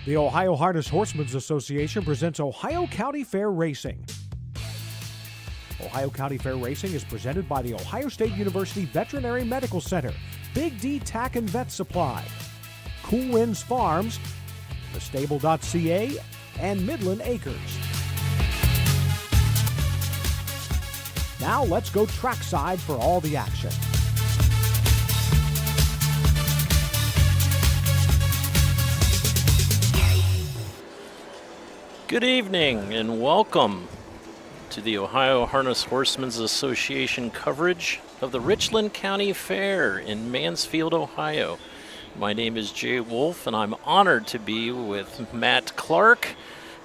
The Ohio Harness Horsemen's Association presents Ohio County Fair Racing. Ohio County Fair Racing is presented by the Ohio State University Veterinary Medical Center, Big D Tack and Vet Supply, Cool Winds Farms, thestable.ca, and Midland Acres. Now let's go trackside for all the action. Good evening and welcome to the Ohio Harness Horsemen's Association coverage of the Richland County Fair in Mansfield, Ohio. My name is Jay Wolf and I'm honored to be with Matt Clark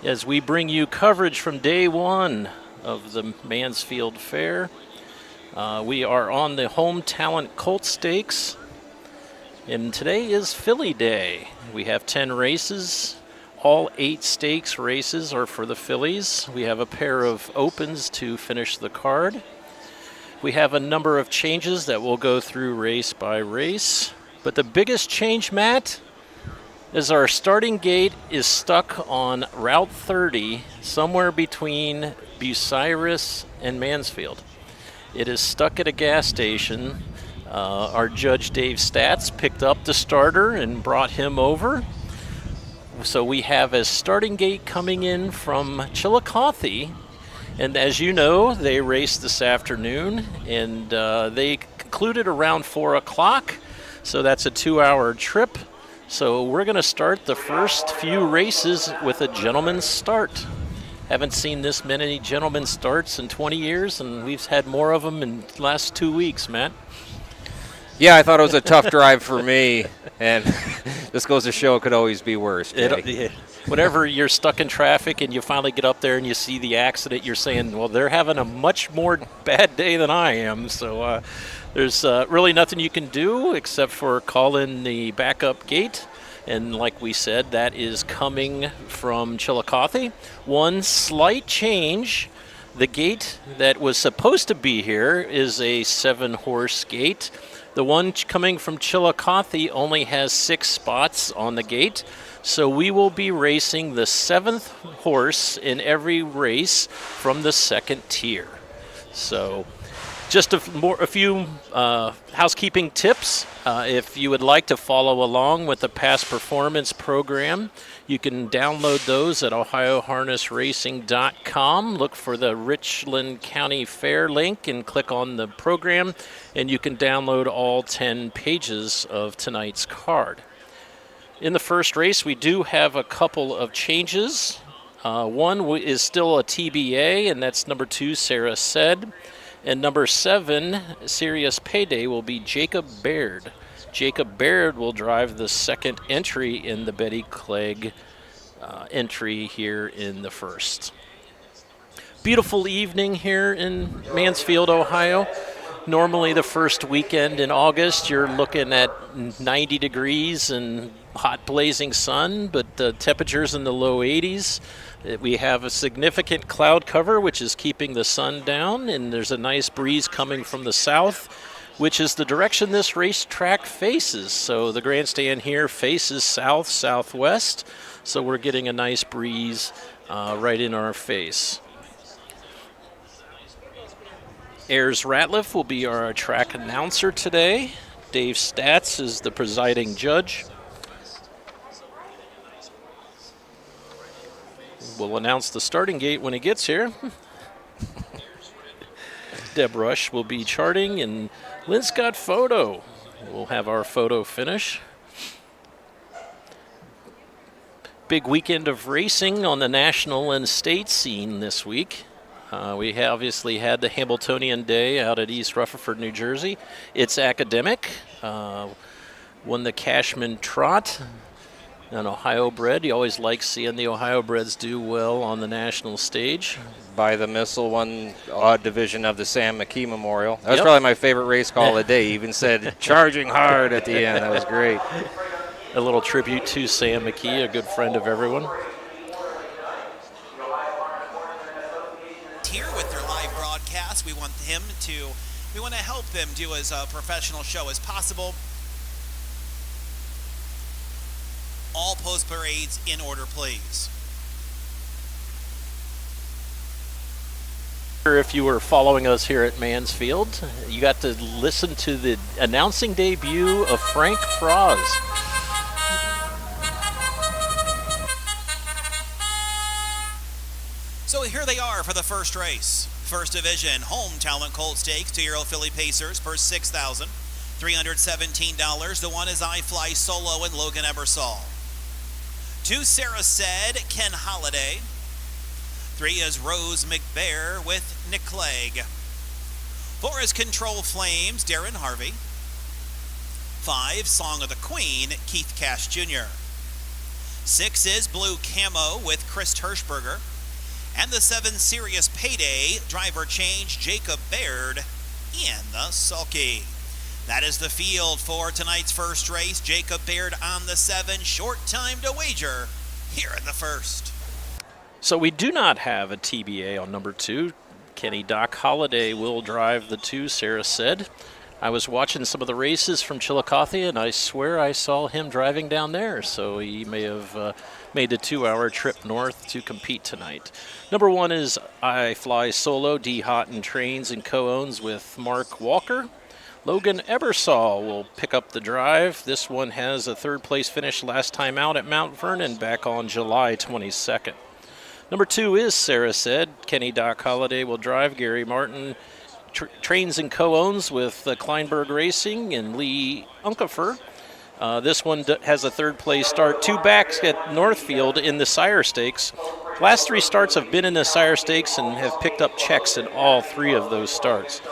as we bring you coverage from day one of the Mansfield Fair. We are on the Home Talent Colt Stakes and today is Filly Day. We have 10 races. All 8 stakes races are for the fillies. We have a pair of opens to finish the card. We have a number of changes that we'll go through race by race. But the biggest change, Matt, is our starting gate is stuck on Route 30, somewhere between Bucyrus and Mansfield. It is stuck at a gas station. Our judge, Dave Statz, picked up the starter and brought him over. So we have a starting gate coming in from Chillicothe, and as you know, they raced this afternoon, and they concluded around 4 o'clock, so that's a 2-hour trip. So we're going to start the first few races with a gentleman's start. Haven't seen this many gentlemen's starts in 20 years, and we've had more of them in the last 2 weeks, Matt. Yeah, I thought it was a tough drive for me, and this goes to show it could always be worse. Whenever you're stuck in traffic and you finally get up there and you see the accident, you're saying, well, they're having a much more bad day than I am. So there's really nothing you can do except for call in the backup gate. And like we said, that is coming from Chillicothe. One slight change. The gate that was supposed to be here is a 7-horse gate. The one coming from Chillicothe only has 6 spots on the gate, so we will be racing the 7th horse in every race from the 2nd tier. So just a few housekeeping tips. If you would like to follow along with the past performance program, you can download those at ohioharnessracing.com. Look for the Richland County Fair link and click on the program, and you can download all 10 pages of tonight's card. In the first race, we do have a couple of changes. One is still a TBA, and that's number 2, Sarah Said. And number 7, Serious Payday, will be Jacob Baird. Jacob Baird will drive the second entry in the Betty Clegg entry here in the first. Beautiful evening here in Mansfield, Ohio. Normally the first weekend in August, you're looking at 90 degrees and hot blazing sun, but the temperatures in the low 80s. We have a significant cloud cover, which is keeping the sun down, and there's a nice breeze coming from the south, which is the direction this racetrack faces. So the grandstand here faces south-southwest, so we're getting a nice breeze right in our face. Ayers Ratliff will be our track announcer today. Dave Statz is the presiding judge. We'll announce the starting gate when he gets here. Deb Rush will be charting, and Lynn Scott Photo will have our photo finish. Big weekend of racing on the national and state scene this week. We obviously had the Hamiltonian Day out at East Rutherford, New Jersey. It's academic. Won the Cashman Trot, an Ohio bred. You always like seeing the Ohio breds do well on the national stage. By the Missile, one odd division of the Sam McKee Memorial. That was probably my favorite race call of the day. He even said, charging hard at the end. That was great. A little tribute to Sam McKee, a good friend of everyone. Here with their live broadcast, we want to help them do as a professional show as possible. all post parades in order, please. If you were following us here at Mansfield, you got to listen to the announcing debut of Frank Froz. So here they are for the first race. First Division Home Talent Colt Stakes, 2-year-old filly pacers for $6,317. The one is I Fly Solo and Logan Ebersol. 2, Sarah Said, Ken Holiday. 3 is Rose McBear with Nick Clegg. 4 is Control Flames, Darren Harvey. 5, Song of the Queen, Keith Cash Jr. 6 is Blue Camo with Chris Hirschberger. And the 7, Serious Payday, driver change, Jacob Baird in the sulky. That is the field for tonight's first race. Jacob Baird on the 7, short time to wager here in the first. So we do not have a TBA on number 2. Kenny Doc Holliday will drive the 2, Sarah Said. I was watching some of the races from Chillicothe, and I swear I saw him driving down there, so he may have made the 2-hour trip north to compete tonight. Number 1 is I Fly Solo, D. Houghton Trains and co-owns with Mark Walker. Logan Ebersol will pick up the drive. This one has a 3rd place finish last time out at Mount Vernon back on July 22nd. Number 2 is Sarah Said. Kenny Doc Holliday will drive. Gary Martin trains and co-owns with Kleinberg Racing and Lee Unkefer. This one has a 3rd place start. 2 backs at Northfield in the Sire Stakes. Last 3 starts have been in the Sire Stakes and have picked up checks in all 3 of those starts.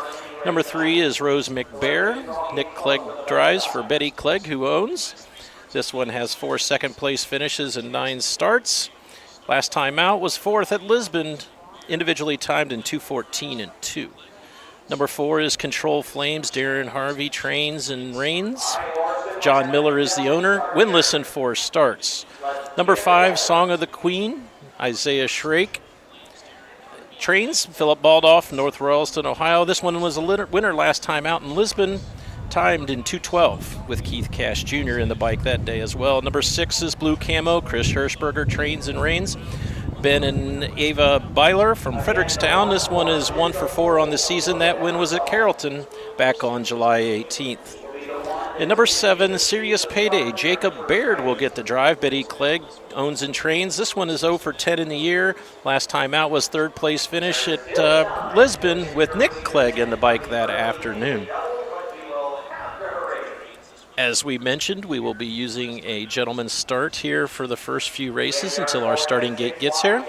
Number 3 is Rose McBear. Nick Clegg drives for Betty Clegg, who owns. This one has 4 second place finishes and 9 starts. Last time out was 4th at Lisbon, individually timed in 2:14 and 2. Number 4 is Control Flames. Darren Harvey trains and reigns. John Miller is the owner. Winless in 4 starts. Number 5, Song of the Queen. Isaiah Shrake trains. Philip Baldoff, North Royalston, Ohio. This one was a winner last time out in Lisbon, timed in 2:12 with Keith Cash Jr. in the bike that day as well. Number 6 is Blue Camo. Chris Hirschberger trains and reigns. Ben and Ava Byler from Frederickstown. This one is 1 for 4 on the season. That win was at Carrollton back on July 18th. And number 7, Serious Payday. Jacob Baird will get the drive. Betty Clegg owns and trains. This one is 0 for 10 in the year. Last time out was 3rd place finish at Lisbon with Nick Clegg in the bike that afternoon. As we mentioned, we will be using a gentleman's start here for the first few races until our starting gate gets here.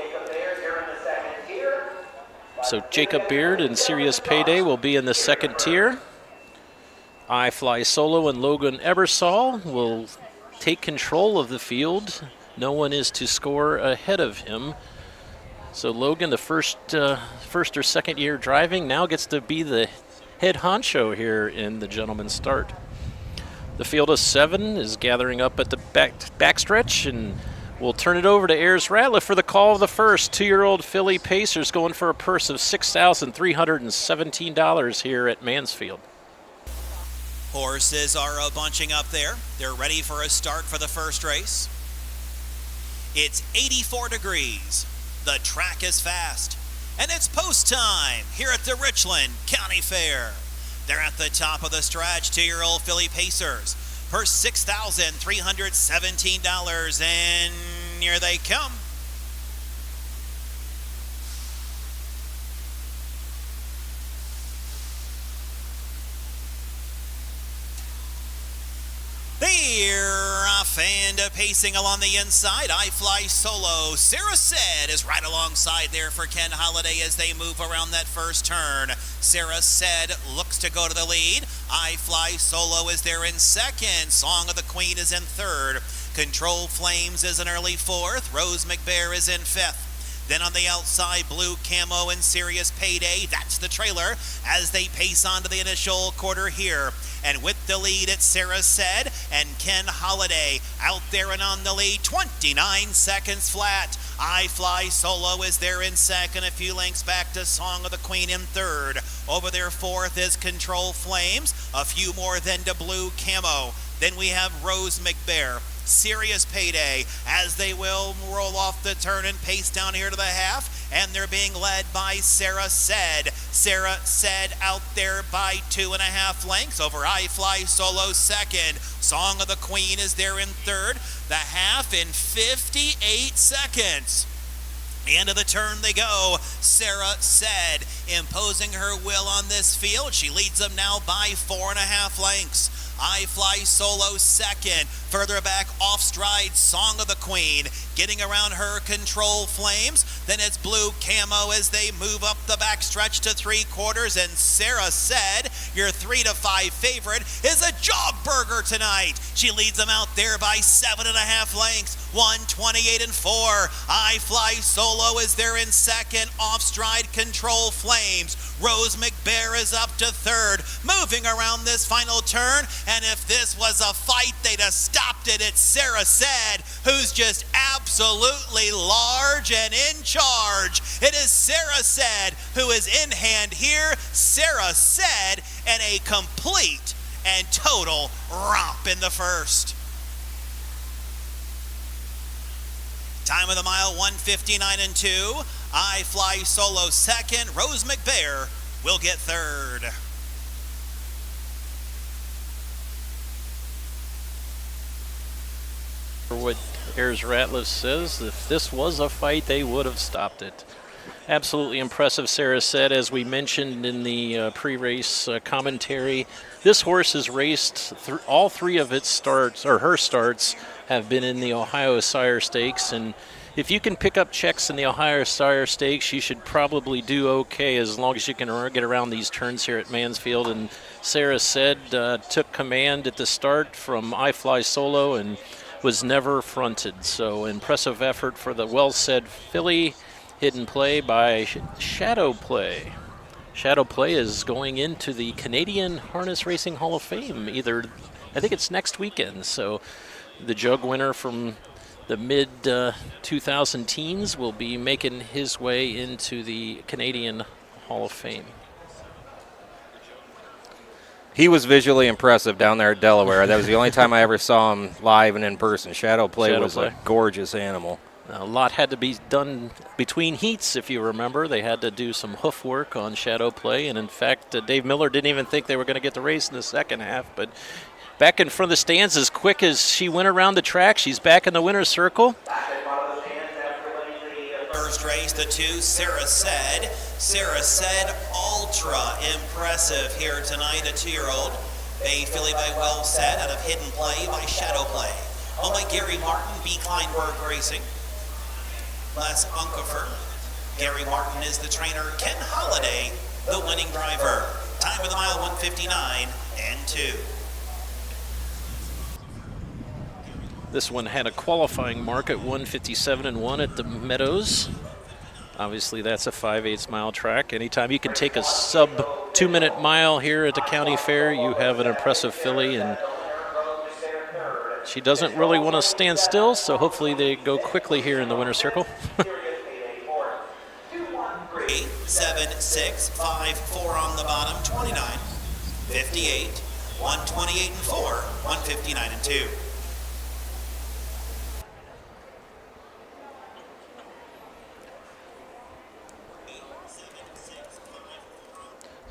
So Jacob Beard and Serious Payday will be in the 2nd tier. I Fly Solo and Logan Ebersol will take control of the field. No one is to score ahead of him. So Logan, the first or 2nd year driving, now gets to be the head honcho here in the gentleman's start. The field of 7 is gathering up at the backstretch, and we'll turn it over to Ayers Ratliff for the call of the first. 2-year-old filly pacers going for a purse of $6,317 here at Mansfield. Horses are bunching up there. They're ready for a start for the first race. It's 84 degrees. The track is fast. And it's post time here at the Richland County Fair. They're at the top of the stretch, 2-year-old filly pacers for $6,317, and here they come. They're off and pacing along the inside. I Fly Solo. Sarah Said is right alongside there for Ken Holiday as they move around that first turn. Sarah Said looks to go to the lead. I Fly Solo is there in 2nd. Song of the Queen is in 3rd. Control Flames is in early 4th. Rose McBear is in 5th. Then on the outside, Blue Camo and Serious Payday. That's the trailer as they pace on to the initial quarter here. And with the lead, it's Sarah Said and Ken Holiday out there and on the lead, 29 seconds flat. I Fly Solo is there in 2nd, a few lengths back to Song of the Queen in 3rd. Over there 4th is Control Flames, a few more than to Blue Camo. Then we have Rose McBear. Serious payday as they will roll off the turn and pace down here to the half, and they're being led by Sarah Said. Sarah Said out there by 2.5 lengths over I Fly Solo second. Song of the Queen is there in third. The half in 58 seconds. The end of the turn they go. Sarah Said imposing her will on this field. She leads them now by 4.5 lengths. I Fly Solo second. Further back, off stride, Song of the Queen. Getting around her, Control Flames. Then it's Blue Camo as they move up the backstretch to 3/4. And Sarah Said, your 3 to 5 favorite, is a jog burger tonight. She leads them out there by 7.5 lengths. 1:28 and 4. I Fly Solo is there in second. Off stride, Control Flames. Rose McBear is up to third. Moving around this final turn. And if this was a fight, they'd have stopped it. It's Sarah Said, who's just absolutely large and in charge. It is Sarah Said who is in hand here. Sarah Said, and a complete and total romp in the first. Time of the mile, 1:59 and 2. I Fly Solo second. Rose McBear will get third. What Ayers Ratliff says, if this was a fight, they would have stopped it. Absolutely impressive, Sarah Said, as we mentioned in the pre-race commentary. This horse has raced all three of its starts, or her starts, have been in the Ohio Sire Stakes, and if you can pick up checks in the Ohio Sire Stakes, you should probably do okay as long as you can get around these turns here at Mansfield. And Sarah Said took command at the start from I Fly Solo and was never fronted. So impressive effort for the well-said filly. Hidden play by Shadow Play. Shadow Play is going into the Canadian Harness Racing Hall of Fame I think it's next weekend. So the jug winner from the mid 2000 teens will be making his way into the Canadian Hall of Fame. He was visually impressive down there at Delaware. That was the only time I ever saw him live and in person. Shadow Play was a gorgeous animal. A lot had to be done between heats, if you remember. They had to do some hoof work on Shadow Play, and in fact, Dave Miller didn't even think they were going to get the race in the second half, but back in front of the stands as quick as she went around the track. She's back in the winner's circle. First race, the 2, Sarah Said. Sarah Said, ultra impressive here tonight, a 2-year-old. Bay filly by Well Said out of Hidden Play by Shadow Play. Owned by Gary Martin, B. Kleinberg Racing. Les Unkefer. Gary Martin is the trainer. Ken Holliday, the winning driver. Time of the mile, 1:59 and 2. This one had a qualifying mark at 1:57 and 1 at the Meadows. Obviously, that's a 5/8 mile track. Anytime you can take a sub 2-minute mile here at the county fair, you have an impressive filly, and she doesn't really want to stand still, so hopefully they go quickly here in the winner's circle. 8, 7, 6, 5, 4 on the bottom, 29, 58, 128 and 4, 159 and 2.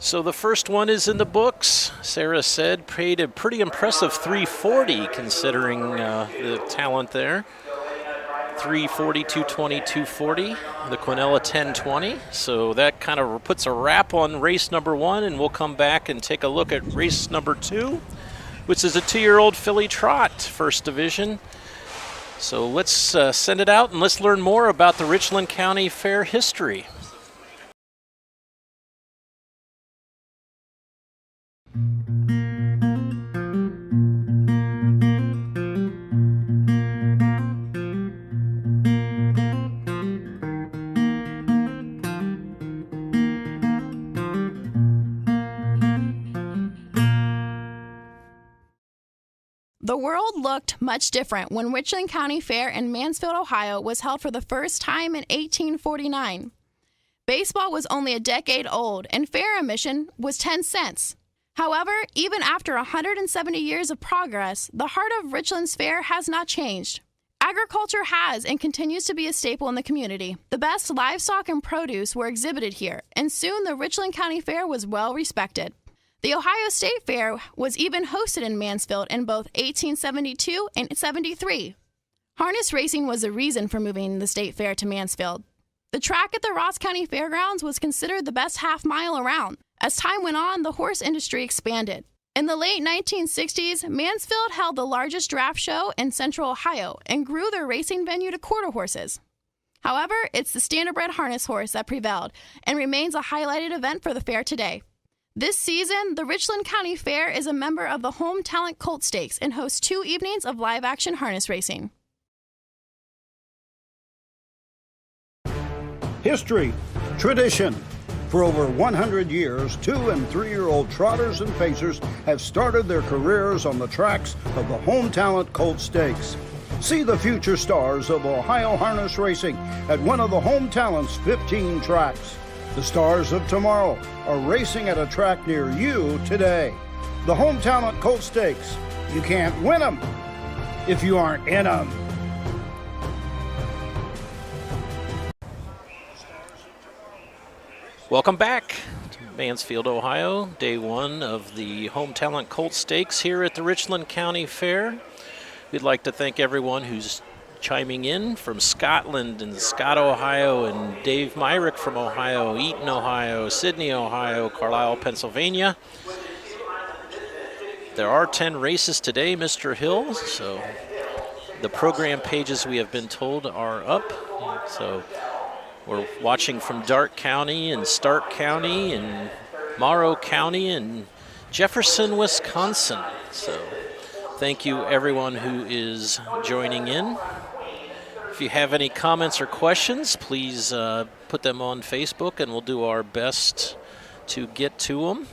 So the first one is in the books. Sarah Said paid a pretty impressive $340 considering the talent there. $340, $220, $240. The Quinella $1020. So that kind of puts a wrap on race number 1, and we'll come back and take a look at race number 2, which is a 2-year-old filly trot, first division. So let's send it out and let's learn more about the Richland County Fair history. The world looked much different when Richland County Fair in Mansfield, Ohio was held for the first time in 1849. Baseball was only a decade old and fair admission was 10 cents. However, even after 170 years of progress, the heart of Richland's fair has not changed. Agriculture has and continues to be a staple in the community. The best livestock and produce were exhibited here, and soon the Richland County Fair was well respected. The Ohio State Fair was even hosted in Mansfield in both 1872 and 73. Harness racing was the reason for moving the state fair to Mansfield. The track at the Ross County Fairgrounds was considered the best half mile around. As time went on, the horse industry expanded. In the late 1960s, Mansfield held the largest draft show in Central Ohio and grew their racing venue to quarter horses. However, it's the standardbred harness horse that prevailed and remains a highlighted event for the fair today. This season, the Richland County Fair is a member of the Home Talent Colt Stakes and hosts 2 evenings of live-action harness racing. History, tradition. For over 100 years, 2- and 3-year-old trotters and pacers have started their careers on the tracks of the Home Talent Colt Stakes. See the future stars of Ohio harness racing at one of the Home Talent's 15 tracks. The stars of tomorrow are racing at a track near you today. The Home Talent Colt Stakes. You can't win them if you aren't in them. Welcome back to Mansfield, Ohio, day 1 of the Home Talent Colt Stakes here at the Richland County Fair. We'd like to thank everyone who's chiming in from Scotland and Scott, Ohio, and Dave Myrick from Ohio, Eaton, Ohio, Sydney, Ohio, Carlisle, Pennsylvania. There are 10 races today, Mr. Hill, so the program pages, we have been told, are up. So we're watching from Darke County and Stark County and Morrow County and Jefferson, Wisconsin. So thank you everyone who is joining in. If you have any comments or questions, please put them on Facebook and we'll do our best to get to them.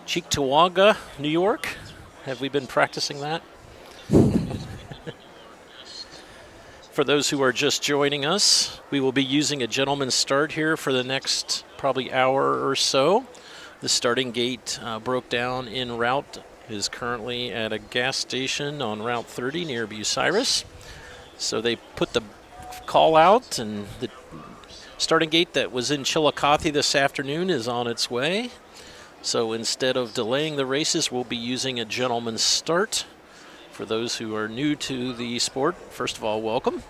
Cheektowaga, New York. Have we been practicing that? For those who are just joining us, we will be using a gentleman's start here for the next probably hour or so. The starting gate broke down en route, is currently at a gas station on Route 30 near Bucyrus. So they put the call out, and the starting gate that was in Chillicothe this afternoon is on its way. So instead of delaying the races, we'll be using a gentleman's start. For those who are new to the sport, first of all, welcome.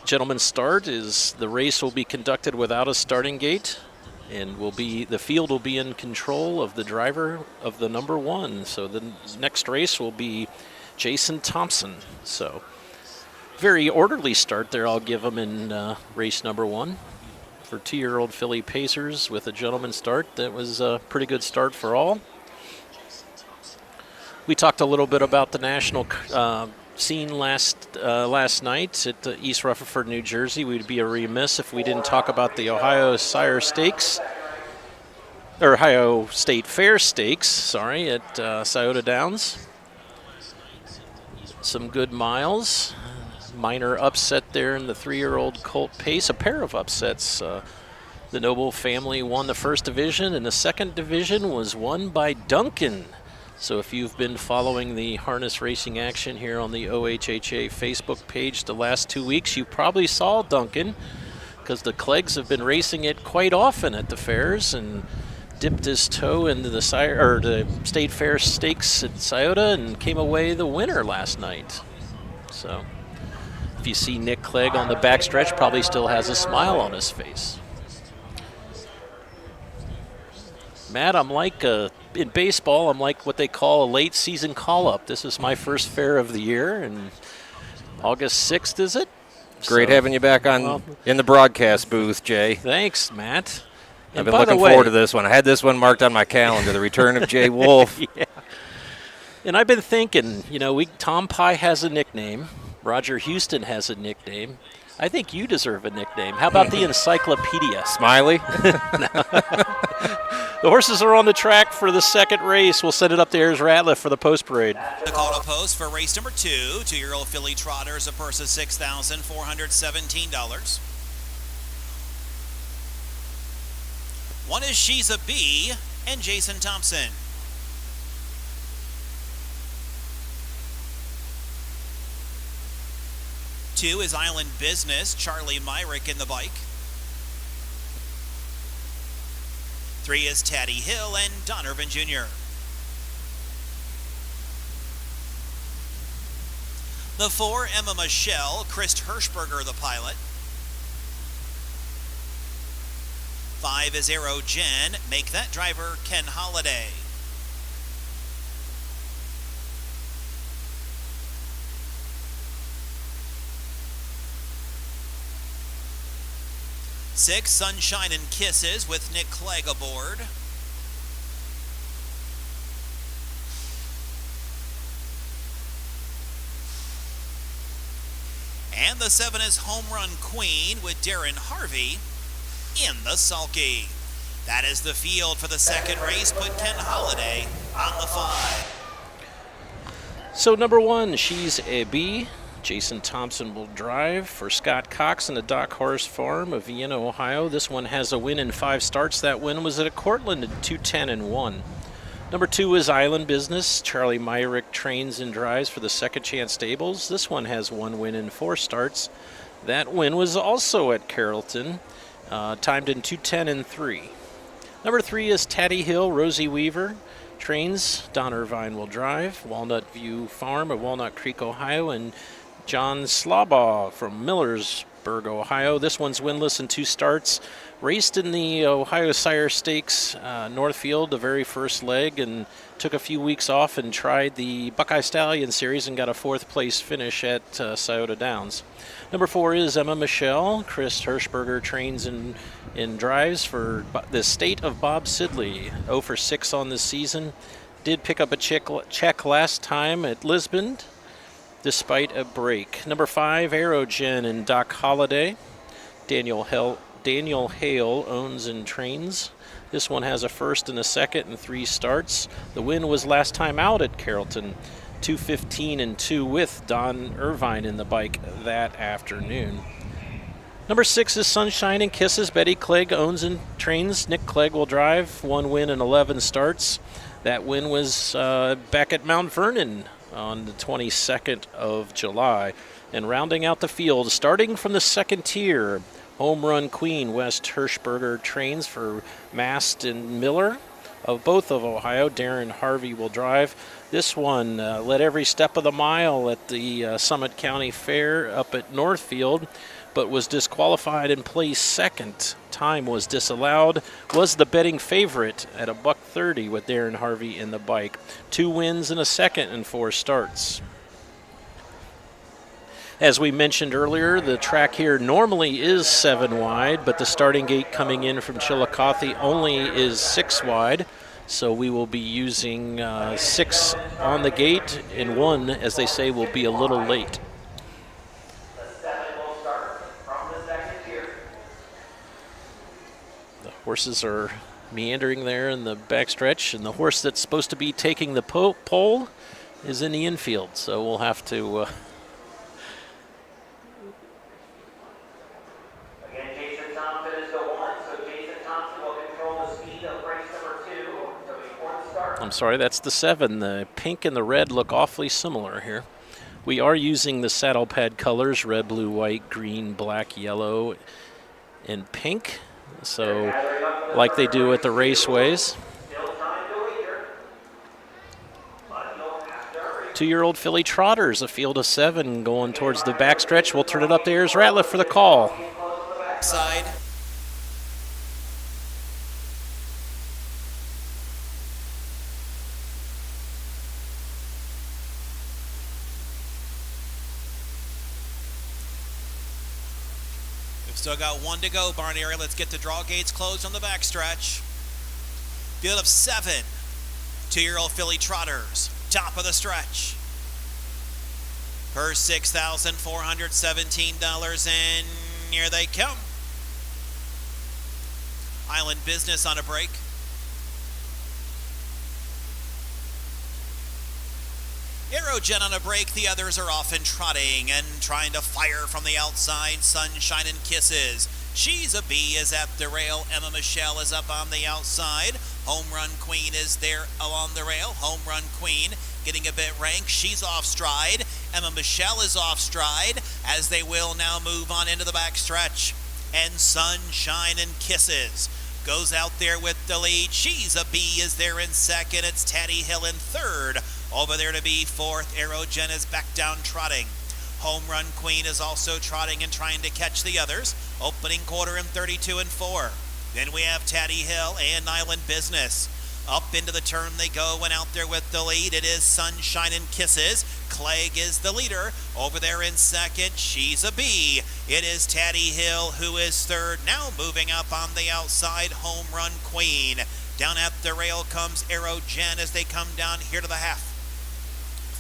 Gentleman's start is the race will be conducted without a starting gate, and the field will be in control of the driver of the number 1. So the next race will be Jason Thompson. So very orderly start there, I'll give them in race number 1. For 2-year-old filly pacers with a gentleman's start, that was a pretty good start for all. We talked a little bit about the national scene last night at East Rutherford, New Jersey. We'd be remiss if we didn't talk about the Ohio Sire Stakes, or Ohio State Fair Stakes, at Scioto Downs. Some good miles. Minor upset there in the 3-year-old Colt Pace. A pair of upsets. The Noble family won the first division, and the second division was won by Duncan. So if you've been following the harness racing action here on the OHHA Facebook page the last 2 weeks, you probably saw Duncan, because the Cleggs have been racing it quite often at the fairs and dipped his toe into the State Fair Stakes at Scioto and came away the winner last night. So if you see Nick Clegg on the backstretch, probably still has a smile on his face. Matt, I'm like in baseball, I'm like what they call a late season call-up. This is my first fair of the year, and August 6th, is it? Great having you back in the broadcast booth, Jay. Thanks, Matt. I've been looking forward to this one. I had this one marked on my calendar, the return of Jay Wolf. Yeah. And I've been thinking, Tom Pye has a nickname. Roger Houston has a nickname. I think you deserve a nickname. How about the Encyclopedia? Smiley? The horses are on the track for the second race. We'll send it up to Ayers Ratliff for the post parade. The call to post for race number 2, 2-year-old filly trotters, a purse of $6,417. One is She's a Bee and Jason Thompson. Two is Island Business, Charlie Myrick in the bike. Three is Taddy Hill and Don Irvin Jr. The four, Emma Michelle, Chris Hirschberger, the pilot. Five is Aero Jen, Make That driver, Ken Holliday. Six, Sunshine and Kisses with Nick Clegg aboard. And the seven is Home Run Queen with Darren Harvey in the sulky. That is the field for the second race. Put Ken Holliday on the 5. So number 1, She's a Bee. Jason Thompson will drive for Scott Cox and the Dock Horse Farm of Vienna, Ohio. This one has a win in 5 starts. That win was at Cortland in 2:10-1. Number 2 is Island Business. Charlie Myrick trains and drives for the Second Chance Stables. This one has 1 win in 4 starts. That win was also at Carrollton, timed in 2:10-3. Number 3 is Taddy Hill. Rosie Weaver trains. Don Irvine will drive. Walnut View Farm of Walnut Creek, Ohio, and John Slabaugh from Millersburg, Ohio. This one's winless in 2 starts. Raced in the Ohio Sire Stakes Northfield, the very first leg, and took a few weeks off and tried the Buckeye Stallion Series and got a 4th place finish at Scioto Downs. Number 4 is Emma Michelle. Chris Hirschberger trains and drives for the state of Bob Sidley. 0 for 6 on this season. Did pick up a check last time at Lisbon, despite a break. Number 5, Aerogen and Doc Holliday. Daniel Hale owns and trains. This one has a first and a second and 3 starts. The win was last time out at Carrollton, 2:15-2 with Don Irvine in the bike that afternoon. Number 6 is Sunshine and Kisses. Betty Clegg owns and trains. Nick Clegg will drive. 1 win and 11 starts. That win was back at Mount Vernon on the 22nd of July. And rounding out the field, starting from the second tier, Home Run Queen West Hirschberger trains for Mast and Miller of both of Ohio. Darren Harvey will drive. This one led every step of the mile at the Summit County Fair up at Northfield, but was disqualified and placed second. Time was disallowed. Was the betting favorite at $1.30 with Darren Harvey in the bike. 2 wins and a second and 4 starts. As we mentioned earlier, the track here normally is 7 wide, but the starting gate coming in from Chillicothe only is 6 wide. So we will be using 6 on the gate, and 1, as they say, will be a little late. The horses are meandering there in the backstretch, and the horse that's supposed to be taking the pole is in the infield, so we'll have to... I'm sorry, that's the 7. The pink and the red look awfully similar here. We are using the saddle pad colors, red, blue, white, green, black, yellow, and pink. So, like they do at the raceways. 2-year-old filly trotters, a field of 7 going towards the backstretch. We'll turn it up to Ayers Ratliff for the call. Side. Still got 1 to go, barn area. Let's get the draw gates closed on the backstretch. Field of 7. 2-year-old filly trotters. Top of the stretch. For $6,417, and here they come. Island Business on a break. Aerogen on a break. The others are off and trotting and trying to fire from the outside. Sunshine and Kisses She's a Bee is at the rail. Emma Michelle is up on the outside. Home Run Queen is there along the rail. Home Run Queen getting a bit rank. She's off stride. Emma Michelle is off stride as they will now move on into the back stretch. And Sunshine and Kisses goes out there with the lead. She's a Bee is there in second. It's Taddy Hill in third. Over there to be fourth. Aerogen is back down trotting. Home Run Queen is also trotting and trying to catch the others. Opening quarter in 32 and 4. Then we have Taddy Hill and Island Business. Up into the turn they go and out there with the lead. It is Sunshine and Kisses. Clegg is the leader. Over there in second, She's a Bee. It is Taddy Hill who is third. Now moving up on the outside, Home Run Queen. Down at the rail comes Aerogen as they come down here to the half.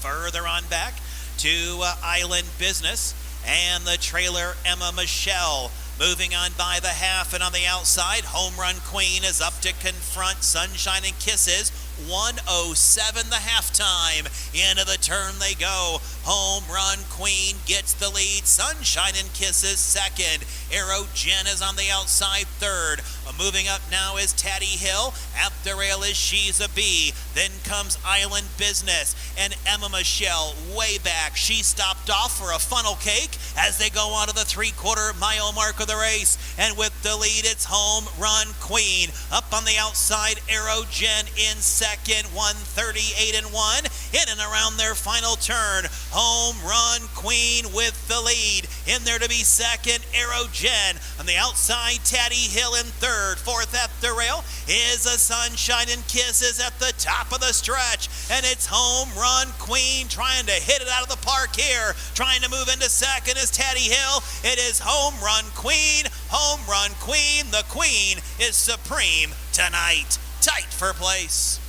Further on back to Island Business and the trailer Emma Michelle. Moving on by the half and on the outside, Home Run Queen is up to confront Sunshine and Kisses. 1:07 the halftime. Into the turn they go. Home Run Queen gets the lead. Sunshine and Kisses second. Aerogen is on the outside third. Moving up now is Taddy Hill. At the rail is She's a Bee. Then comes Island Business and Emma Michelle way back. She stopped off for a funnel cake as they go on to the 3/4 mile mark of the race. And with the lead, it's Home Run Queen. Up on the outside, Aerogen in second, 1:38 and 1. In and around their final turn, Home Run Queen with the lead. In there to be second, Aerogen. On the outside, Taddy Hill in third. Fourth at the rail is a Sunshine and Kisses at the top of the stretch. And it's Home Run Queen trying to hit it out of the park here. Trying to move into second is Taddy Hill. It is Home Run Queen. Home Run Queen. The Queen is supreme tonight. Tight for place.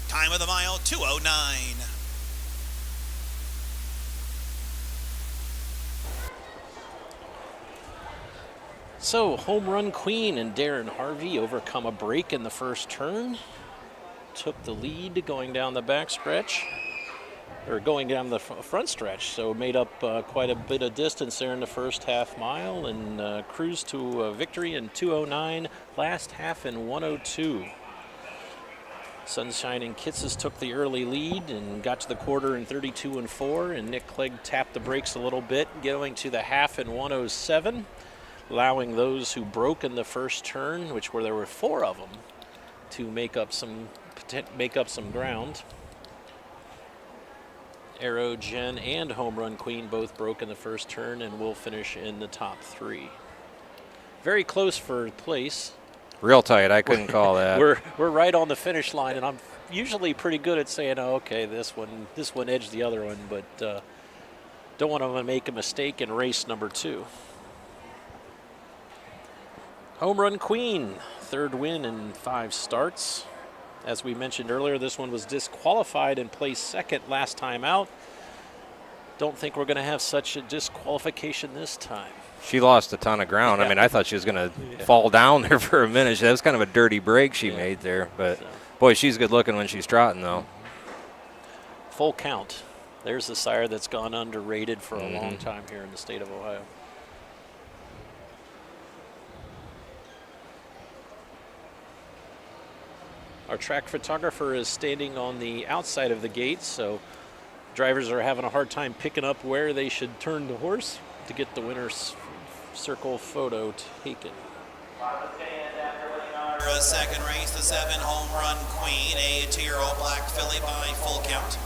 Time of the mile, 2:09. So, Home Run Queen and Darren Harvey overcome a break in the first turn. Took the lead going down the back stretch, or going down the front stretch, so made up quite a bit of distance there in the first half mile and cruised to a victory in 2:09, last half in 1:02. Sunshine and Kisses took the early lead and got to the quarter in 32 and 4, and Nick Clegg tapped the brakes a little bit, going to the half in 1:07, allowing those who broke in the first turn, there were 4 of them, to make up some ground. Aerogen and Home Run Queen both broke in the first turn and will finish in the top 3. Very close for place. Real tight. I couldn't call that. We're right on the finish line, and I'm usually pretty good at saying, oh, okay, this one edged the other one, but don't want to make a mistake in race number 2. Home Run Queen, third win in 5 starts. As we mentioned earlier, this one was disqualified and placed second last time out. Don't think we're going to have such a disqualification this time. She lost a ton of ground. Yeah. I mean, I thought she was going to fall down there for a minute. That was kind of a dirty break she made there. But, boy, she's good looking when she's trotting, though. Full count. There's the sire that's gone underrated for a long time here in the state of Ohio. Our track photographer is standing on the outside of the gate, so drivers are having a hard time picking up where they should turn the horse to get the winner's circle photo taken. For a second race, the 7 Home Run Queen, a 2-year-old black filly by full count.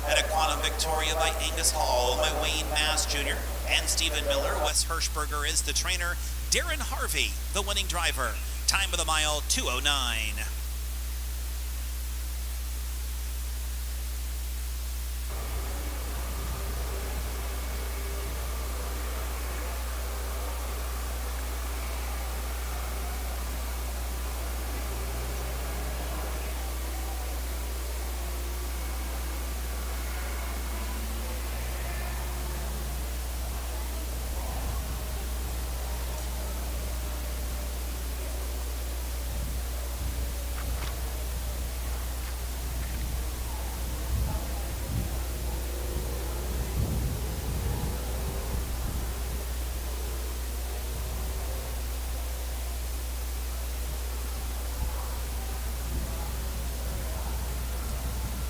At a Quantum Victoria by Angus Hall, by Wayne Mass Jr. and Stephen Miller. Wes Hirschberger is the trainer. Darren Harvey, the winning driver. Time of the mile, 2:09.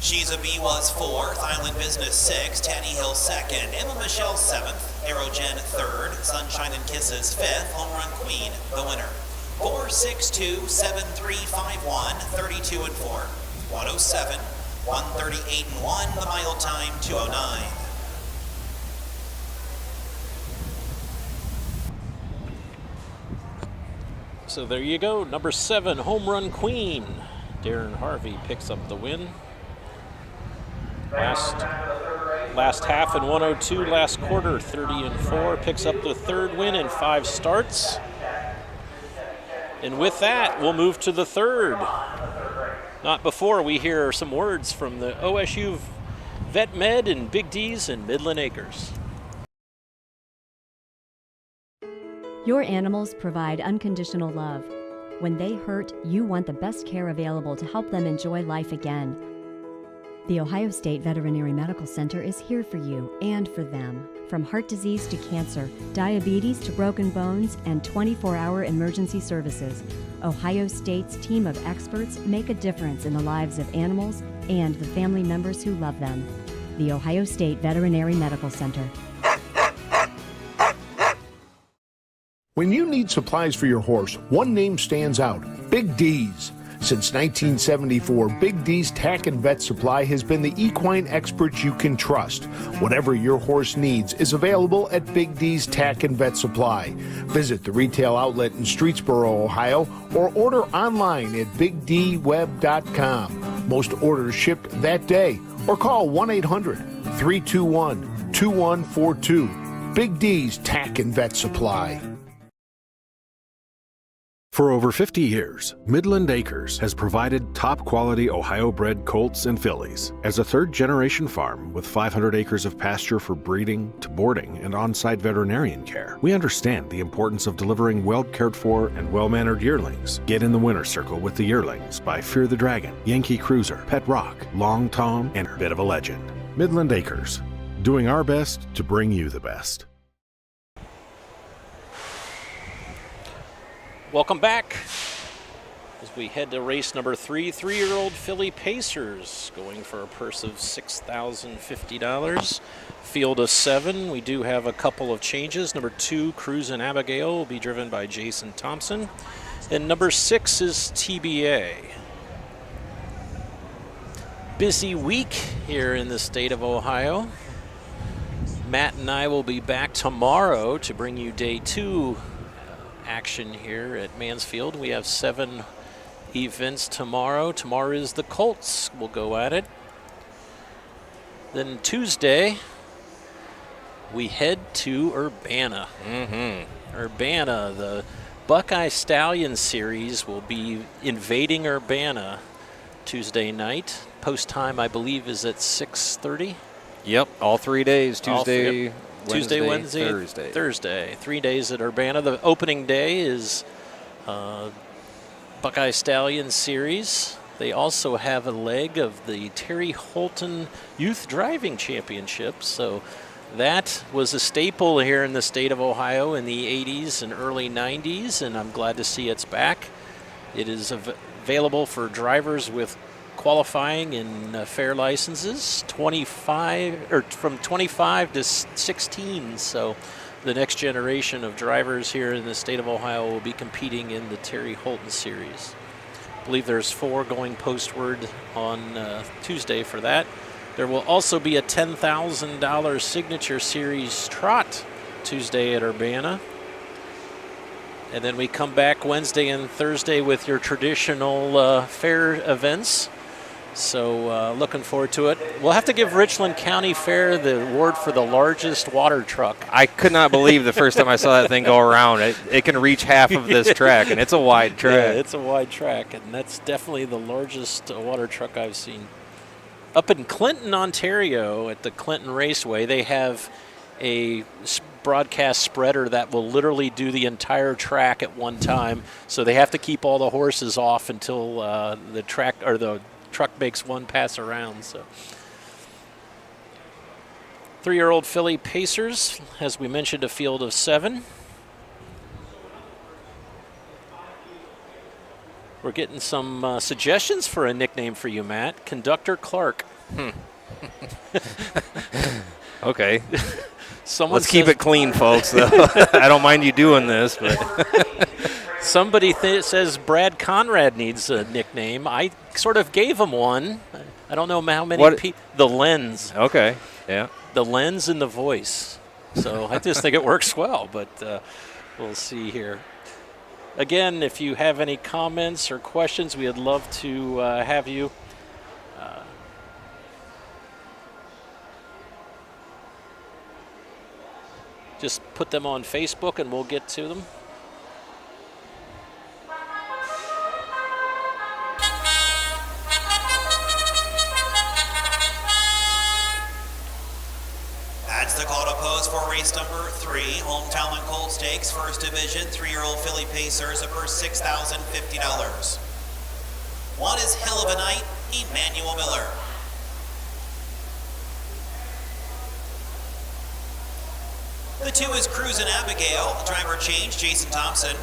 She's a Bee was 4th, Island Business 6th, Tanny Hill 2nd, Emma Michelle 7th, Aerogen 3rd, Sunshine and Kisses 5th, Home Run Queen the winner. 4.62.7351, 32 and 4, 107, 138 and 1, the mile time 2:09. So there you go, number 7, Home Run Queen. Darren Harvey picks up the win. Last half in 102, last quarter 30 and 4, picks up the 3rd win in 5 starts. And with that, we'll move to the 3rd. Not before we hear some words from the OSU Vet Med and Big D's and Midland Acres. Your animals provide unconditional love. When they hurt, you want the best care available to help them enjoy life again. The Ohio State Veterinary Medical Center is here for you and for them. From heart disease to cancer, diabetes to broken bones, and 24-hour emergency services, Ohio State's team of experts make a difference in the lives of animals and the family members who love them. The Ohio State Veterinary Medical Center. When you need supplies for your horse, one name stands out: Big D's. Since 1974, Big D's Tack and Vet Supply has been the equine experts you can trust. Whatever your horse needs is available at Big D's Tack and Vet Supply. Visit the retail outlet in Streetsboro, Ohio, or order online at bigdweb.com. Most orders shipped that day, or call 1-800-321-2142. Big D's Tack and Vet Supply. For over 50 years, Midland Acres has provided top-quality Ohio-bred colts and fillies. As a third-generation farm with 500 acres of pasture for breeding to boarding and on-site veterinarian care, we understand the importance of delivering well-cared-for and well-mannered yearlings. Get in the winner's circle with the yearlings by Fear the Dragon, Yankee Cruiser, Pet Rock, Long Tom, and Bit of a Legend. Midland Acres, doing our best to bring you the best. Welcome back as we head to race number 3, 3-year-old filly Pacers, going for a purse of $6,050. Field of 7, we do have a couple of changes. Number 2, Cruisin' Abigail, will be driven by Jason Thompson. And number 6 is TBA. Busy week here in the state of Ohio. Matt and I will be back tomorrow to bring you day 2 action here at Mansfield. We have 7 events tomorrow. Tomorrow is the Colts. We'll go at it. Then Tuesday, we head to Urbana. Urbana, the Buckeye Stallion Series will be invading Urbana Tuesday night. Post time, I believe, is at 6:30. Yep, all 3 days, Tuesday, Wednesday, Thursday. 3 days at Urbana. The opening day is Buckeye Stallion Series. They also have a leg of the Terry Holton Youth Driving Championship. So that was a staple here in the state of Ohio in the 80s and early 90s, and I'm glad to see it's back. It is available for drivers with qualifying and fair licenses, from 25 to 16. So the next generation of drivers here in the state of Ohio will be competing in the Terry Holton Series. I believe there's 4 going postward on Tuesday for that. There will also be a $10,000 Signature Series trot Tuesday at Urbana. And then we come back Wednesday and Thursday with your traditional fair events. So looking forward to it. We'll have to give Richland County Fair the award for the largest water truck. I could not believe the first time I saw that thing go around. It can reach half of this track, and it's a wide track. Yeah, it's a wide track, and that's definitely the largest water truck I've seen. Up in Clinton, Ontario, at the Clinton Raceway, they have a broadcast spreader that will literally do the entire track at one time. So they have to keep all the horses off until the truck makes one pass around. So 3-year-old filly Pacers, as we mentioned, a field of 7. We're getting some suggestions for a nickname for you, Matt. Conductor Clark. Okay. Someone Let's keep it clean, folks, though. I don't mind you doing this, but somebody says Brad Conrad needs a nickname. I sort of gave him one. I don't know how many people. The Lens. Okay, yeah. The Lens and the Voice. So I just think it works well, but we'll see here. Again, if you have any comments or questions, we'd love to have you. Just put them on Facebook and we'll get to them. That's the call to post for race number 3, Home Talent Colt Stakes, First Division, 3-year-old filly pacers, a purse $6,050. 1 is Hell of a Night, Emmanuel Miller. The 2 is Cruisin' Abigail, driver change, Jason Thompson.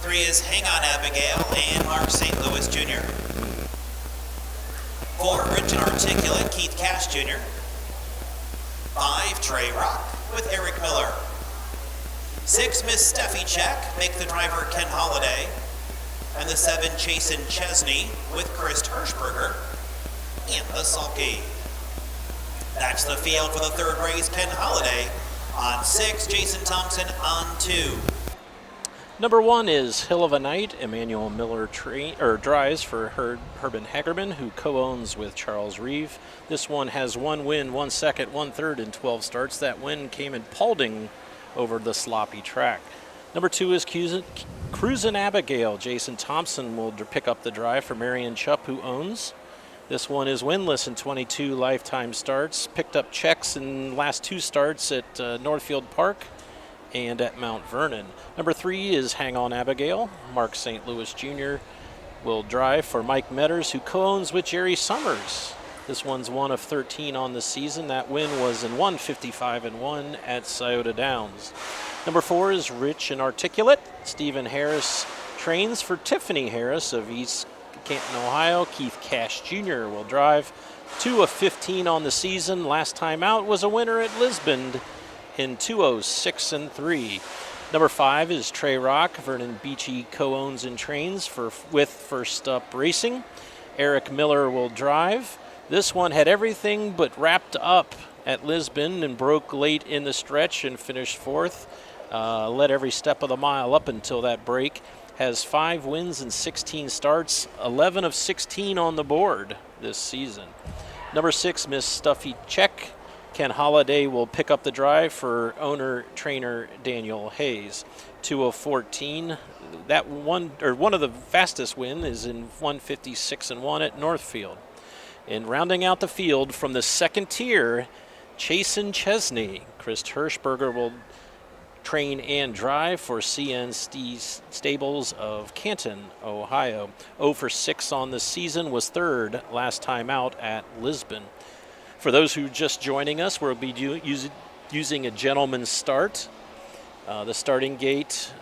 3 is Hang On Abigail and Mark St. Louis Jr. 4, Rich and Articulate, Keith Cash Jr. 5, Trey Rock with Eric Miller. 6, Miss Steffi Check, make the driver Ken Holiday. And the 7, Chasen Chesney with Chris Hirschberger and the Sulky. That's the field for the 3rd race, Ken Holiday on 6, Jason Thompson on 2. Number 1 is Hill of a Night. Emmanuel Miller drives for Herben Hagerman, who co-owns with Charles Reeve. This one has 1 win, 1 second, 1 third in 12 starts. That win came in Paulding over the sloppy track. Number 2 is Cruisin' Abigail. Jason Thompson will pick up the drive for Marion Chupp, who owns. This one is winless in 22 lifetime starts. Picked up checks in last 2 starts at Northfield Park and at Mount Vernon. Number 3 is Hang On Abigail. Mark St. Louis Jr. will drive for Mike Metters, who co-owns with Jerry Summers. This one's 1 of 13 on the season. That win was in 155-1 at Scioto Downs. Number 4 is Rich and Articulate. Stephen Harris trains for Tiffany Harris of East Canton, Ohio. Keith Cash Jr. will drive. 2 of 15 on the season. Last time out was a winner at Lisbon in 2:06-3. Number 5 is Trey Rock. Vernon Beachy co-owns and trains with First Up Racing. Eric Miller will drive. This one had everything but wrapped up at Lisbon and broke late in the stretch and finished 4th. Led every step of the mile up until that break. Has 5 wins and 16 starts, 11 of 16 on the board this season. Number 6, Miss Stuffy Check. Ken Holiday will pick up the drive for owner-trainer Daniel Hayes. 2 of 14. That one of the fastest win is in 156-1 at Northfield. And rounding out the field from the 2nd tier, Chasen Chesney. Chris Hirschberger will train and drive for CN Stables of Canton, Ohio. 0 for 6 on the season, was 3rd last time out at Lisbon. For those who are just joining us, we'll be using a gentleman's start. The starting gate,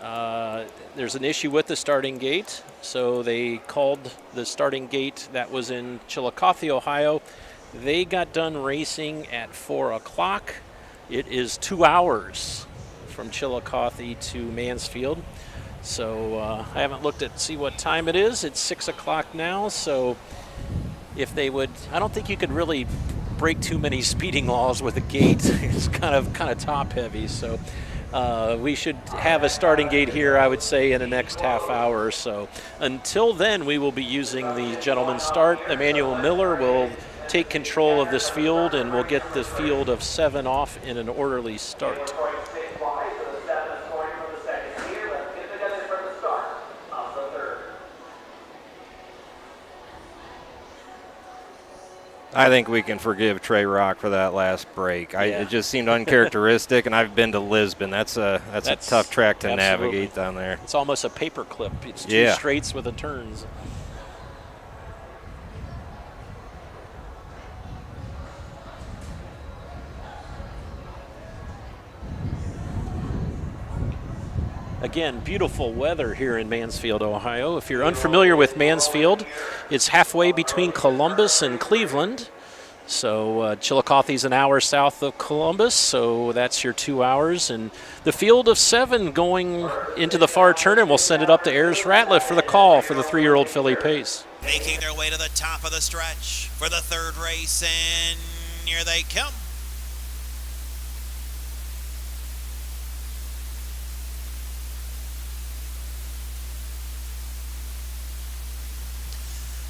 there's an issue with the starting gate, so they called the starting gate that was in Chillicothe, Ohio. They got done racing at 4 o'clock. It is 2 hours from Chillicothe to Mansfield. So I haven't looked at see what time it is. It's 6 o'clock now, so if they would, I don't think you could really break too many speeding laws with a gate. It's kind of top heavy, so we should have a starting gate here, I would say, in the next half hour or so. Until then, we will be using the gentleman's start. Emmanuel Miller will take control of this field, and we'll get the field of 7 off in an orderly start. I think we can forgive Trey Rock for that last break. It just seemed uncharacteristic, and I've been to Lisbon. That's a tough track to navigate down there. It's almost a paper clip. It's 2 straights with the turns. Again, beautiful weather here in Mansfield, Ohio. If you're unfamiliar with Mansfield, it's halfway between Columbus and Cleveland. So Chillicothe's an hour south of Columbus, so that's your 2 hours. And the field of 7 going into the far turn, and we'll send it up to Ayers Ratliff for the call for the 3-year-old filly Pace. Making their way to the top of the stretch for the 3rd race, and here they come.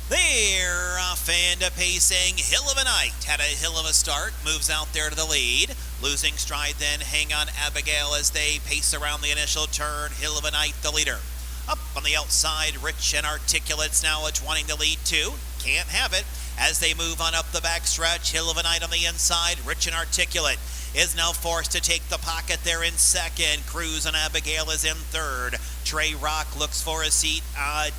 They're off and pacing. Hill of a Night had a hill of a start, moves out there to the lead. Losing stride then, Hang On Abigail as they pace around the initial turn. Hill of a Night the leader. Up on the outside, Rich and Articulate's now wanting to lead too. Can't have it as they move on up the backstretch. Hill of a Night on the inside. Rich and Articulate is now forced to take the pocket there in 2nd. Cruz and Abigail is in 3rd. Trey Rock looks for a seat.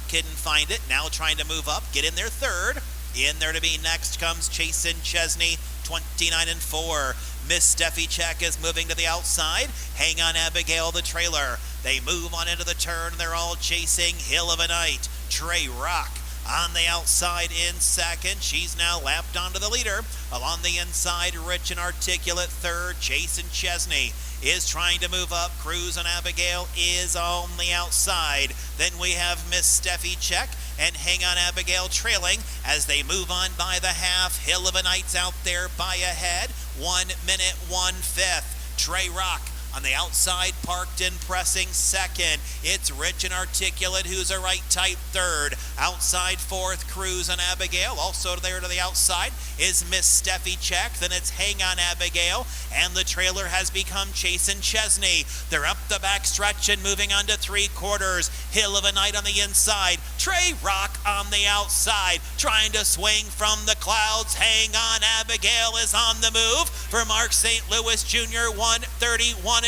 Couldn't find it. Now trying to move up. Get in there 3rd. In there to be next comes Chasen Chesney, 29 and 4. Miss Steffi Check is moving to the outside. Hang On Abigail, the trailer. They move on into the turn. They're all chasing Hill of a Night. Trey Rock on the outside in 2nd. She's now lapped onto the leader. Along the inside, Rich and Articulate 3rd. Chasen Chesney is trying to move up. Cruz and Abigail is on the outside. Then we have Miss Steffi Check and Hang On Abigail trailing as they move on by the half. Hill of a Night's out there by a head. 1 minute, 1/5. Trey Rock on the outside, parked and pressing 2nd. It's Rich and Articulate, who's a right tight 3rd. Outside 4th, Cruz and Abigail. Also there to the outside is Miss Steffi Check. Then it's Hang On Abigail. And the trailer has become Chasen Chesney. They're up the back stretch and moving on to 3/4. Hill of a Night on the inside. Trey Rock on the outside. Trying to swing from the clouds. Hang On Abigail is on the move for Mark St. Louis Jr. 1:31.1,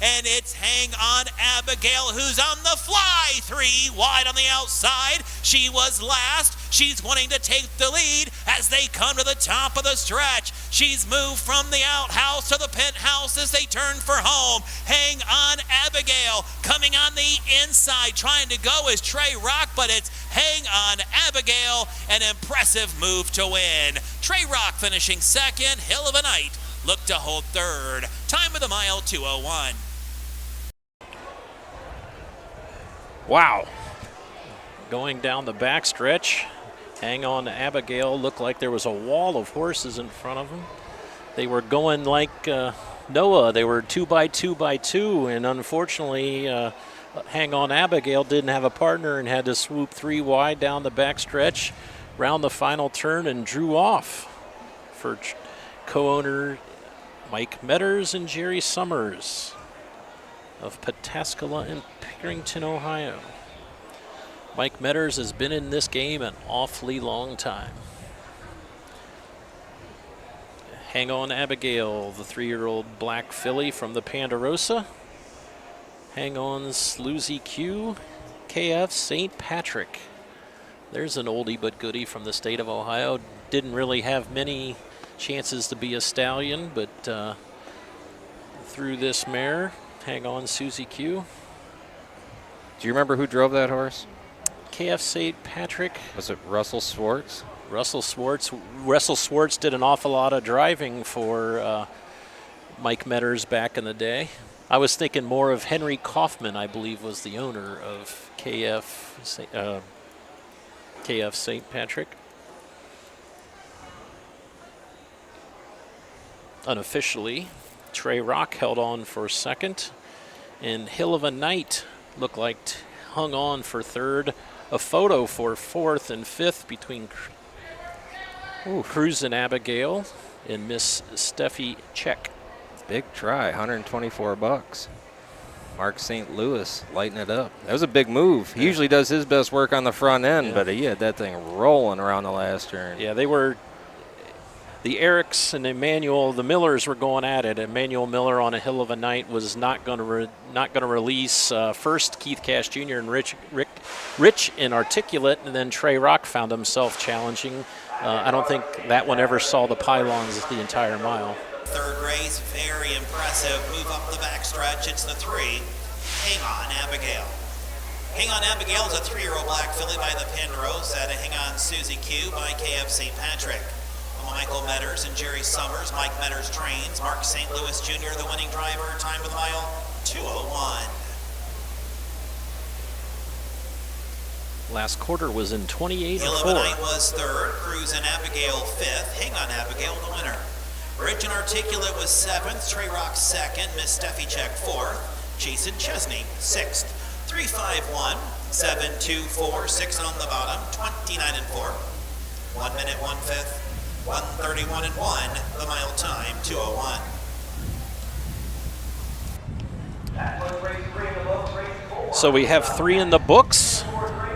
and it's Hang On Abigail who's on the fly. 3 wide on the outside. She was last. She's wanting to take the lead as they come to the top of the stretch. She's moved from the outhouse to the penthouse as they turn for home. Hang On Abigail coming on the inside. Trying to go is Trey Rock, but it's Hang On Abigail. An impressive move to win. Trey Rock finishing 2nd. Hill of a Night look to hold 3rd. Time of the mile, 2:01. Wow. Going down the backstretch, Hang On Abigail looked like there was a wall of horses in front of them. They were going like Noah. They were 2 by 2 by 2, and unfortunately, Hang On Abigail didn't have a partner and had to swoop 3 wide down the backstretch, round the final turn, and drew off for co-owner Mike Metters and Jerry Summers of Pataskala and Pickerington, Ohio. Mike Metters has been in this game an awfully long time. Hang On Abigail, the 3-year-old black filly from the Ponderosa. Hang On's Lucy Q, KF St. Patrick. There's an oldie but goodie from the state of Ohio. Didn't really have many chances to be a stallion, but through this mare, Hang On Susie Q. Do you remember who drove that horse? KF St. Patrick. Was it Russell Swartz? Russell Swartz. Russell Swartz did an awful lot of driving for Mike Metters back in the day. I was thinking more of Henry Kaufman, I believe, was the owner of KF St. Patrick. Unofficially, Trey Rock held on for 2nd, and Hill of a Night looked like hung on for 3rd. A photo for 4th and 5th between Cruz and Abigail and Miss Steffi Check. Big try, $124. Mark St. Louis lighting it up. That was a big move. He usually does his best work on the front end, but he had that thing rolling around the last turn. Yeah, they were. The Ericks and Emmanuel, the Millers were going at it. Emmanuel Miller on a Hill of a Night was not going to release first Keith Cash Jr. and Rich and Articulate, and then Trey Rock found himself challenging. I don't think that one ever saw the pylons the entire mile. 3rd race, very impressive. Move up the backstretch. It's the 3. Hang On Abigail. Hang On Abigail is a 3-year-old black filly by the Penrose at a Hang On Susie Q by KF St. Patrick. Michael Metters and Jerry Summers. Mike Metters trains. Mark St. Louis Jr., the winning driver. Time of the mile, 2:01. Last quarter was in 28 Hill or of 4. the Night was third. Cruz and Abigail fifth. Hang On Abigail, the winner. Rich and Articulate was seventh. Trey Rock second. Miss Steffi Check fourth. Jason Chesney sixth. 3-5-1, 7-2-4, 6 on the bottom, 29 and 4. 1 minute, 1/5, 1:31 and 1. The mile time, 2:01. So we have 3 in the books.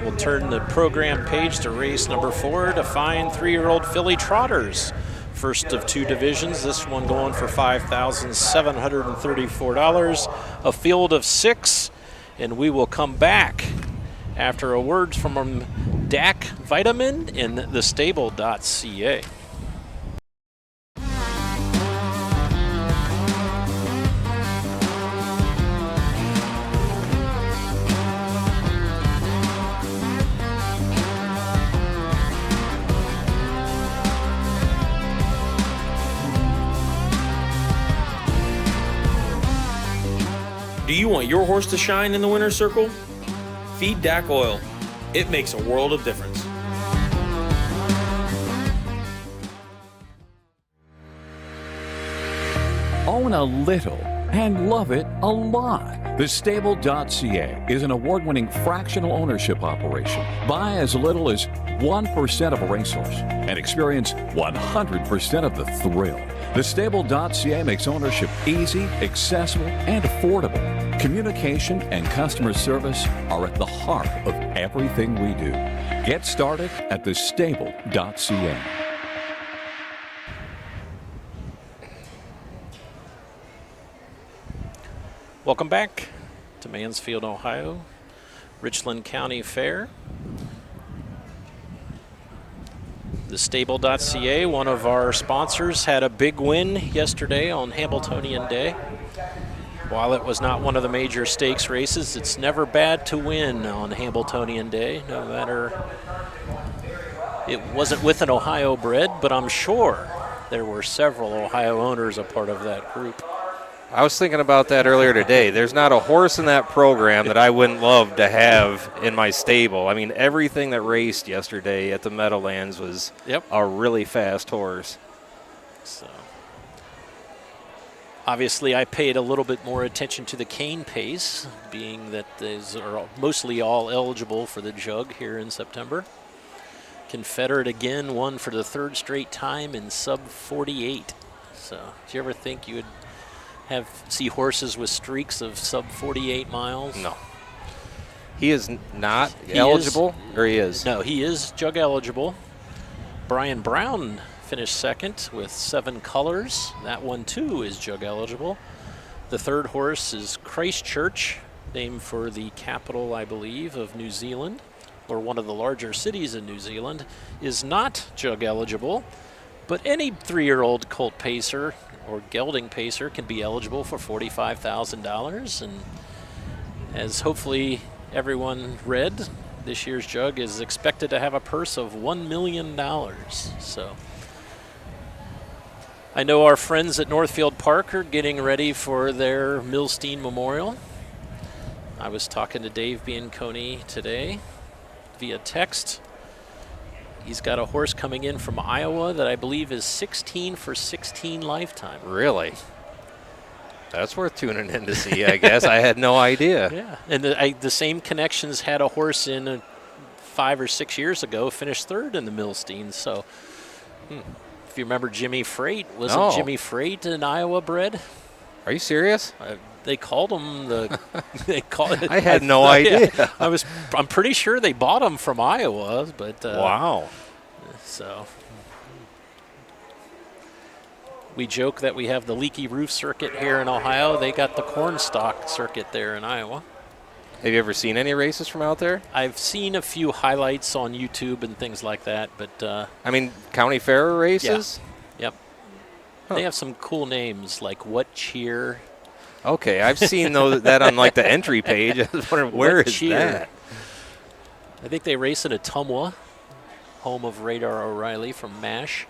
We'll turn the program page to race number 4 to find 3-year-old filly trotters. First of 2 divisions, this one going for $5,734. A field of 6, and we will come back after a word from DAC Vitamin in thestable.ca. Do you want your horse to shine in the winner's circle? Feed DAC Oil. It makes a world of difference. Own a little and love it a lot. Thestable.ca is an award-winning fractional ownership operation. Buy as little as 1% of a racehorse and experience 100% of the thrill. Thestable.ca makes ownership easy, accessible, and affordable. Communication and customer service are at the heart of everything we do. Get started at thestable.ca. Welcome back to Mansfield, Ohio, Richland County Fair. Thestable.ca, one of our sponsors, had a big win yesterday on Hambletonian Day. While it was not one of the major stakes races, it's never bad to win on Hambletonian Day, no matter. It wasn't with an Ohio bred, but I'm sure there were several Ohio owners a part of that group. I was thinking about that earlier today. There's not a horse in that program that I wouldn't love to have in my stable. I mean, everything that raced yesterday at the Meadowlands was a really fast horse. So, obviously, I paid a little bit more attention to the cane pace, being that these are mostly all eligible for the jug here in September. Confederate again won for the 3rd straight time in sub 48. So, did you ever think you would see horses with streaks of sub 48 miles? No. He is not eligible, or he is? No, he is jug eligible. Brian Brown finished 2nd with 7 colors. That one too is jug eligible. The 3rd horse is Christchurch, named for the capital, I believe, of New Zealand, or one of the larger cities in New Zealand, is not jug eligible. But any 3-year-old colt pacer or gelding pacer can be eligible for $45,000. And as hopefully everyone read, this year's jug is expected to have a purse of $1 million. So I know our friends at Northfield Park are getting ready for their Milstein Memorial. I was talking to Dave Bianconi today via text. He's got a horse coming in from Iowa that I believe is 16 for 16 lifetime. Really? That's worth tuning in to see, I guess. I had no idea. Yeah, and the same connections had a horse in 5 or 6 years ago, finished 3rd in the Milstein. So if you remember Jimmy Freight, wasn't Jimmy Freight an Iowa bred? Are you serious? They called him the. I had no idea. Yeah, I'm pretty sure they bought him from Iowa, but. Wow. So. We joke that we have the leaky roof circuit here in Ohio. They got the cornstalk circuit there in Iowa. Have you ever seen any races from out there? I've seen a few highlights on YouTube and things like that, but. I mean, county fair races? Yeah. Yep. Huh. They have some cool names like What Cheer. Okay, I've seen that on like the entry page. I was wondering, where is that? I think they race in Ottumwa, home of Radar O'Reilly from MASH.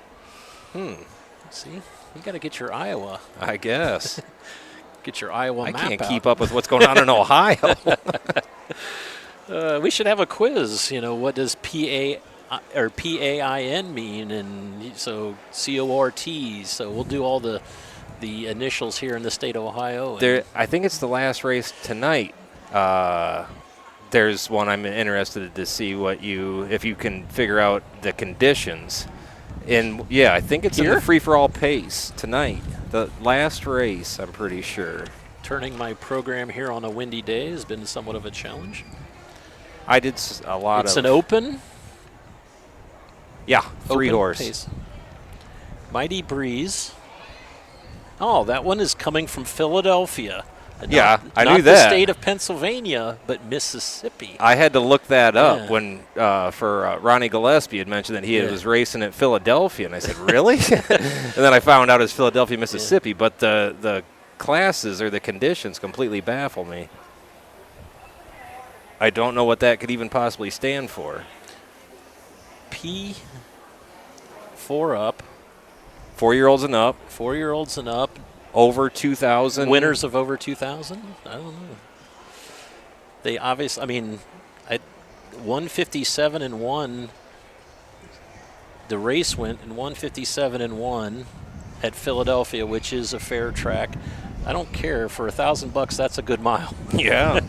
See, you got to get your Iowa. I guess. Get your Iowa map out. I can't keep up with what's going on in Ohio. We should have a quiz. You know, what does PAIN mean? And so CORT. So we'll do all the initials here in the state of Ohio. I think it's the last race tonight. There's one I'm interested to see if you can figure out the conditions. And yeah, I think it's in the free-for-all pace tonight. The last race, I'm pretty sure. Turning my program here on a windy day has been somewhat of a challenge. I did a lot It's an open. Yeah, 3-horse. Pace. Mighty Breeze. Oh, that one is coming from Philadelphia. Yeah, I knew not that. the state of Pennsylvania, but Mississippi. I had to look that up when for Ronnie Gillespie had mentioned that he was racing at Philadelphia, and I said, really? And then I found out it's Philadelphia, Mississippi, but the classes or the conditions completely baffle me. I don't know what that could even possibly stand for. P4 up. 4-year-olds and up. 4-year-olds and up. Over 2,000. Winners of over 2,000? I don't know. They obviously, 157-1. The race went in 157-1 at Philadelphia, which is a fair track. I don't care. For $1,000, that's a good mile. Yeah.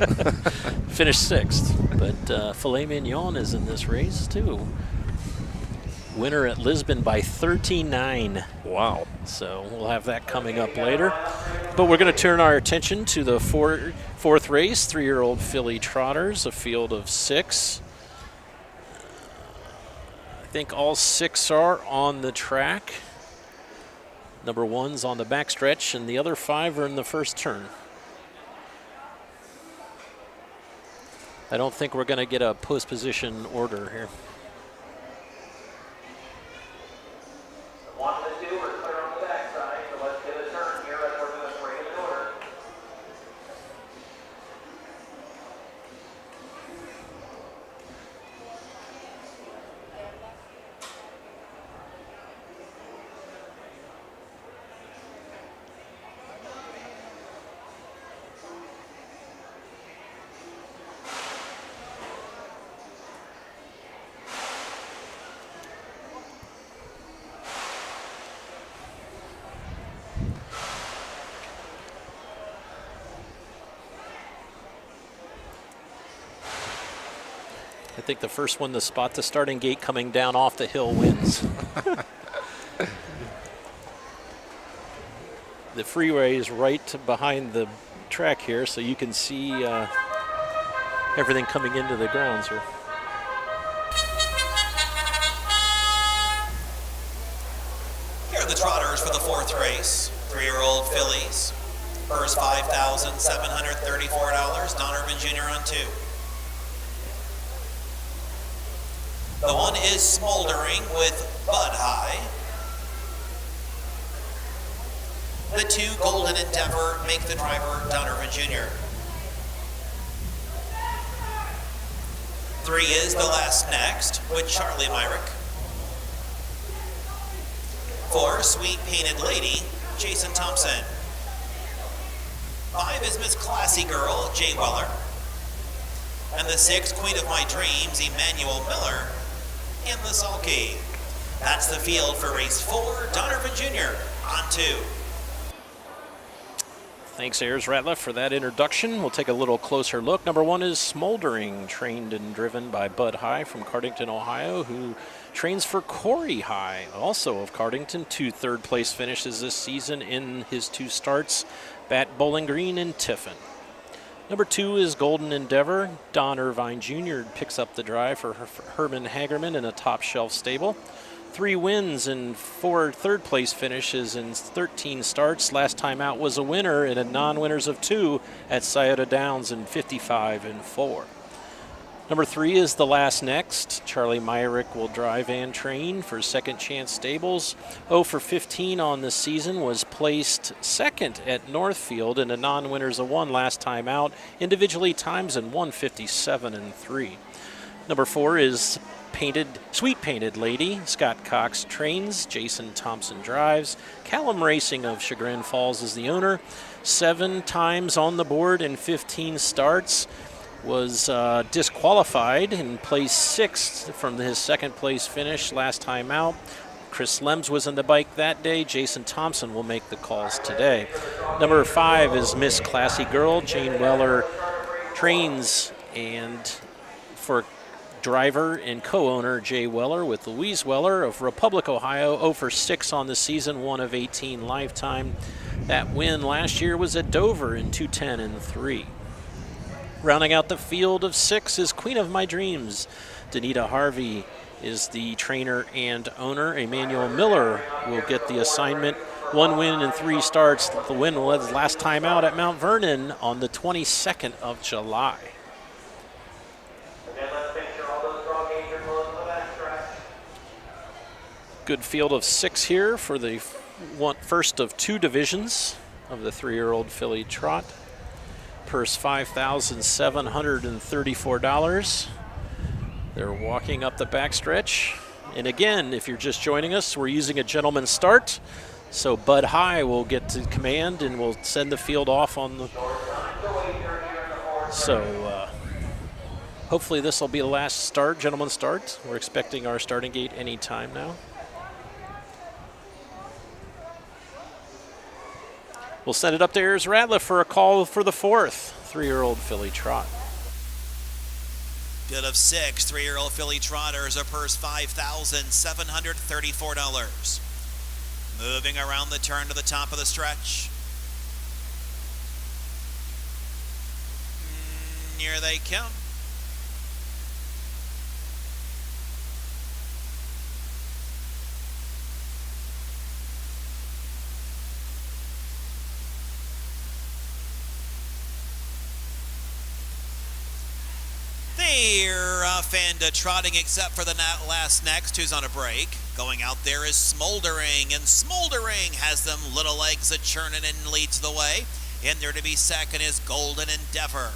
Finished 6th. But Filet Mignon is in this race, too. Winner at Lisbon by 39. Wow. So we'll have that coming up later. But we're going to turn our attention to the fourth race, 3-year-old filly trotters, a field of 6. I think all 6 are on the track. Number 1's on the backstretch, and the other 5 are in the first turn. I don't think we're going to get a post position order here. I think the first one to spot the starting gate coming down off the hill wins. The freeway is right behind the track here, so you can see everything coming into the grounds here. Here are the trotters for the 4th race. 3-year-old fillies. First $5,734. Don Irvin Jr. on 2. The 1 is Smoldering with Bud High. The 2, Golden Endeavor, make the driver Don Irvin Jr. 3 is The Last Next with Charlie Myrick. 4, Sweet Painted Lady, Jason Thompson. 5 is Miss Classy Girl, Jay Weller. And the 6, Queen of My Dreams, Emmanuel Miller, in the sulky. That's the field for race 4, Don Irvin Jr. on 2. Thanks, Ayers Ratliff, for that introduction. We'll take a little closer look. Number 1 is Smoldering, trained and driven by Bud High from Cardington, Ohio, who trains for Corey High, also of Cardington. 2 third-place finishes this season in his 2 starts, Bat Bowling Green and Tiffin. Number 2 is Golden Endeavor. Don Irvine Jr. picks up the drive for Herman Hagerman in a top-shelf stable. 3 wins and 4 third-place finishes in 13 starts. Last time out was a winner and a non-winners of 2 at Scioto Downs in 55-4. Number 3 is The Last Next. Charlie Myrick will drive and train for Second Chance Stables. 0 for 15 on the season, was placed second at Northfield in a non-winners of 1 last time out. Individually times in 1:57 and 3. Number 4 is Sweet Painted Lady. Scott Cox trains. Jason Thompson drives. Callum Racing of Chagrin Falls is the owner. 7 times on the board in 15 starts. Was disqualified and placed 6th from his second place finish last time out. Chris Lems was on the bike that day. Jason Thompson will make the calls today. Number 5 is Miss Classy Girl. Jane Weller trains and for driver and co-owner Jay Weller with Louise Weller of Republic, Ohio. 0 for 6 on the season, 1 of 18 lifetime. That win last year was at Dover in 2:10 and 3. Rounding out the field of 6 is Queen of My Dreams. Danita Harvey is the trainer and owner. Emmanuel Miller will get the assignment. 1 win in 3 starts. The win was last time out at Mount Vernon on the 22nd of July. Good field of 6 here for the first of 2 divisions of the 3-year-old filly trot. Purse $5,734. They're walking up the backstretch. And again, if you're just joining us, we're using a gentleman's start. So Bud High will get to command and will send the field off on the... So hopefully this will be the last start, gentleman's start. We're expecting our starting gate any time now. We'll send it up to Ayers Radliff for a call for the 4th 3-year-old filly trot. Bid of 6 3-year-old filly trotters, a purse $5,734. Moving around the turn to the top of the stretch. Here they come. They're off and trotting except for the last next, who's on a break. Going out there is Smoldering, and Smoldering has them little legs a-churning and leads the way. In there to be second is Golden Endeavor.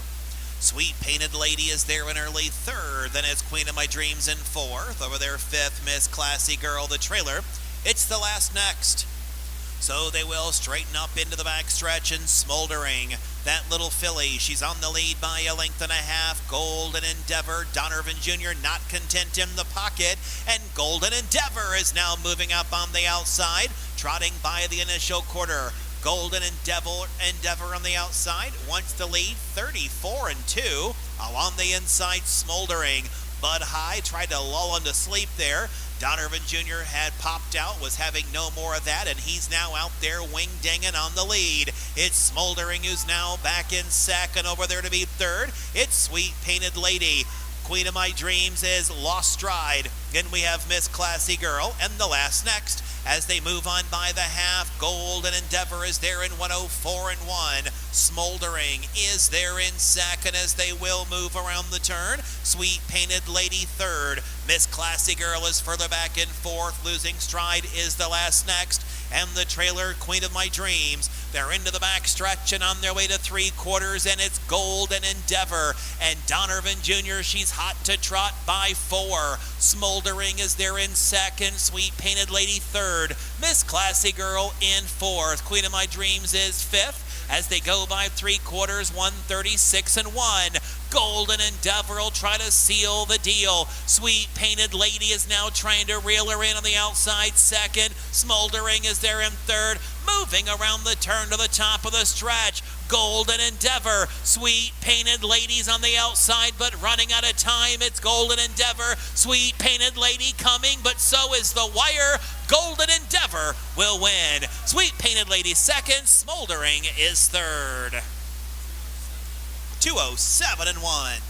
Sweet Painted Lady is there in early 3rd. Then it's Queen of My Dreams in 4th. Over there 5th, Miss Classy Girl, the trailer. It's the last next. So they will straighten up into the backstretch, and Smoldering, that little filly, she's on the lead by a length and a half. Golden Endeavor, Donovan Jr. not content in the pocket, and Golden Endeavor is now moving up on the outside, trotting by the initial quarter. Golden Endeavor on the outside wants to lead 34 and 2. Along the inside, Smoldering. Bud High tried to lull him to sleep there. Donovan Jr. had popped out, was having no more of that, and he's now out there wing-dinging on the lead. It's Smoldering who's now back in second, over there to be 3rd. It's Sweet Painted Lady. Queen of My Dreams is lost stride. Then we have Miss Classy Girl and the last next. As they move on by the half, Golden Endeavor is there in 104 and 1. Smoldering is there in second as they will move around the turn. Sweet Painted Lady 3rd. Miss Classy Girl is further back in 4th. Losing stride is the last next. And the trailer, Queen of My Dreams. They're into the back stretch and on their way to 3/4, and it's Golden Endeavor. And Donovan Jr., she's hot to trot by 4. Smoldering is there in second. Sweet Painted Lady 3rd. Miss Classy Girl in 4th. Queen of My Dreams is 5th. As they go by 3/4, 136 and 1. Golden Endeavor will try to seal the deal. Sweet Painted Lady is now trying to reel her in on the outside second. Smoldering is there in 3rd. Moving around the turn to the top of the stretch. Golden Endeavor. Sweet Painted Lady's on the outside, but running out of time. It's Golden Endeavor. Sweet Painted Lady coming, but so is the wire. Golden Endeavor will win. Sweet Painted Lady 2nd. Smoldering is 3rd. 207 and 1.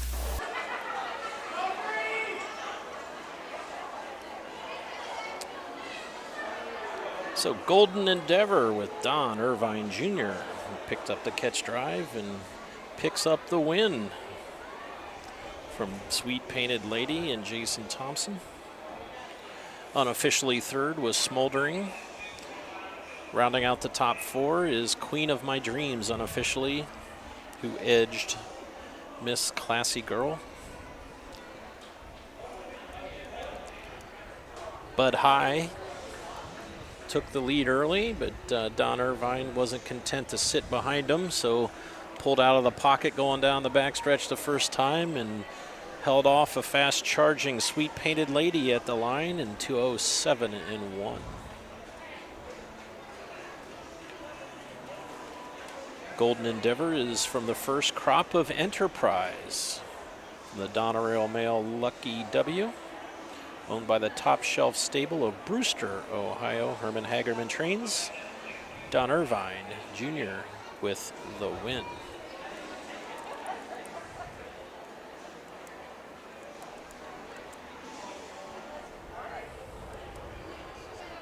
So Golden Endeavor with Don Irvine Jr. picked up the catch drive and picks up the win from Sweet Painted Lady and Jason Thompson. Unofficially third was Smoldering. Rounding out the top 4 is Queen of My Dreams, unofficially, who edged Miss Classy Girl. Bud High took the lead early, but Don Irvine wasn't content to sit behind him, so pulled out of the pocket going down the backstretch the first time and held off a fast-charging Sweet Painted Lady at the line in 2:07 and 1. Golden Endeavor is from the first crop of Enterprise, the Donerail Male Lucky W, owned by the Top Shelf stable of Brewster, Ohio. Herman Hagerman trains. Don Irvine Jr. with the win.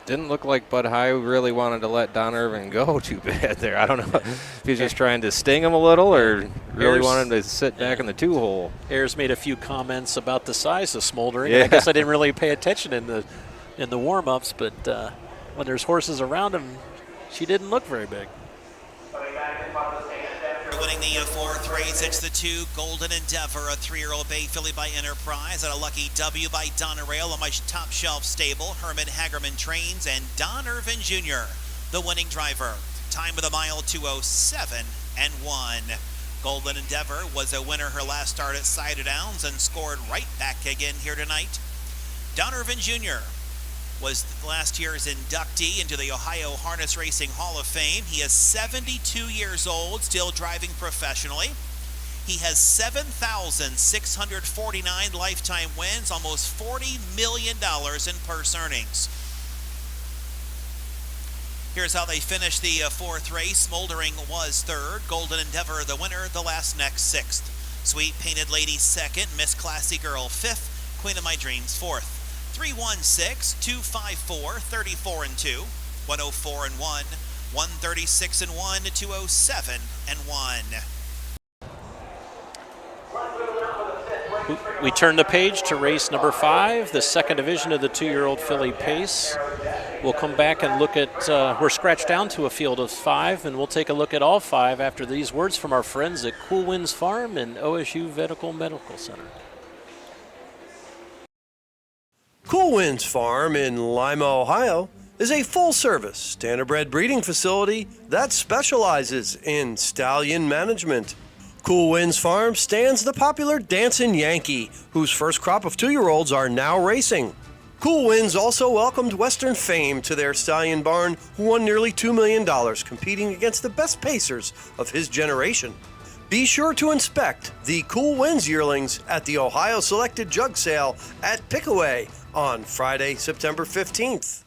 Didn't look like Bud High really wanted to let Don Irvin go too bad there. I don't know if he's just trying to sting him a little or really wanted him to sit back in the 2-hole. Ayers made a few comments about the size of Smoldering. Yeah. I guess I didn't really pay attention in the warm-ups, but when there's horses around him, she didn't look very big. Winning the 4th race, it's the 2 Golden Endeavor, a 3-year-old bay filly by Enterprise, and a Lucky W by Donerail on my Top Shelf stable. Herman Hagerman trains, and Don Irvin Jr., the winning driver. Time of the mile, 2:07 and 1. Golden Endeavor was a winner her last start at Cider Downs and scored right back again here tonight. Don Irvin Jr. was last year's inductee into the Ohio Harness Racing Hall of Fame. He is 72 years old, still driving professionally. He has 7,649 lifetime wins, almost $40 million in purse earnings. Here's how they finished the 4th race. Smoldering was 3rd, Golden Endeavor the winner, the last next 6th. Sweet Painted Lady 2nd, Miss Classy Girl 5th, Queen of My Dreams 4th. 316-254-34 and 2, 104 and 1, 136 and 1, 207 and 1. We turn the page to race number 5, the 2nd division of the 2-year-old filly pace. We'll come back and look at, we're scratched down to a field of 5, and we'll take a look at all 5 after these words from our friends at Cool Winds Farm and OSU Medical Center. Cool Winds Farm in Lima, Ohio is a full-service standardbred breeding facility that specializes in stallion management. Cool Winds Farm stands the popular Dancin' Yankee, whose first crop of 2-year-olds are now racing. Cool Winds also welcomed Western Fame to their stallion barn, who won nearly $2 million competing against the best pacers of his generation. Be sure to inspect the Cool Winds yearlings at the Ohio Selected Jug Sale at Pickaway on Friday, September 15th.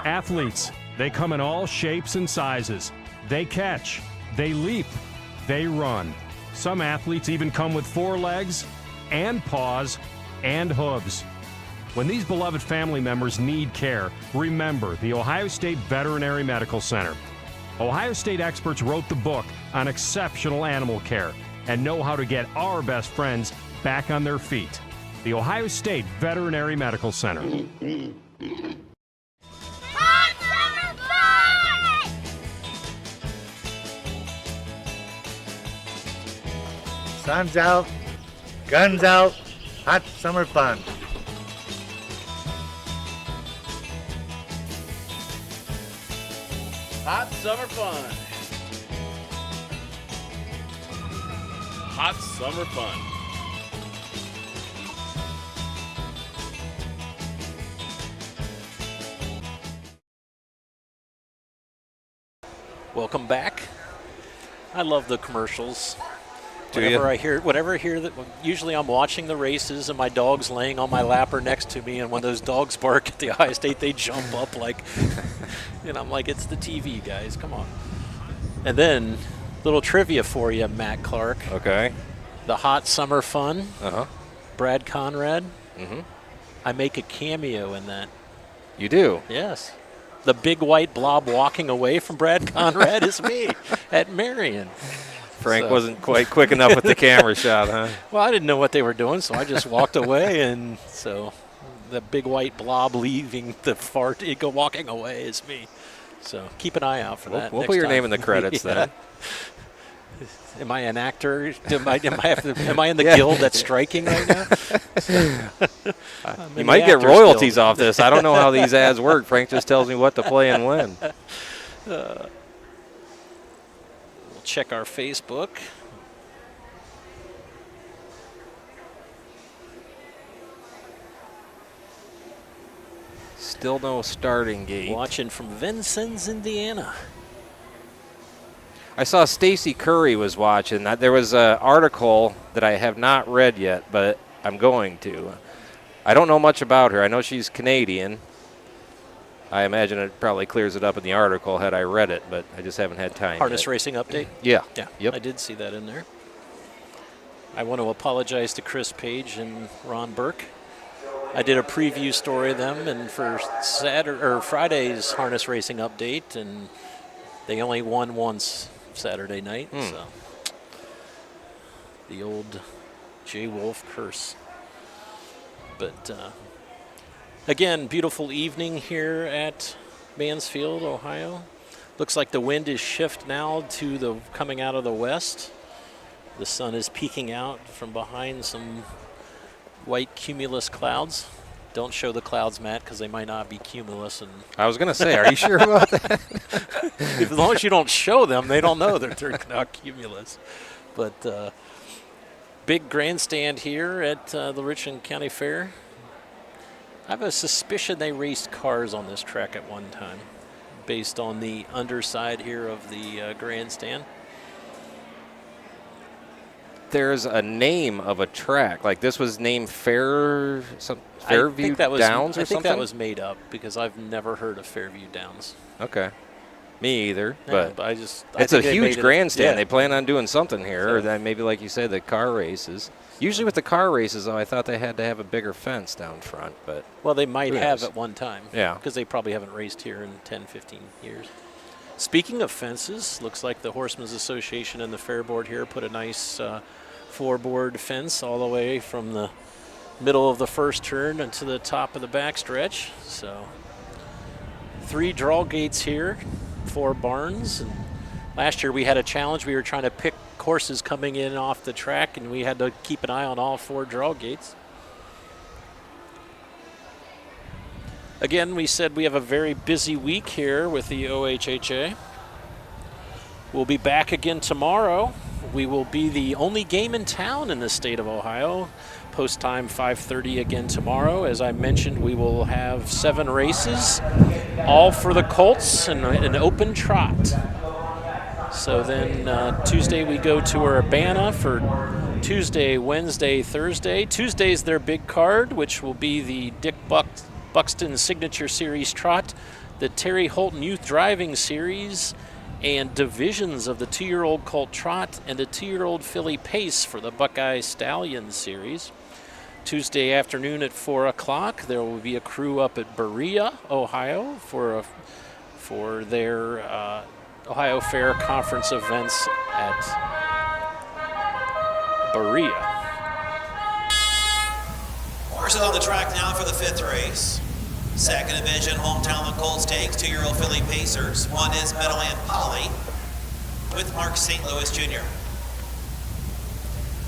Athletes, they come in all shapes and sizes. They catch, they leap, they run. Some athletes even come with 4 legs and paws and hooves. When these beloved family members need care, remember the Ohio State Veterinary Medical Center. Ohio State experts wrote the book on exceptional animal care and know how to get our best friends back on their feet. The Ohio State Veterinary Medical Center. Hot summer fun! Sun's out, guns out, hot summer fun. Hot summer fun. Hot summer fun. Welcome back. I love the commercials. Whenever I hear that, usually I'm watching the races and my dog's laying on my lap or next to me, and when those dogs bark at the Ohio State, they jump up like, and I'm like, it's the TV, guys, come on. And then, little trivia for you, Matt Clark. Okay. The Hot Summer Fun. Uh-huh. Brad Conrad. Mm-hmm. I make a cameo in that. You do? Yes. The big white blob walking away from Brad Conrad is me at Marion. Frank wasn't quite quick enough with the camera shot, huh? Well, I didn't know what they were doing, so I just walked away, and so the big white blob leaving the fart, walking away is me. So keep an eye out for that. We'll next put your time. name in the credits then. Am I an actor? Am I in the guild that's striking right now? You might get royalties off this. I don't know how these ads work. Frank just tells me what to play and when. We'll check our Facebook. Still no starting gate. Watching from Vincennes, Indiana. I saw Stacy Curry was watching. There was an article that I have not read yet, but I'm going to. I don't know much about her. I know she's Canadian. I imagine it probably clears it up in the article had I read it, but I just haven't had time. Harness yet. racing update? Yeah. Yeah. Yep. I did see that in there. I want to apologize to Chris Page and Ron Burke. I did a preview story of them, and for Friday's harness racing update, and they only won once Saturday night. So the old J. Wolf curse. But again, beautiful evening here at Mansfield, Ohio. Looks like the wind is shift now to the coming out of the west. The sun is peeking out from behind some white cumulus clouds. Don't show the clouds, Matt, because they might not be cumulus. And I was going to say, are you sure about that? as long as you don't show them, they don't know that they're not cumulus. But big grandstand here at the Richland County Fair. I have a suspicion they raced cars on this track at one time, based on the underside here of the grandstand. There's a name of a track. Like this was named Fairview Downs or something? I think that was made up because I've never heard of Fairview Downs. Okay. Me either. Yeah, but it's a huge grandstand. Yeah. They plan on doing something here. Or then maybe, like you said, the car races. Usually with the car races, though, I thought they had to have a bigger fence down front. But well, they might have at one time. Yeah. Because they probably haven't raced here in 10, 15 years. Speaking of fences, looks like the Horsemen's Association and the Fair Board here put a nice four-board fence all the way from the middle of the first turn into the top of the backstretch. So 3 draw gates here, 4 barns. And last year we had a challenge. We were trying to pick horses coming in off the track, and we had to keep an eye on all 4 draw gates. Again, we said we have a very busy week here with the OHHA. We'll be back again tomorrow. We will be the only game in town in the state of Ohio. Post time 5:30 again tomorrow. As I mentioned, we will have 7 races, all for the Colts and an open trot. So then Tuesday we go to Urbana for Tuesday, Wednesday, Thursday. Tuesday's their big card, which will be the Dick Buxton Signature Series Trot, the Terry Holton Youth Driving Series, and divisions of the 2-year-old Colt Trot and the 2-year-old Filly Pace for the Buckeye Stallion Series. Tuesday afternoon at 4 o'clock, there will be a crew up at Berea, Ohio, for their Ohio Fair Conference events at Berea. Horses on the track now for the 5th race. Second division, Hometown Colt Stakes, 2-year-old Filly Pacers. One is Meadowland Polly with Mark St. Louis Jr.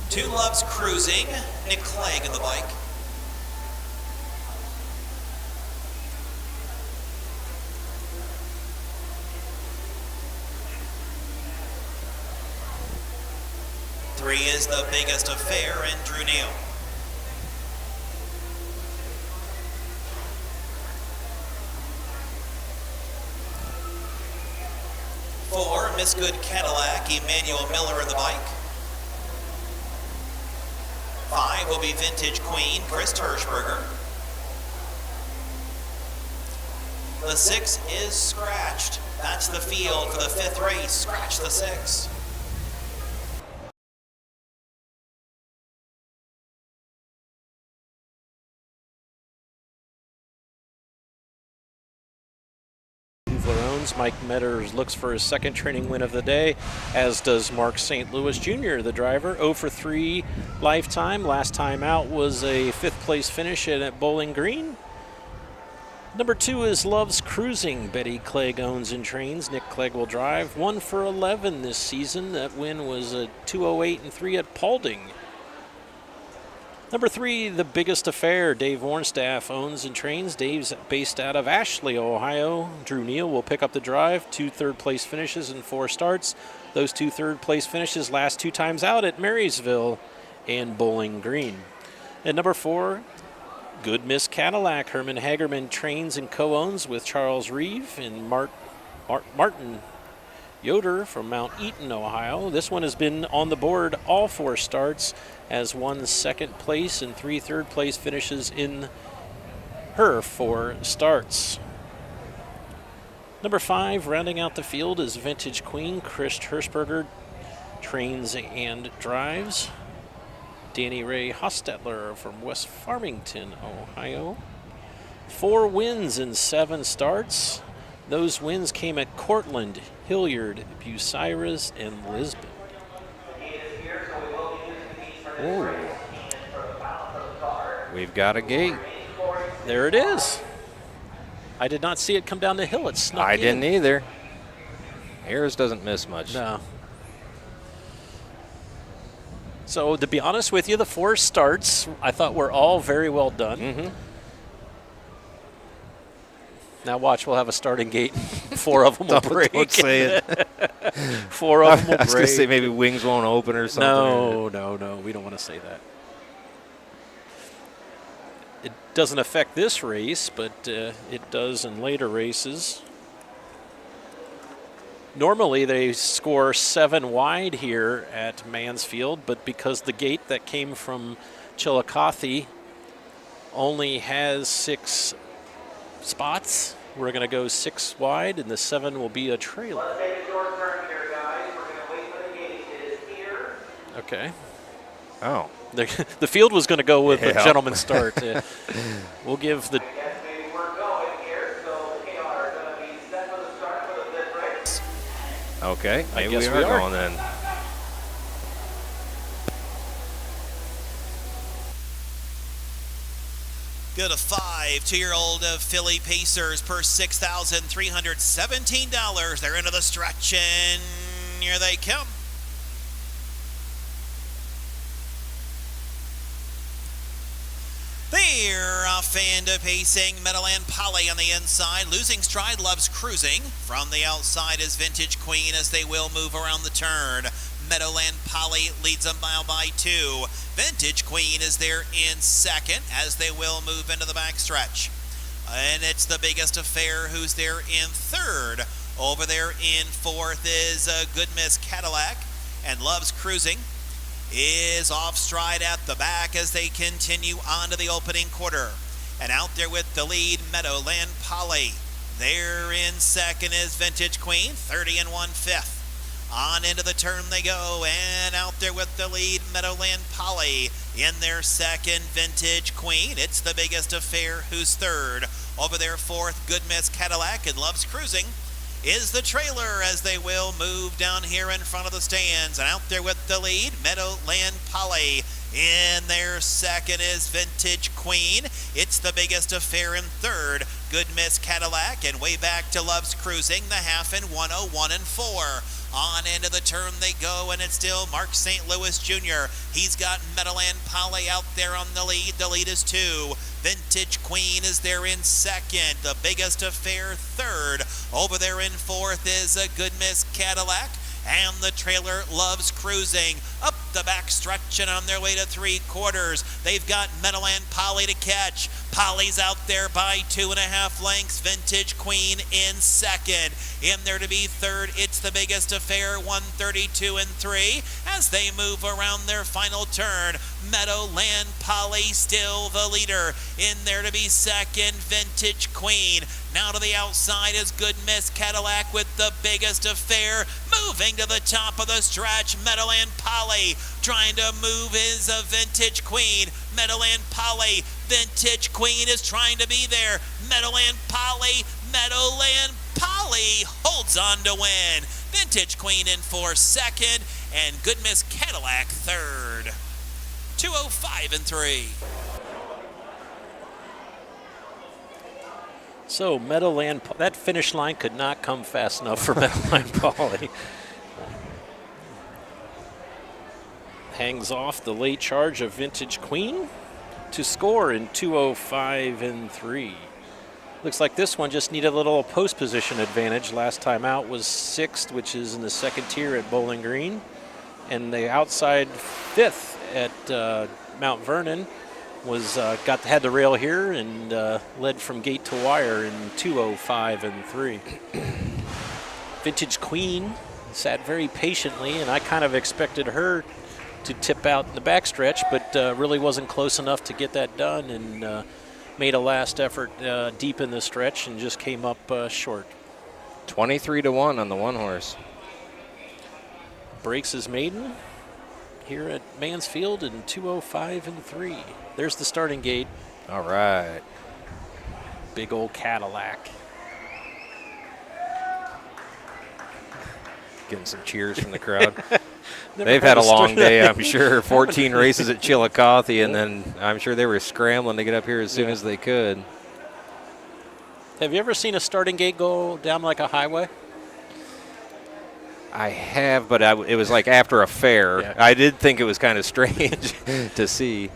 2 Loves Cruising, Nick Clegg in the bike. Three is The Biggest Affair, and Drew Neal. Four, Miss Good Cadillac, Emmanuel Miller in the bike. 5 will be Vintage Queen, Chris Hirschberger. The 6 is Scratched. That's the field for the 5th race. Scratch the 6. wins. Mike Metters looks for his second training win of the day, as does Mark St. Louis Jr., the driver. 0 for 3 lifetime. Last time out was a 5th place finish at Bowling Green. Number 2 is Loves Cruising. Betty Clegg owns and trains. Nick Clegg will drive. 1 for 11 this season. That win was a 2:08 and 3 at Paulding. Number 3, The Biggest Affair. Dave Warnstaff owns and trains. Dave's based out of Ashley, Ohio. Drew Neal will pick up the drive. 2 third-place finishes and 4 starts. Those 2 third-place finishes last 2 times out at Marysville and Bowling Green. And number 4, Good Miss Cadillac. Herman Hagerman trains and co-owns with Charles Reeve and Martin Yoder from Mount Eaton, Ohio. This one has been on the board all 4 starts, has won second place and 3 third place finishes in her 4 starts. Number 5, rounding out the field, is Vintage Queen. Chris Hirschberger trains and drives. Danny Ray Hostetler from West Farmington, Ohio. 4 wins in 7 starts. Those wins came at Cortland, Hilliard, Bucyrus, and Lisbon. Ooh. We've got a gate. There it is. I did not see it come down the hill. It snuck in. Didn't either. Ayers doesn't miss much. No. So to be honest with you, the 4 starts I thought were all very well done. Mm-hmm. Now watch, we'll have a starting gate. 4 of them will break. Don't say it. 4 of them will break. I was going to say maybe wings won't open or something. No. We don't want to say that. It doesn't affect this race, but it does in later races. Normally they score 7 wide here at Mansfield, but because the gate that came from Chillicothe only has 6 spots, we're going to go 6 wide, and the 7 will be a trailer. Let's take a short turn here, guys. We're going to wait for the gate. It is here. Okay. Oh. The field was going to go with the gentleman's start. We'll give the... I guess maybe we're going here, so we are going to be set for the start for the 5th race. Okay, I maybe guess we are going then. Go to 5 2-year-old Philly Pacers per $6,317. They're into the stretch, and here they come. They're off and pacing. Meadowland Polly on the inside. Losing stride, Loves Cruising. From the outside is Vintage Queen as they will move around the turn. Meadowland Polly leads a mile by 2. Vintage Queen is there in second as they will move into the backstretch. And it's The Biggest Affair who's there in third. Over there in fourth is Good Miss Cadillac. And Loves Cruising is off stride at the back as they continue on to the opening quarter. And out there with the lead, Meadowland Polly. There in second is Vintage Queen, 30 1/5. On into the turn they go, and out there with the lead, Meadowland Polly. In their second, Vintage Queen. It's The Biggest Affair who's third. Over there fourth, Good Miss Cadillac, and Loves Cruising is the trailer as they will move down here in front of the stands. And out there with the lead, Meadowland Polly. In their second is Vintage Queen. It's The Biggest Affair in third. Good Miss Cadillac, and way back to Loves Cruising, the half in 101 4. On into the turn they go, and it's still Mark St. Louis Jr. He's got Meadowland Polly out there on the lead. The lead is 2. Vintage Queen is there in second. The Biggest Affair third. Over there in fourth is a Good Miss Cadillac. And the trailer Loves Cruising. Up the back stretch and on their way to 3/4. They've got Meadowland Polly to catch. Polly's out there by 2.5 lengths. Vintage Queen in second. In there to be third, it's The Biggest Affair, 132 3. As they move around their final turn, Meadowland Polly still the leader. In there to be second, Vintage Queen. Now to the outside is Good Miss Cadillac with The Biggest Affair. Moving to the top of the stretch, Meadowland Polly. Trying to move is a Vintage Queen. Meadowland Polly. Vintage Queen is trying to be there. Meadowland Polly. Meadowland Polly holds on to win. Vintage Queen in for second, and Good Miss Cadillac third. 2:05 and 3. So Meadowland, that finish line could not come fast enough for Meadowland Polly. Hangs off the late charge of Vintage Queen to score in 2:05 and 3. Looks like this one just needed a little post position advantage. Last time out was 6th, which is in the second tier at Bowling Green. And the outside 5th at Mount Vernon was had the rail here and led from gate to wire in 2:05 and 3. Vintage Queen sat very patiently, and I kind of expected her to tip out in the backstretch, but really wasn't close enough to get that done, and made a last effort deep in the stretch and just came up short. 23-1 on the one horse. Breaks his maiden here at Mansfield in 2:05 and 3. There's the starting gate. All right. Big old Cadillac. Getting some cheers from the crowd. They've had a long day, I'm sure. 14 races at Chillicothe, and then I'm sure they were scrambling to get up here as soon as they could. Have you ever seen a starting gate go down like a highway? I have, but it was like after a fair. Yeah. I did think it was kind of strange to see.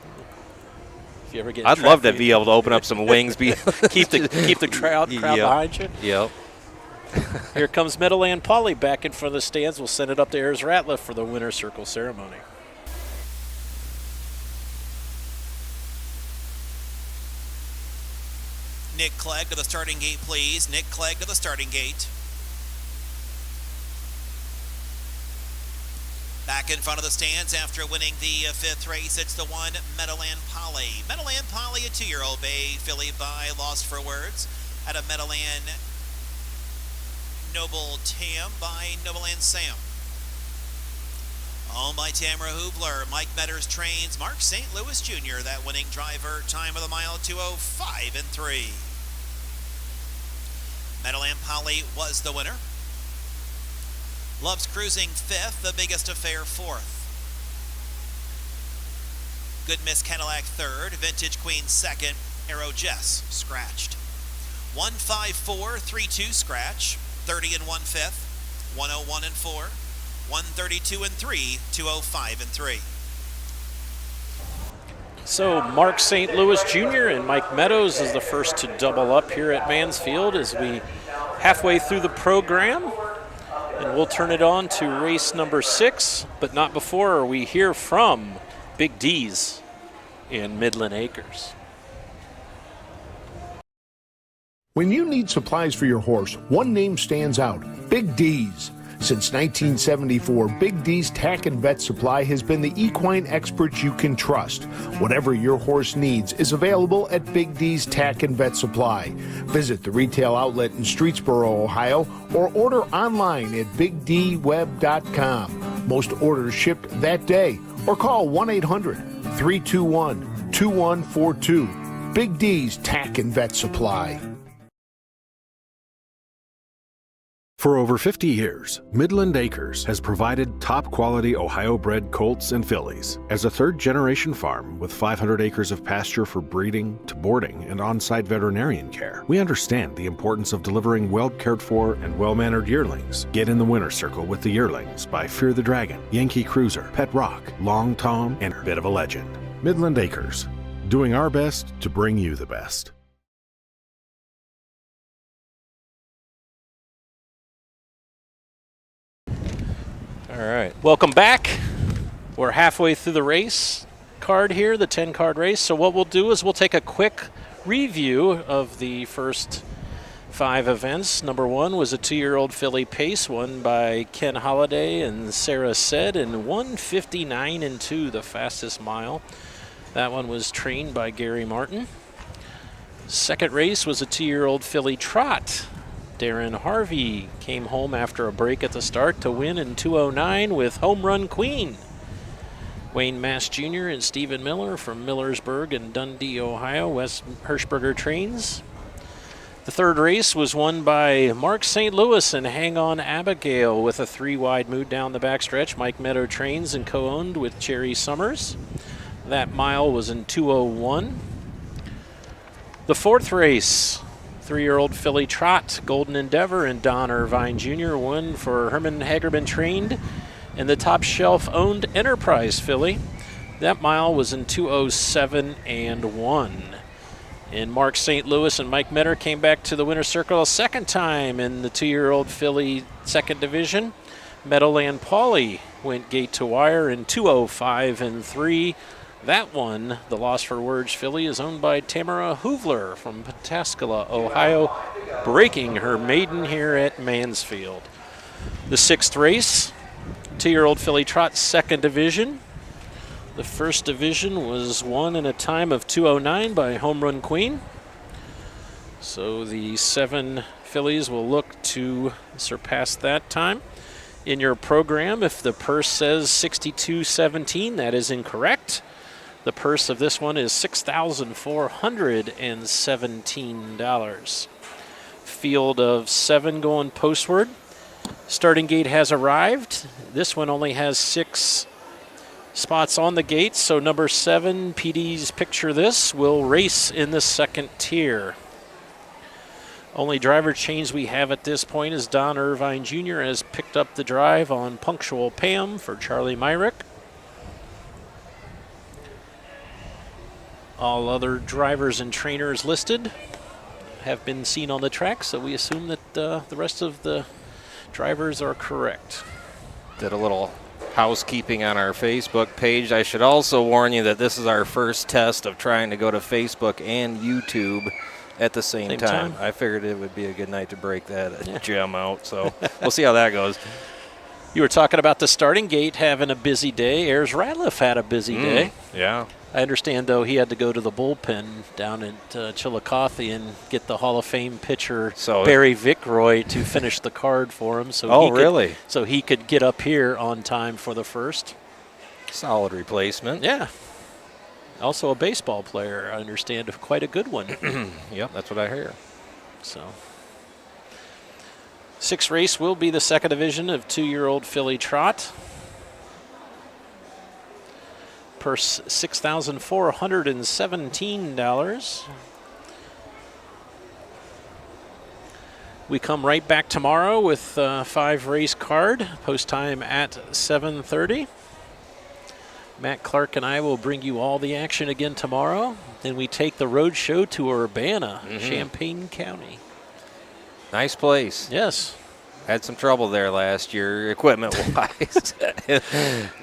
If you ever get I'd love to be able to open up some wings. keep the crowd behind you. Yep. Here comes Meadowland Polly back in front of the stands. We'll send it up to Ayers Ratliff for the winner's circle ceremony. Nick Clegg to the starting gate, please. Nick Clegg to the starting gate. Back in front of the stands after winning the 5th race, it's the one Meadowland Polly. Meadowland Polly, a 2-year-old bay filly by Lost for Words. Out of Meadowland Noble Tam by Nobleland Sam. Owned by Tamara Hubler. Mike Metters trains Mark St. Louis Jr., that winning driver. Time of the mile, 2:05 and 3. Meadowland Polly was the winner. Loves Cruising 5th, The Biggest Affair 4th. Good Miss Cadillac 3rd, Vintage Queen 2nd, Arrow Jess scratched. 154-32 scratch, 30 and 1/5, 101 and 4, 132 and 3, 2:05 and 3. So Mark St. Louis Jr. and Mike Meadows is the first to double up here at Mansfield as we halfway through the program. And we'll turn it on to race number 6, but not before we hear from Big D's in Midland Acres. When you need supplies for your horse, one name stands out: Big D's. Since 1974, Big D's Tack and Vet Supply has been the equine experts you can trust. Whatever your horse needs is available at Big D's Tack and Vet Supply. Visit the retail outlet in Streetsboro, Ohio, or order online at bigdweb.com. Most orders shipped that day, or call 1-800-321-2142. Big D's Tack and Vet Supply. For over 50 years, Midland Acres has provided top-quality Ohio-bred colts and fillies. As a third-generation farm with 500 acres of pasture for breeding to boarding and on-site veterinarian care, we understand the importance of delivering well-cared-for and well-mannered yearlings. Get in the winner's circle with the yearlings by Fear the Dragon, Yankee Cruiser, Pet Rock, Long Tom, and Bit of a Legend. Midland Acres, doing our best to bring you the best. All right, welcome back. We're halfway through the race card here, the 10-card race. So what we'll do is we'll take a quick review of the first 5 events. Number 1 was a 2-year-old filly Pace, won by Ken Holliday and Sarah Said in 1:59 and 2, the fastest mile. That one was trained by Gary Martin. Second race was a 2-year-old filly Trot. Darren Harvey came home after a break at the start to win in 2:09 with Home Run Queen. Wayne Mass Jr. and Stephen Miller from Millersburg and Dundee, Ohio. Wes Hirschberger trains. The third race was won by Mark St. Louis and Hang On Abigail with a 3-wide move down the backstretch. Mike Meadow trains and co-owned with Jerry Summers. That mile was in 2:01. The fourth race, 3-year-old filly Trot, Golden Endeavor, and Don Irvine Jr. won for Herman Hagerman trained and the Top Shelf owned Enterprise filly. That mile was in 2:07 and 1. And Mark St. Louis and Mike Metter came back to the winner's circle a second time in the 2-year-old filly second division. Meadowland Paulie went gate to wire in 2:05 and 3. That one, the Lost for Words filly, is owned by Tamara Hoovler from Pataskala, Ohio, breaking her maiden here at Mansfield. The sixth race, 2-year-old filly Trot second division. The first division was won in a time of 2:09 by Home Run Queen. So the 7 fillies will look to surpass that time. In your program, if the purse says 62.17, that is incorrect. The purse of this one is $6,417. Field of 7 going postward. Starting gate has arrived. This one only has 6 spots on the gate, so number 7, PD's Picture This, will race in the second tier. Only driver change we have at this point is Don Irvine Jr. has picked up the drive on Punctual Pam for Charlie Myrick. All other drivers and trainers listed have been seen on the track, so we assume that the rest of the drivers are correct. Did a little housekeeping on our Facebook page. I should also warn you that this is our first test of trying to go to Facebook and YouTube at the same time. I figured it would be a good night to break that gem out, so we'll see how that goes. You were talking about the starting gate having a busy day. Ayers Ratliff had a busy day. Yeah. I understand, though, he had to go to the bullpen down at Chillicothe and get the Hall of Fame pitcher Barry Vickroy to finish the card for him. So really? So he could get up here on time for the first. Solid replacement. Yeah. Also a baseball player, I understand, quite a good one. Yep, that's what I hear. So, 6th race will be the second division of 2-year-old filly Trot. Purse $6,417. We come right back tomorrow with a 5-race card. Post time at 7:30. Matt Clark and I will bring you all the action again tomorrow. Then we take the road show to Urbana, Champaign County. Nice place. Yes. Had some trouble there last year, equipment-wise.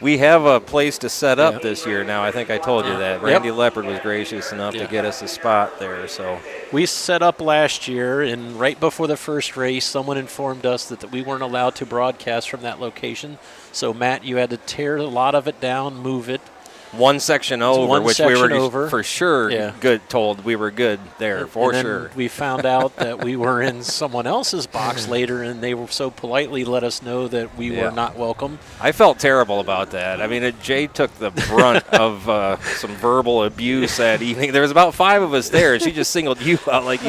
We have a place to set up this year now. I think I told you that. Randy Leopard was gracious enough to get us a spot there. So we set up last year, and right before the first race, someone informed us that we weren't allowed to broadcast from that location. So, Matt, you had to tear a lot of it down, move it. One section over, which we were for sure told we were good there, for sure. We found out that we were in someone else's box later, and they were so politely let us know that we were not welcome. I felt terrible about that. I mean, Jay took the brunt of some verbal abuse that evening. There was about 5 of us there, and she just singled you out like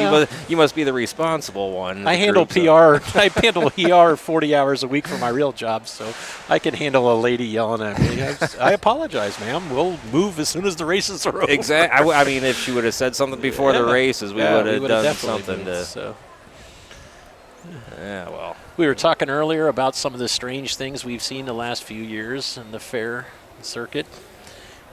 you must be the responsible one. I handle PR. I handle PR 40 hours a week for my real job, so I could handle a lady yelling at me. I apologize, ma'am. We'll move as soon as the races are over. Exactly. I mean, if she would have said something before the races, we would have done something to. Yeah, well. We were talking earlier about some of the strange things we've seen the last few years in the fair circuit.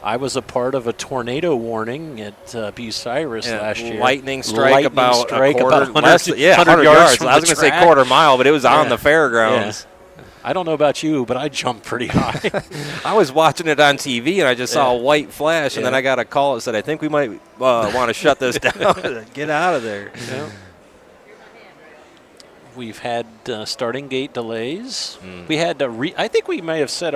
I was a part of a tornado warning at Bucyrus last year. Lightning strike about a quarter, about 100 yards. I was going to say quarter mile, but it was on the fairgrounds. Yeah. I don't know about you, but I jumped pretty high. I was watching it on TV, and I just saw a white flash, and then I got a call that said, I think we might want to shut this down. Get out of there. Yeah. We've had starting gate delays. We had I think we may have set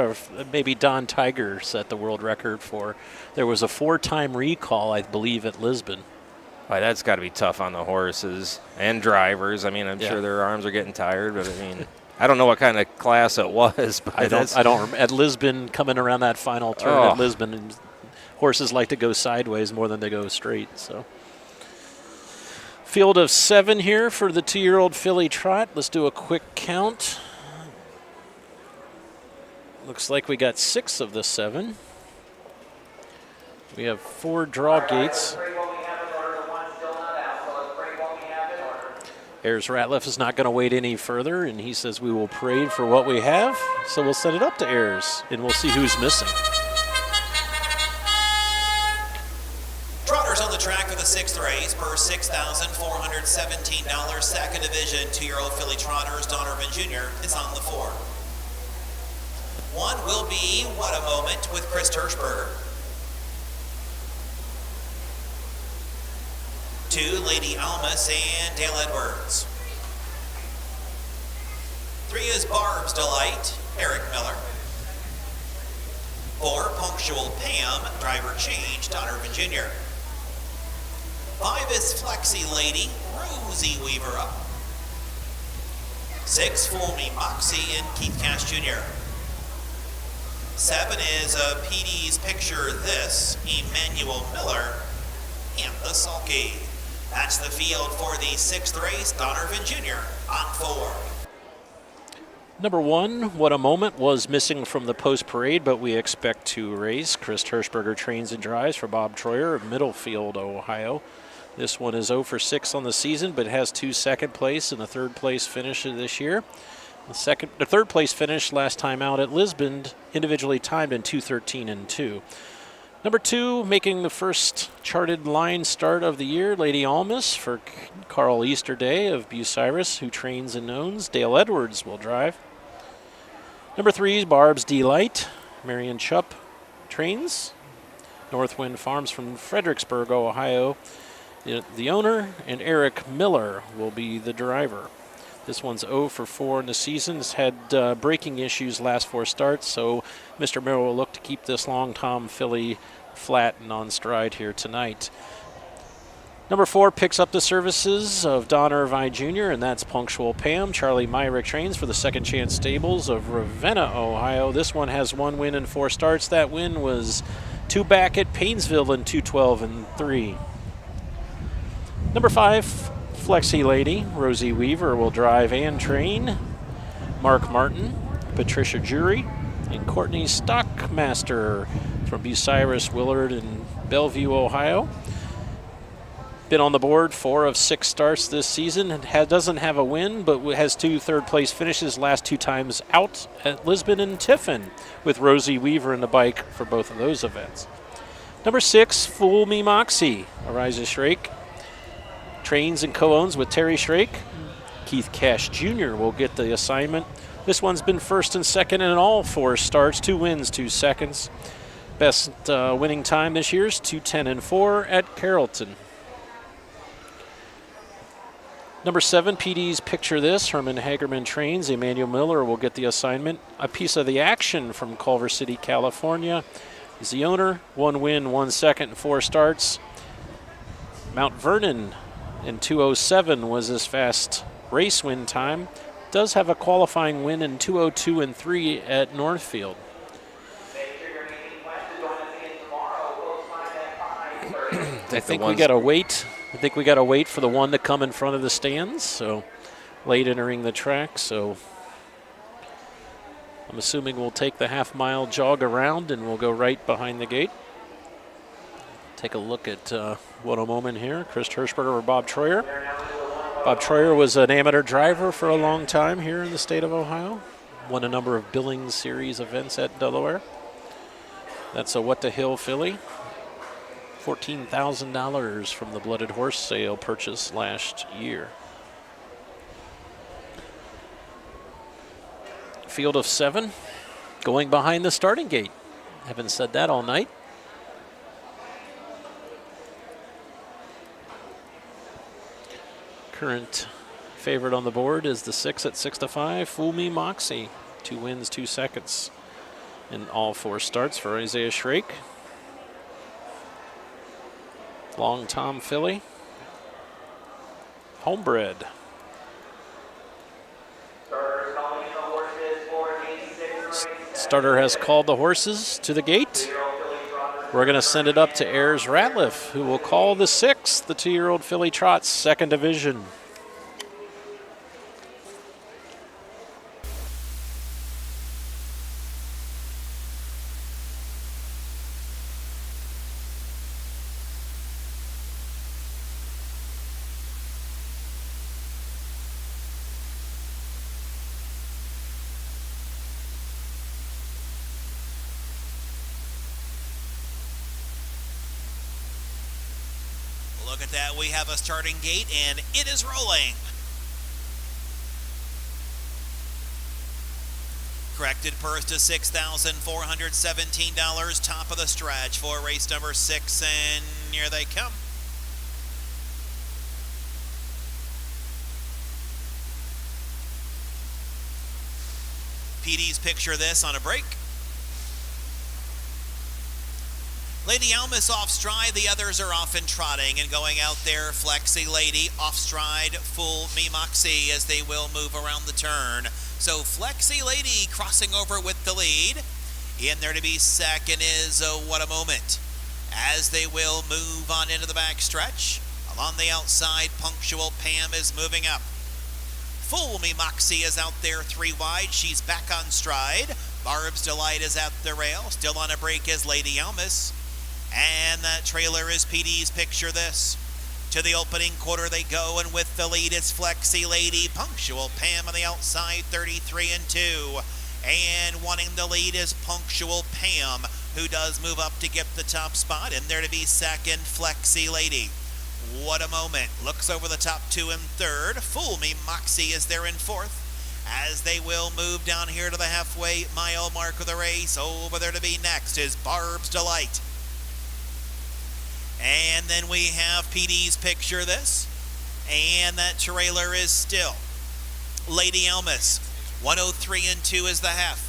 maybe Don Tiger set the world record for. There was a 4-time recall, I believe, at Lisbon. Well, that's got to be tough on the horses and drivers. I mean, I'm sure their arms are getting tired, but I mean, I don't know what kind of class it was. But I don't remember. At Lisbon, coming around that final turn at Lisbon, and horses like to go sideways more than they go straight. So, Field of 7 here for the 2-year-old filly trot. Let's do a quick count. Looks like we got 6 of the 7. We have 4 draw gates. Ayers Ratliff is not going to wait any further, and he says we will parade for what we have. So we'll set it up to Ayers, and we'll see who's missing. Trotters on the track for the 6th race per $6,417. Second division, 2-year-old filly trotters. Donovan Jr. is on the 4. 1 will be What a Moment with Chris Hirschberger. 2, Lady Almas and Dale Edwards. 3 is Barb's Delight, Eric Miller. 4, Punctual Pam, driver change, Donovan Jr. 5 is Flexi Lady, Rosie Weaver up. 6, Fool Me Moxie and Keith Cash Jr. 7 is PD's Picture This, Emmanuel Miller, and the Sulky. That's the field for the 6th race, Donovan Jr. on 4. Number 1, What a Moment, was missing from the post parade, but we expect to race. Chris Hirschberger trains and drives for Bob Troyer of Middlefield, Ohio. This one is 0 for 6 on the season, but has 2 second place and a 3rd place finish this year. The 3rd place finish last time out at Lisbon, individually timed in 2:13 and 2. Number 2, making the first charted line start of the year, Lady Almas for Carl Easterday of Bucyrus, who trains and owns. Dale Edwards will drive. Number 3 is Barb's Delight. Marion Chupp trains. Northwind Farms from Fredericksburg, Ohio, the owner, and Eric Miller will be the driver. This one's 0 for 4 in the season. It's had braking issues last 4 starts, so Mr. Miller will look to keep this long Tom filly flat and on stride here tonight. Number 4 picks up the services of Don Irvine Jr., and that's Punctual Pam. Charlie Myrick trains for the Second Chance Stables of Ravenna, Ohio. This one has 1 win in 4 starts. That win was 2 back at Paynesville in 2:12 and 3. Number 5, Flexi Lady, Rosie Weaver will drive and train. Mark Martin, Patricia Jury, and Courtney Stockmaster from Bucyrus, Willard, and Bellevue, Ohio. Been on the board 4 of 6 starts this season. And doesn't have a win, but has 2 third-place finishes last 2 times out at Lisbon and Tiffin, with Rosie Weaver in the bike for both of those events. Number 6, Fool Me Moxie, Ariza Shrake. Trains and co-owns with Terry Shrake. Keith Cash Jr. will get the assignment. This one's been 1st and 2nd in all 4 starts, 2 wins, 2 seconds. Best winning time this year is 2:10 and 4 at Carrollton. Number 7, PD's Picture This. Herman Hagerman trains. Emmanuel Miller will get the assignment. A piece of the action from Culver City, California is the owner. 1 win, 1 second, 4 starts. Mount Vernon in 2:07 was his fast race win time. Does have a qualifying win in 2:02 and 3 at Northfield. I think we got to wait. I think we got to wait for the one to come in front of the stands. So late entering the track. So I'm assuming we'll take the half-mile jog around and we'll go right behind the gate. Take a look at What a Moment here. Chris Hirschberger or Bob Troyer. Bob Troyer was an amateur driver for a long time here in the state of Ohio. Won a number of Billings Series events at Delaware. That's a What the Hill filly. $14,000 from the Blooded Horse sale purchase last year. Field of 7 going behind the starting gate. Haven't said that all night. Current favorite on the board is the 6 at 6-5, Fool Me Moxie. 2 wins, 2 seconds in all 4 starts for Isaiah Shrake. Long Tom filly. Homebred. Starter has called the horses to the gate. We're going to send it up to Ayers Ratliff, who will call the 6th, the 2-year-old filly trots, 2nd division. Look at that, we have a starting gate and it is rolling. Corrected purse to $6,417, top of the stretch for race number 6, and here they come. PD's picture this on a break. Lady Almas off stride, the others are off and trotting, and going out there, Flexi Lady off stride, Fool Me Moxie as they will move around the turn. So Flexi Lady crossing over with the lead. In there to be second is What a Moment, as they will move on into the back stretch. Along the outside, Punctual Pam is moving up. Fool Me Moxie is out there 3 wide. She's back on stride. Barb's Delight is at the rail. Still on a break is Lady Almas. And that trailer is PD's picture this. To the opening quarter they go, and with the lead it's Flexi Lady. Punctual Pam on the outside, 33-2. And wanting the lead is Punctual Pam, who does move up to get the top spot. And there to be second, Flexi Lady. What a Moment looks over the top 2 and third. Fool Me Moxie is there in fourth, as they will move down here to the halfway mile mark of the race. Over there to be next is Barb's Delight. And then we have PD's picture this. And that trailer is still Lady Almas. 103-2 is the half.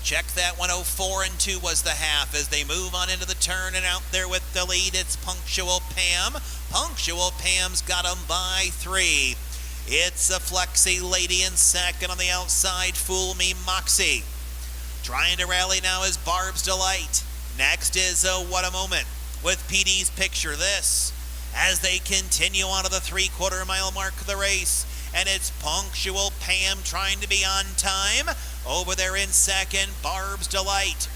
Check that, 104-2 was the half as they move on into the turn, and out there with the lead, it's Punctual Pam. Punctual Pam's got them by 3. It's a Flexi Lady in second. On the outside, Fool Me Moxie. Trying to rally now is Barb's Delight. Next is What a Moment, with PD's picture this, as they continue on to the 3/4 mile mark of the race. And it's Punctual Pam trying to be on time. Over there in second, Barb's Delight.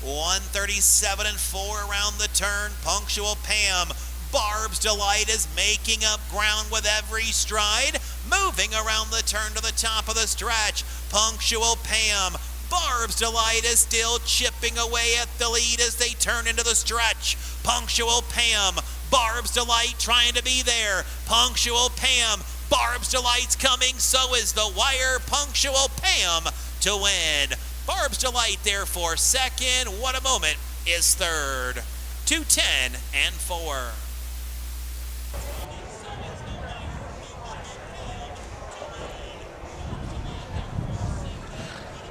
137-4 around the turn. Punctual Pam. Barb's Delight is making up ground with every stride. Moving around the turn to the top of the stretch. Punctual Pam. Barb's Delight is still chipping away at the lead as they turn into the stretch. Punctual Pam. Barb's Delight trying to be there. Punctual Pam. Barb's Delight's coming, so is the wire. Punctual Pam to win. Barb's Delight there for second. What a Moment is third. 2:10-4.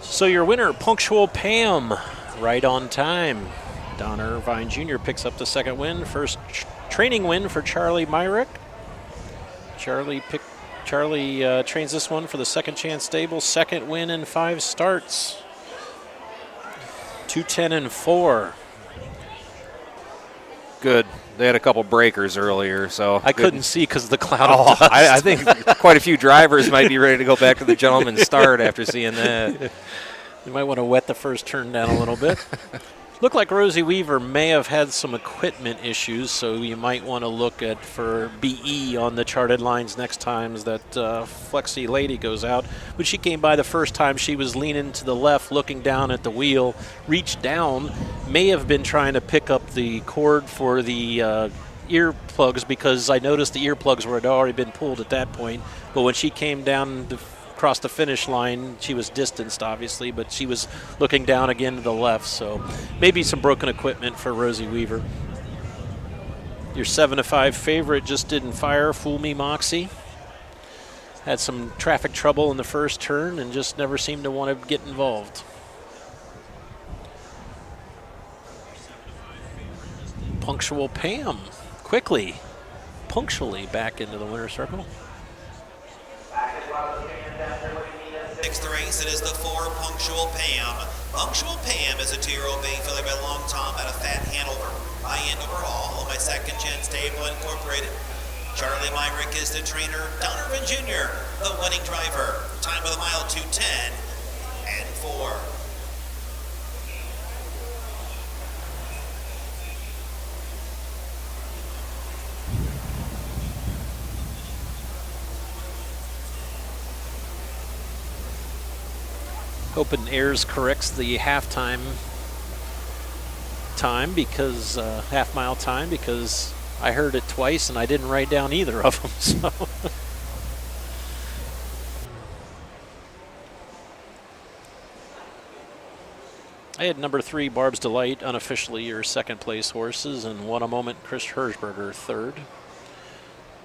So your winner, Punctual Pam, right on time. Don Irvine Jr. picks up the second win. First training win for Charlie Myrick. Charlie trains this one for the Second Chance Stable. Second win in 5 starts. 2:10-4. Good. They had a couple breakers earlier, so I couldn't see because of the cloud of dust. I think quite a few drivers might be ready to go back to the gentleman's start after seeing that. You might want to wet the first turn down a little bit. Looked like Rosie Weaver may have had some equipment issues, so you might want to look at for BE on the charted lines next time that Flexi Lady goes out. When she came by the first time, she was leaning to the left, looking down at the wheel, reached down, may have been trying to pick up the cord for the earplugs, because I noticed the earplugs had already been pulled at that point. But when she came down across the finish line, she was distanced obviously, but she was looking down again to the left, so maybe some broken equipment for Rosie Weaver. Your 7-5 favorite just didn't fire, Fool Me Moxie. Had some traffic trouble in the first turn and just never seemed to want to get involved. Punctual Pam punctually back into the winner's circle. Sixth race, it is the 4 Punctual Pam. Punctual Pam is a 2-year-old bay filly by Long Tom out of Fat Hanover. High-end overall, my second gen stable incorporated. Charlie Myrick is the trainer. Donovan Jr., the winning driver. Time of the mile, 2:10 and 4. Open Airs corrects the halftime time because half mile time because I heard it twice and I didn't write down either of them. So I had number 3 Barb's Delight, unofficially your second place horses, and What a Moment Chris Herzberger third.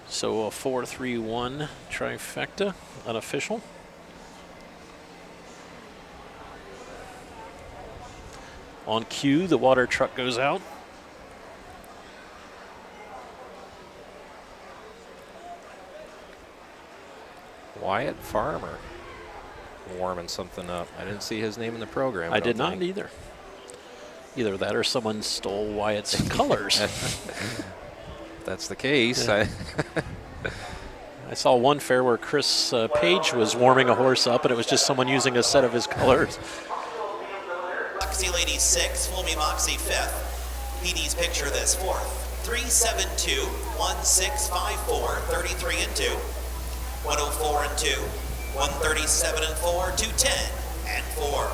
So a 4-3-1 trifecta, unofficial. On cue, the water truck goes out. Wyatt Farmer warming something up. I didn't see his name in the program. I did not either. Either that or someone stole Wyatt's colors. That's the case. Yeah. I saw one fair where Chris Page was warming a horse up, and it was just someone using a set of his colors. Moxie Lady 6th, Fool Me Moxie 5th. PD's picture this 4th. 372, 1654, 33 and 2. 104 and 2. 137 and 4, 210 and 4.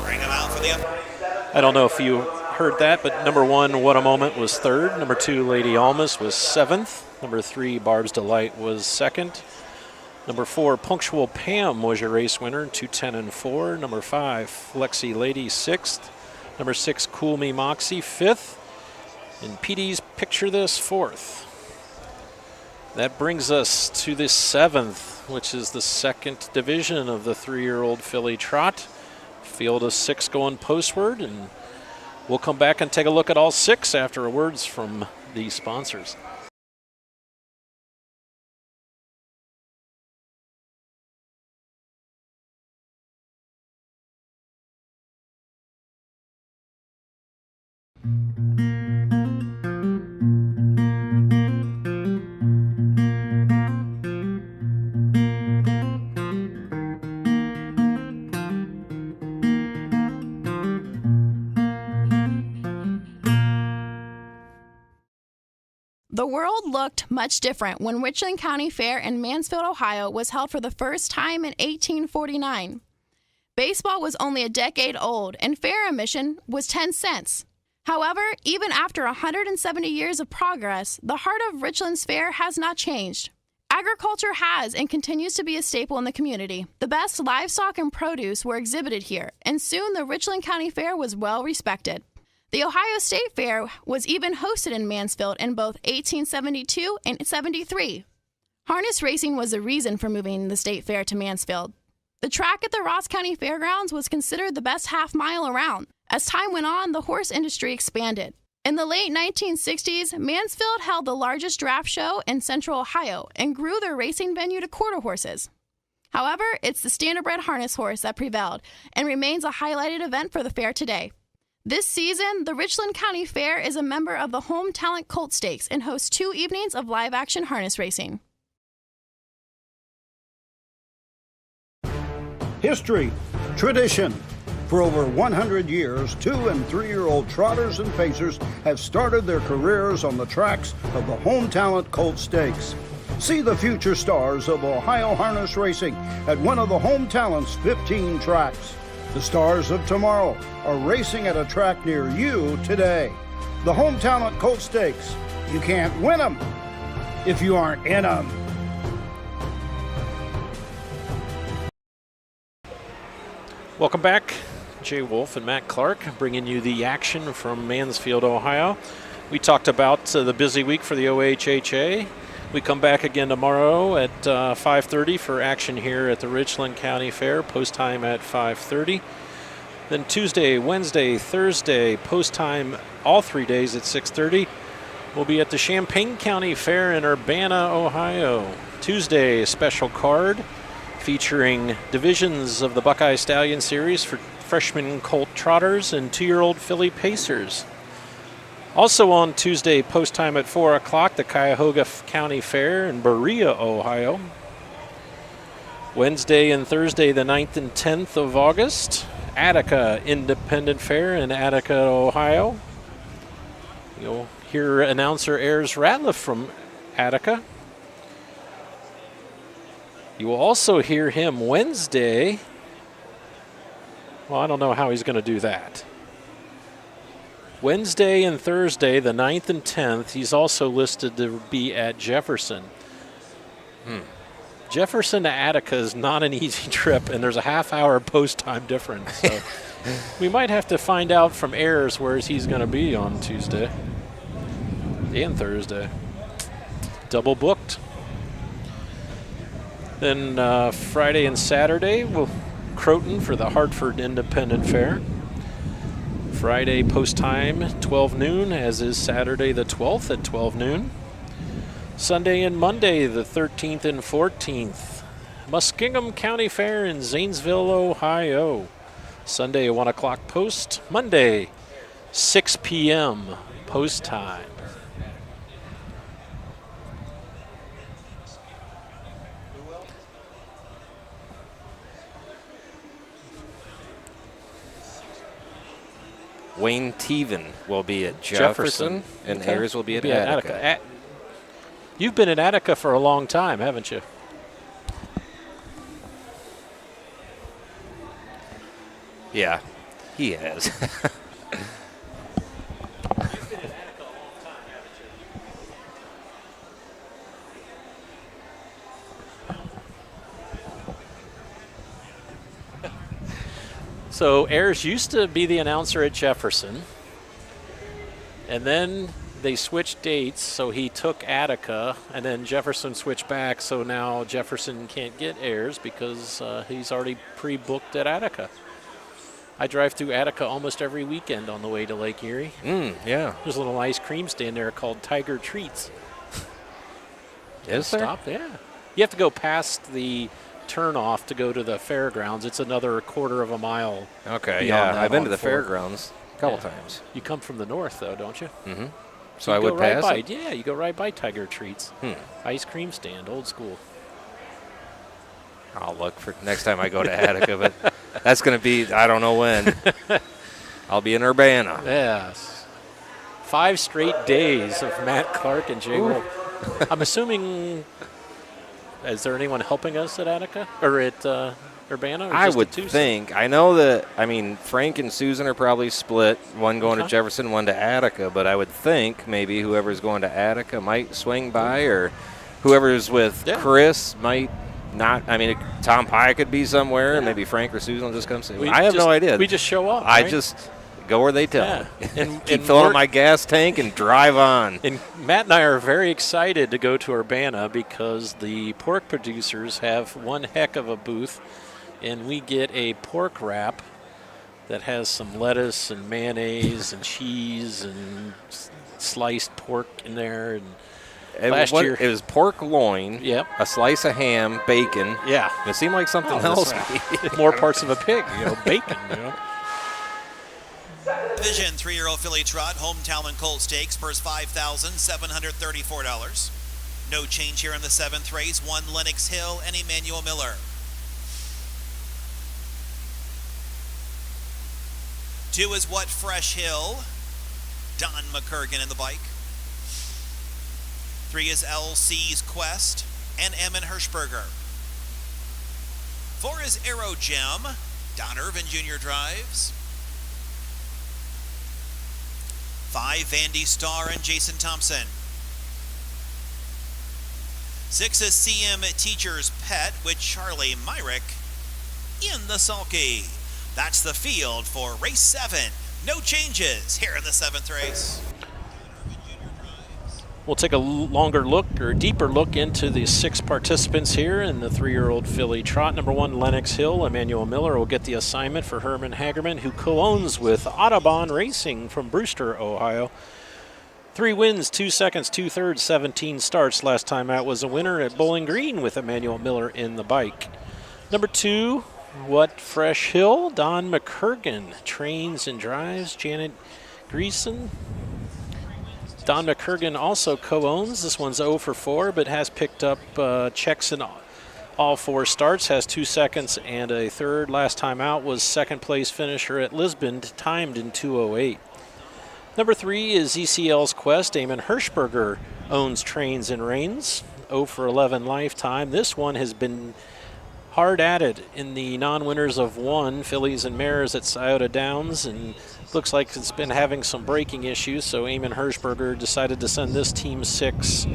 Bring them out for the up. I don't know if you heard that, but number 1, What a Moment, was 3rd. Number 2, Lady Almas, was 7th. Number 3, Barb's Delight, was 2nd. Number 4, Punctual Pam was your race winner, 210 and 4. Number 5, Lexi Lady, 6th. Number 6, Cool Me Moxie, 5th. And PD's Picture This, 4th. That brings us to the 7th, which is the second division of the 3-year-old filly trot. Field of 6 going postward, and we'll come back and take a look at all 6 after words from the sponsors. The world looked much different when Richland County Fair in Mansfield, Ohio was held for the first time in 1849. Baseball was only a decade old and fair admission was 10 cents. However, even after 170 years of progress, the heart of Richland's fair has not changed. Agriculture has and continues to be a staple in the community. The best livestock and produce were exhibited here, and soon the Richland County Fair was well respected. The Ohio State Fair was even hosted in Mansfield in both 1872 and 73. Harness racing was the reason for moving the state fair to Mansfield. The track at the Ross County Fairgrounds was considered the best half mile around. As time went on, the horse industry expanded. In the late 1960s, Mansfield held the largest draft show in Central Ohio and grew their racing venue to quarter horses. However, it's the standardbred harness horse that prevailed and remains a highlighted event for the fair today. This season, the Richland County Fair is a member of the Home Talent Colt Stakes and hosts 2 evenings of live-action harness racing. History, tradition. For over 100 years, 2- and 3-year-old trotters and pacers have started their careers on the tracks of the Home Talent Colt Stakes. See the future stars of Ohio harness racing at one of the Home Talent's 15 tracks. The stars of tomorrow are racing at a track near you today. The Home Talent Colt Stakes. You can't win them if you aren't in them. Welcome back. Jay Wolf and Matt Clark bringing you the action from Mansfield, Ohio. We talked about the busy week for the OHHA. We come back again tomorrow at 5:30 for action here at the Richland County Fair, post time at 5:30. Then Tuesday, Wednesday, Thursday, post time all 3 days at 6:30. We'll be at the Champaign County Fair in Urbana, Ohio. Tuesday, special card. featuring divisions of the Buckeye Stallion Series for freshman colt trotters and 2-year-old filly pacers. Also on Tuesday, post time at 4 o'clock, the Cuyahoga County Fair in Berea, Ohio. Wednesday and Thursday, the 9th and 10th of August, Attica Independent Fair in Attica, Ohio. You'll hear announcer Ayers Ratliff from Attica. You will also hear him Wednesday. Well, I don't know how he's going to do that. Wednesday and Thursday, the 9th and 10th, he's also listed to be at Jefferson. Jefferson to Attica is not an easy trip, and there's a half-hour post-time difference. So we might have to find out from Ayers where he's going to be on Tuesday and Thursday. Double booked. Then Friday and Saturday, we'll Croton for the Hartford Independent Fair. Friday post time 12 noon, as is Saturday the 12th at 12 noon. Sunday and Monday the 13th and 14th. Muskingum County Fair in Zanesville, Ohio. Sunday 1 o'clock post. Monday 6 p.m. post time. Wayne Teven will be at Jefferson, and okay. Ayers will be at Attica. You've been in Attica for a long time, haven't you? Yeah, he has. So Ayers used to be the announcer at Jefferson, and then they switched dates, so he took Attica, and then Jefferson switched back, so now Jefferson can't get Ayers because he's already pre-booked at Attica. I drive through Attica almost every weekend on the way to Lake Erie. Yeah. There's a little ice cream stand there called Tiger Treats. Is there? Stop, yeah. You have to go past the turnoff to go to the fairgrounds. It's another quarter of a mile. Okay, yeah. I've been to the Ford. fairgrounds a couple times. You come from the north, though, don't you? Mm-hmm. So I would pass it? Yeah, you go right by Tiger Treats. Ice cream stand, old school. I'll look for next time I go to Attica, but that's going to be, I don't know when. I'll be in Urbana. Yes. 5 straight days of Matt Clark and Jay Wolf. I'm assuming, is there anyone helping us at Attica? Or at Urbana? Or I would think. I know that, Frank and Susan are probably split, one going to Jefferson, one to Attica, but I would think maybe whoever's going to Attica might swing by, or whoever's with Chris might not. Tom Pye could be somewhere, and maybe Frank or Susan will just come say, I have no idea. We just show up. I right? just go where they tell me. And keep filling up my gas tank and drive on. And Matt and I are very excited to go to Urbana because the pork producers have one heck of a booth, and we get a pork wrap that has some lettuce and mayonnaise and cheese and sliced pork in there. And last year it was pork loin, a slice of ham, bacon. Yeah. It seemed like something else. More parts of a pig, bacon, Division 3-year-old filly trot, home talent colt stakes, purse $5,734. No change here in the 7th race. 1 Lenox Hill and Emmanuel Miller. 2 is What Fresh Hill. Don McCurgan in the bike. 3 is LC's Quest and Emin Hirschberger. 4 is Arrow Gem. Don Irvin Jr. drives. 5, Vandy Starr and Jason Thompson. 6 is CM Teacher's Pet with Charlie Myrick in the sulky. That's the field for race 7. No changes here in the 7th race. We'll take a longer look or deeper look into the 6 participants here in the 3-year-old filly trot. Number 1, Lenox Hill. Emmanuel Miller will get the assignment for Herman Hagerman, who co-owns with Audubon Racing from Brewster, Ohio. 3 wins, 2 seconds, 2 thirds, 17 starts. Last time out was a winner at Bowling Green with Emmanuel Miller in the bike. Number 2, What Fresh Hill, Don McCurgan. Trains and drives, Janet Greason. Don McCurgan also co-owns. This one's 0 for 4, but has picked up checks in all 4 starts, has 2 seconds and a third. Last time out was second place finisher at Lisbon, timed in 2:08. Number 3 is ECL's Quest. Eamon Hirschberger owns Trains and Reins, 0 for 11 lifetime. This one has been hard at it in the non-winners of 1, Fillies and Mares at Scioto Downs, and looks like it's been having some braking issues, so Eamon Hirschberger decided to send this Team 6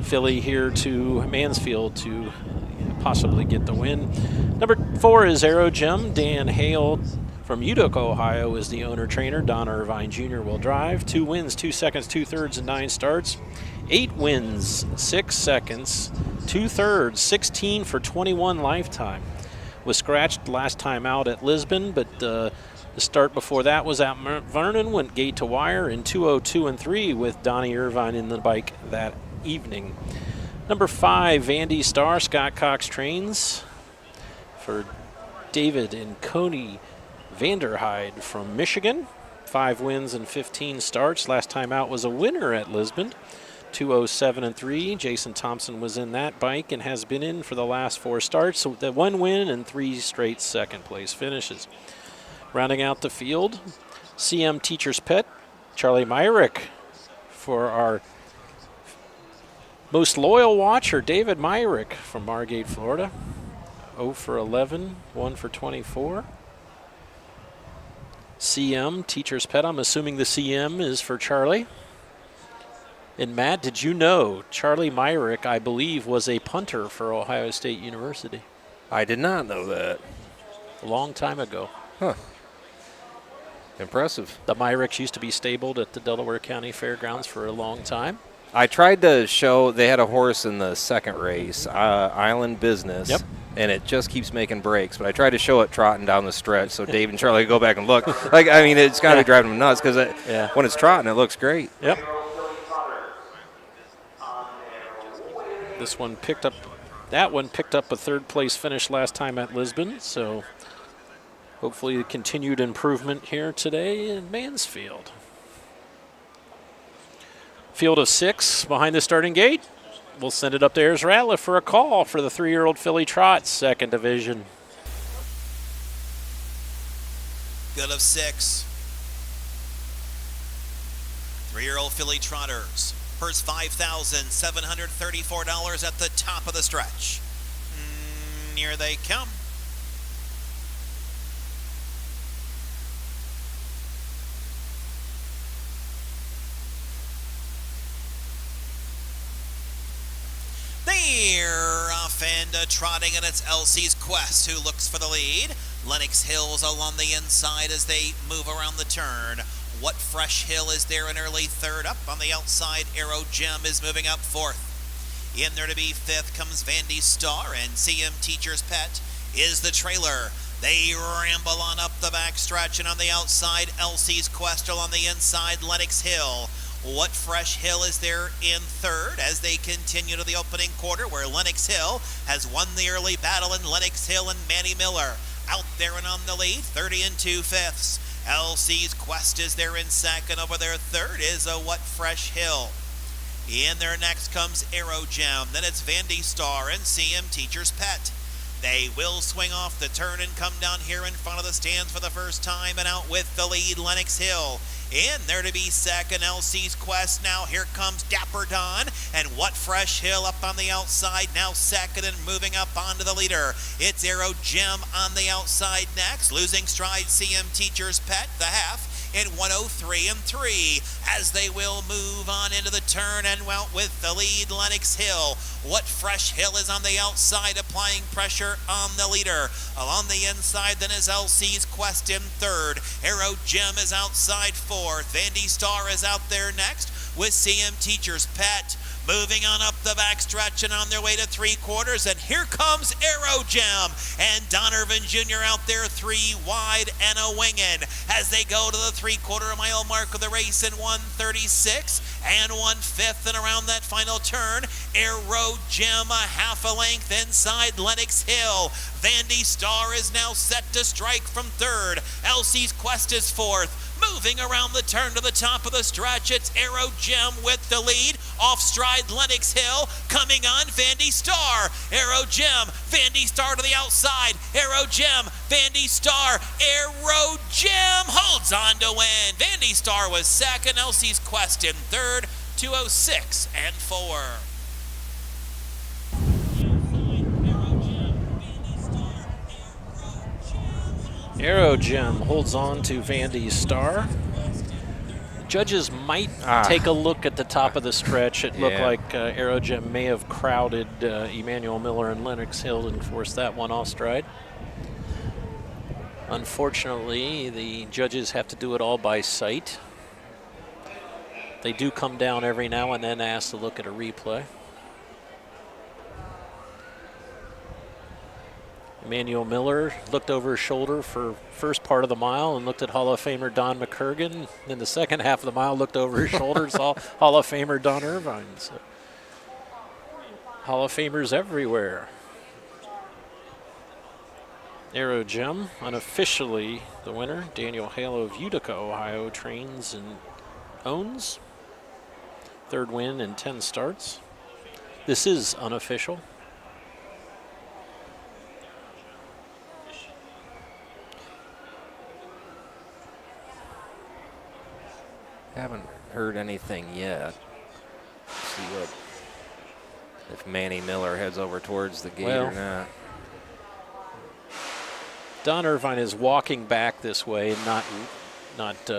filly here to Mansfield to possibly get the win. Number 4 is Aero Gem. Dan Hale from Utica, Ohio is the owner-trainer. Don Irvine Jr. will drive. 2 wins, 2 seconds, 2 thirds, and 9 starts. 8 wins, 6 seconds, 2 thirds, 16 for 21 lifetime. Was scratched last time out at Lisbon, but the start before that was at Mount Vernon, went gate to wire in 2:02 and 3 with Donnie Irvine in the bike that evening. Number 5, Vandy Star, Scott Cox Trains for David and Coney Vanderhyde from Michigan. 5 wins and 15 starts. Last time out was a winner at Lisbon, 2:07 and 3. Jason Thompson was in that bike and has been in for the last 4 starts. So the 1 win and 3 straight second place finishes. Rounding out the field, CM Teacher's Pet, Charlie Myrick for our most loyal watcher, David Myrick from Margate, Florida. 0 for 11, 1 for 24. CM, Teacher's Pet, I'm assuming the CM is for Charlie. And Matt, did you know Charlie Myrick, I believe, was a punter for Ohio State University? I did not know that. A long time ago. Huh. Impressive. The Myricks used to be stabled at the Delaware County Fairgrounds for a long time. I tried to show, they had a horse in the second race, Island Business. Yep. And it just keeps making breaks. But I tried to show it trotting down the stretch so Dave and Charlie could go back and look. It's got to be driving them nuts because when it's trotting, it looks great. Yep. This one picked up, that one picked up a 3rd place finish last time at Lisbon. So hopefully continued improvement here today in Mansfield. Field of 6 behind the starting gate. We'll send it up to Ayers Ratliff for a call for the 3-year-old filly trot, 2nd division. Field of 6. 3-year-old filly trotters. First $5,734 at the top of the stretch. Here they come. They're off and trotting, and it's Elsie's Quest who looks for the lead. Lenox Hill's along the inside as they move around the turn. What Fresh Hill is there in early 3rd. Up on the outside, Aero Gem is moving up 4th. In there to be 5th comes Vandy Star, and CM Teacher's Pet is the trailer. They ramble on up the back stretch, and on the outside, Elsie's Quest along the inside, Lenox Hill. What Fresh Hill is there in 3rd as they continue to the opening quarter, where Lenox Hill has won the early battle, and Lenox Hill and Manny Miller out there and on the lead, 30 2/5. LC's Quest is there in 2nd. Over there 3rd is a What Fresh Hill. In there next comes Aero Gem. Then it's Vandy Star and CM Teacher's Pet. They will swing off the turn and come down here in front of the stands for the first time, and out with the lead, Lenox Hill. In there to be 2nd, LC's Quest. Now here comes Dapper Dawn, and What Fresh Hill up on the outside, now 2nd and moving up onto the leader. It's Aero Gem on the outside next, losing stride CM Teacher's Pet, the half, in 103 3 as they will move on into the turn and out with the lead, Lenox Hill. What Fresh Hill is on the outside, applying pressure on the leader. Along the inside then is LC's Quest in 3rd. Aero Gem is outside 4th. Vandy Star is out there next with CM Teacher's Pet. Moving on up the backstretch and on their way to 3/4. And here comes Aero Gem and Donovan Jr. out there 3 wide and a wingin' as they go to the 3/4 mile mark of the race in 1:36 and 1/5. And around that final turn, Aero Gem a half a length inside Lenox Hill. Vandy Star is now set to strike from third. Elsie's Quest is fourth. Moving around the turn to the top of the stretch, it's Aero Gem with the lead. Off stride Lenox Hill, coming on Vandy Star. Aero Gem, Vandy Star to the outside. Aero Gem, Vandy Star. Aero Gem holds on to win. Vandy Star was second, Elsie's Quest in third, 2:06 and 4. Aero Gem holds on to Vandy Star. Judges might take a look at the top of the stretch. It looked like Aero Gem may have crowded Emmanuel Miller and Lenox Hill and forced that one off stride. Unfortunately, the judges have to do it all by sight. They do come down every now and then, ask to look at a replay. Emmanuel Miller looked over his shoulder for first part of the mile and looked at Hall of Famer Don McCurgan. In the second half of the mile, looked over his shoulder, saw Hall of Famer Don Irvine. So, Hall of Famers everywhere. Aero Gem, unofficially the winner. Daniel Halo of Utica, Ohio, trains and owns. Third win in 10 starts. This is unofficial. Haven't heard anything yet. See what if Manny Miller heads over towards the gate or not. Don Irvine is walking back this way, not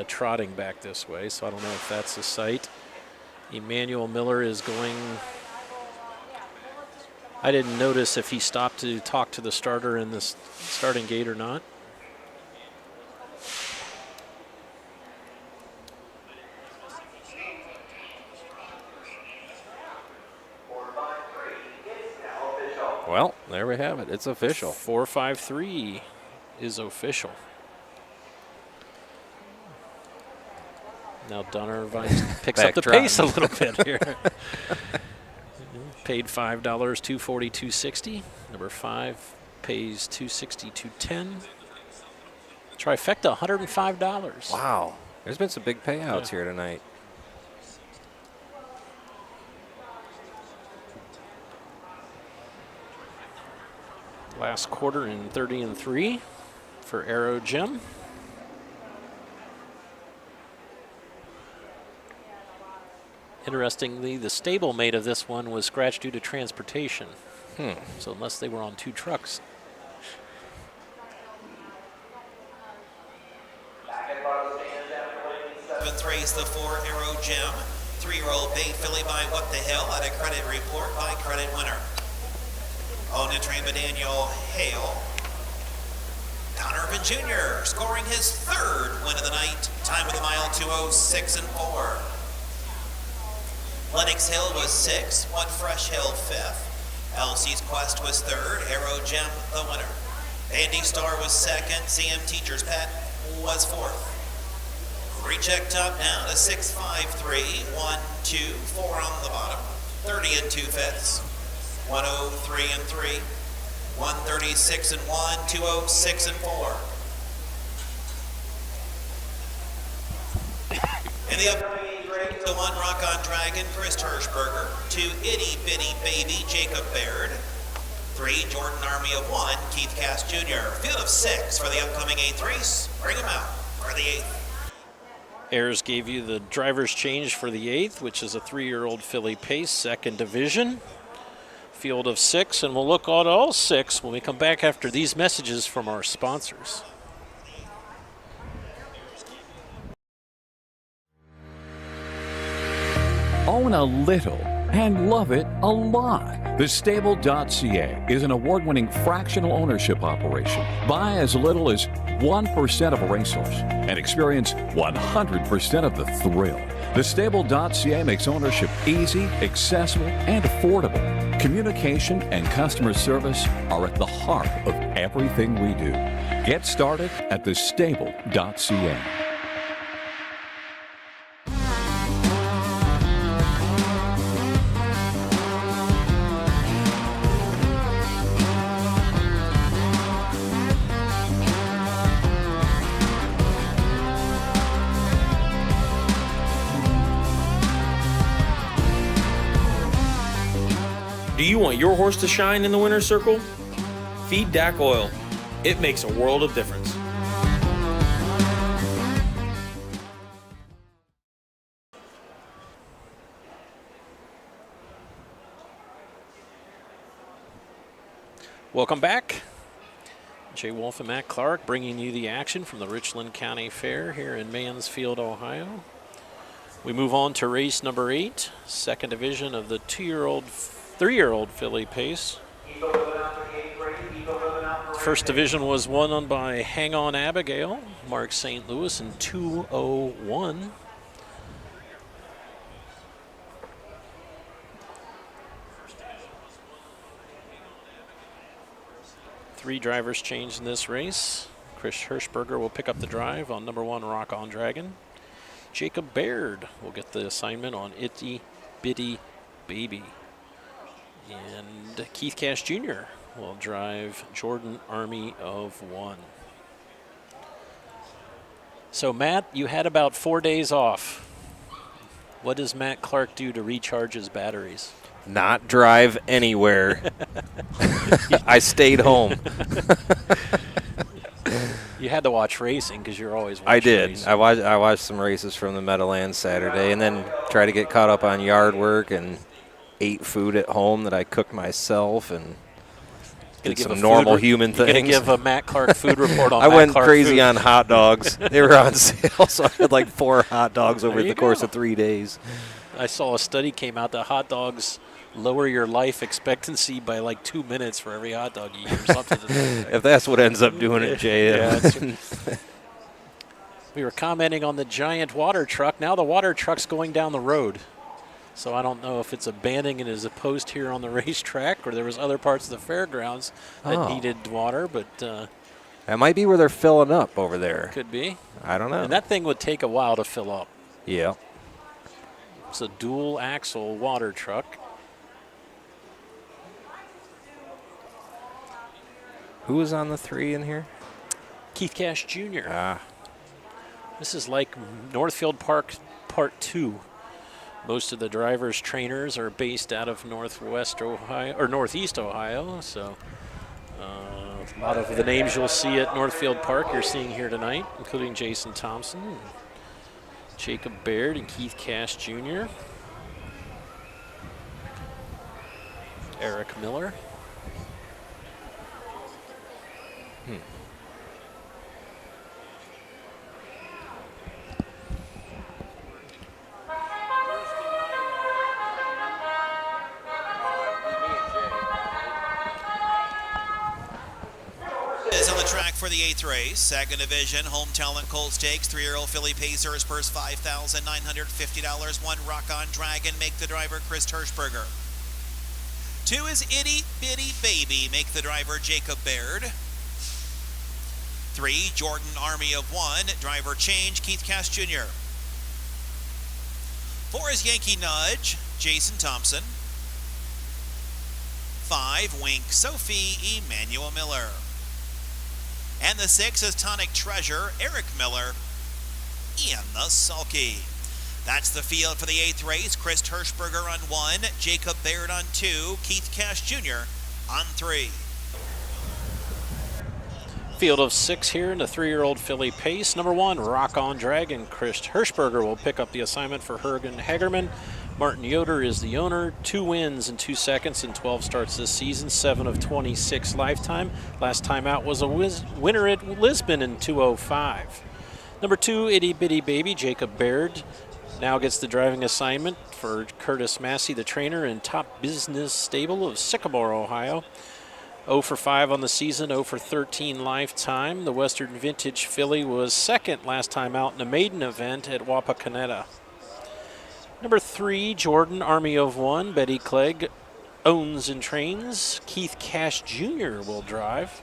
trotting back this way, so I don't know if that's the sight. Emmanuel Miller is going. I didn't notice if he stopped to talk to the starter in the starting gate or not. Well, there we have it. It's official. 4.53 is official. Now Don Irvine picks up the pace a little bit here. Paid $5, $242.60. Number 5 pays $262.10. Trifecta, $105. Wow. There's been some big payouts here tonight. Last quarter in 30 and 3 for Aero Gem. Interestingly, the stablemate of this one was scratched due to transportation. So unless they were on 2 trucks. Seventh race, the 4 Aero Gem. 3-year-old Bay Filly by What the Hill at a credit report by credit winner. Owner trained by Daniel Hale. Don Irvine Jr. scoring his 3rd win of the night. Time of the mile, 2:06 and 4. Lenox Hill was 6th, One Fresh Hill 5th. Elsie's Quest was 3rd, Aero Gem the winner. Vandy Star was 2nd, CM Teacher's Pet was 4th. Recheck top down to 6.53, 1, 2, 4 on the bottom. 30 and 2/5. 103 and 3, 136 and 1, 206 and 4. In the upcoming age race, the 1 Rock on Dragon, Chris Hirschberger. 2 Itty Bitty Baby, Jacob Baird. 3 Jordan Army of 1, Keith Cass Jr. Field of 6 for the upcoming 8th race. Bring them out for the 8th. Ayers gave you the driver's change for the 8th, which is a 3-year-old filly pace, 2nd division. Field of 6, and we'll look at all 6 when we come back after these messages from our sponsors. Own a little and love it a lot. TheStable.ca is an award-winning fractional ownership operation. Buy as little as 1% of a racehorse and experience 100% of the thrill. Thestable.ca makes ownership easy, accessible, and affordable. Communication and customer service are at the heart of everything we do. Get started at thestable.ca. Do you want your horse to shine in the winner's circle? Feed DAC oil. It makes a world of difference. Welcome back. Jay Wolf and Matt Clark bringing you the action from the Richland County Fair here in Mansfield, Ohio. We move on to race number 8, second division of the 3-year-old filly pace. First division was won by Hang On Abigail, Mark St. Louis in 2:01. Three drivers changed in this race. Chris Hirschberger will pick up the drive on number 1, Rock On Dragon. Jacob Baird will get the assignment on Itty Bitty Baby. And Keith Cash Jr. will drive Jordan Army of One. So Matt, you had about 4 days off. What does Matt Clark do to recharge his batteries? Not drive anywhere. I stayed home. You had to watch racing because you're always watching I did. racing. I watched some races from the Meadowlands Saturday and then try to get caught up on yard work and ate food at home that I cooked myself and did some normal human things. You're going to give a Matt Clark food report on I Matt went Clark crazy food. on hot dogs. They were on sale, so I had like 4 hot dogs over the course of 3 days. I saw a study came out that hot dogs lower your life expectancy by like 2 minutes for every hot dog you eat or something. If that's what ends up doing it, Jay. Yeah, we were commenting on the giant water truck. Now the water truck's going down the road. So I don't know if it's abandoning it as opposed here on the racetrack or there was other parts of the fairgrounds that needed water, but that might be where they're filling up over there. Could be. I don't know. And that thing would take a while to fill up. Yeah. It's a dual axle water truck. Who was on the 3 in here? Keith Cash Jr. Ah. This is like Northfield Park Part 2. Most of the drivers' trainers are based out of Northwest Ohio or Northeast Ohio, so a lot of the names you'll see at Northfield Park you're seeing here tonight, including Jason Thompson, Jacob Baird, and Keith Cash Jr. Eric Miller. Is on the track for the 8th race, second division, home talent Colt Stakes, 3-year-old filly pacers, purse $5,950. 1 Rock On Dragon, make the driver Chris Hirschberger. 2 is Itty Bitty Baby, make the driver Jacob Baird. 3 Jordan Army of One, driver change Keith Cash Jr. 4 is Yankee Nudge, Jason Thompson. 5 Wink Sophie, Emmanuel Miller. And the 6 is Tonic Treasure, Eric Miller, Ian the Sulky. That's the field for the 8th race. Chris Hirschberger on 1, Jacob Baird on 2, Keith Cash Jr. on 3. Field of 6 here in the 3-year-old filly pace. Number 1, Rock On Dragon. Chris Hirschberger will pick up the assignment for Hergen Hagerman. Martin Yoder is the owner. 2 wins in 2 seconds and 12 starts this season. 7 of 26 lifetime. Last time out was a winner at Lisbon in 2:05. Number 2, Itty Bitty Baby. Jacob Baird now gets the driving assignment for Curtis Massey, the trainer in Top Business Stable of Sycamore, Ohio. 0 for 5 on the season, 0 for 13 lifetime. The Western Vintage filly was second last time out in a maiden event at Wapakoneta. Number 3, Jordan, Army of One. Betty Clegg owns and trains. Keith Cash Jr. will drive.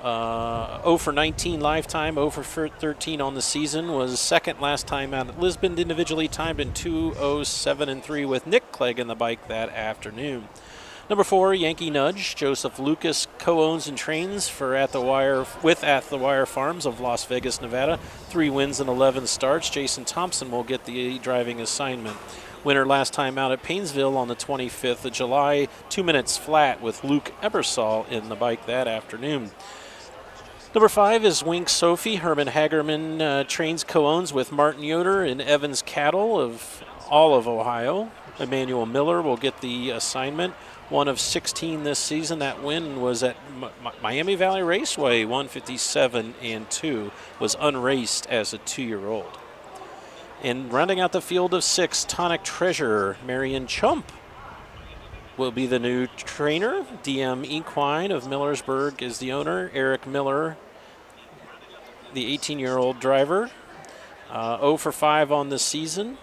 0 for 19 lifetime, 0 for 13 on the season. Was second last time out at Lisbon, individually timed in 2:07.3 with Nick Clegg in the bike that afternoon. Number 4, Yankee Nudge. Joseph Lucas co-owns and trains for At the Wire Farms of Las Vegas, Nevada. 3 wins and 11 starts. Jason Thompson will get the driving assignment. Winner last time out at Painesville on the 25th of July. 2 minutes flat with Luke Ebersol in the bike that afternoon. Number 5 is Wink Sophie. Herman Hagerman trains co-owns with Martin Yoder and Evans Cattle of all of Ohio. Emmanuel Miller will get the assignment. 1 of 16 this season. That win was at Miami Valley Raceway, 157-2. Was unraced as a 2-year-old. And rounding out the field of 6, Tonic Treasure. Marion Chump will be the new trainer. DM Equine of Millersburg is the owner. Eric Miller, the 18-year-old driver. 0 for 5 on the season.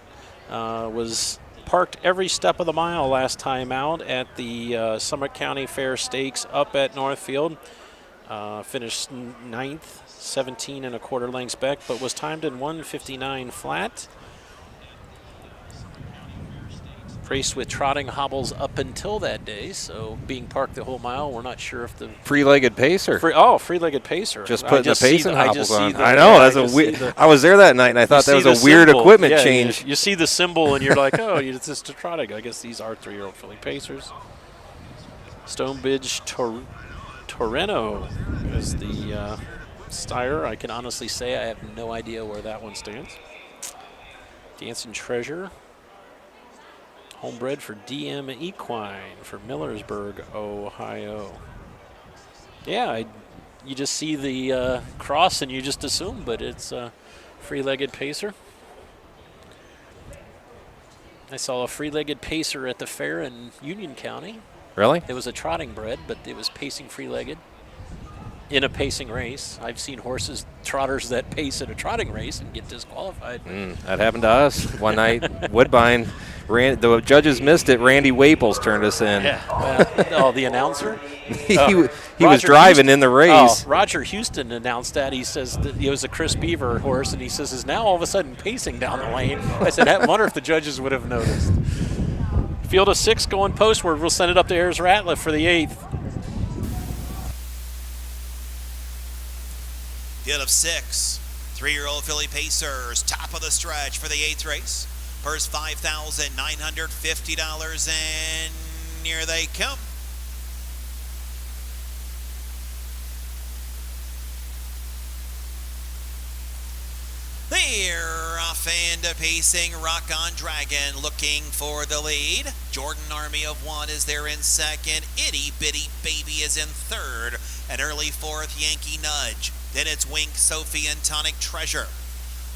Was parked every step of the mile last time out at the Summit County Fair Stakes up at Northfield. Finished 9th, 17 1/4 lengths back, but was timed in 1:59 flat. Raced with trotting hobbles up until that day, so being parked the whole mile, we're not sure if the Free-legged pacer. Free-legged pacer. Just putting the pacing hobbles on. I know, that's a weird. I was there that night, and I thought that was a weird equipment change. You see the symbol, and you're like, oh, it's just a trotting. I guess these are 3-year-old filly pacers. Stonebridge Torreno is the Steyr. I can honestly say I have no idea where that one stands. Dancing Treasure. Homebred for DM Equine for Millersburg, Ohio. Yeah, you just see the cross and you just assume, but it's a free-legged pacer. I saw a free-legged pacer at the fair in Union County. Really? It was a trotting bred, but it was pacing free-legged in a pacing race. I've seen trotters that pace in a trotting race and get disqualified. That happened to us one night. Woodbine, the judges missed it. Randy Waples turned us in. Yeah. The announcer? he was driving in the race. Roger Houston announced that. He says that it was a Chris Beaver horse, and he says is now all of a sudden pacing down the lane. I said, I wonder if the judges would have noticed. Field of 6 going postward. We'll send it up to Ayers Ratliff for the 8th. Field of 6, 3-year-old filly pacers, top of the stretch for the 8th race. Purse $5,950, and here they come. They're off and pacing. Rock on Dragon looking for the lead. Jordan Army of One is there in second. Itty Bitty Baby is in third. An early 4th, Yankee Nudge. Then it's Wink Sophie and Tonic Treasure.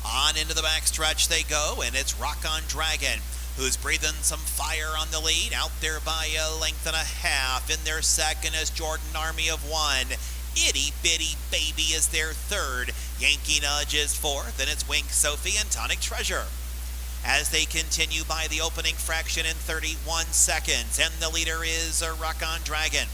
On into the backstretch they go, and it's Rock on Dragon, who's breathing some fire on the lead. Out there by a length and a half. In their second is Jordan Army of One. Itty Bitty Baby is their third. Yankee Nudge is fourth, and it's Wink Sophie and Tonic Treasure. As they continue by the opening fraction in 31 seconds, and the leader is a Rock on Dragon.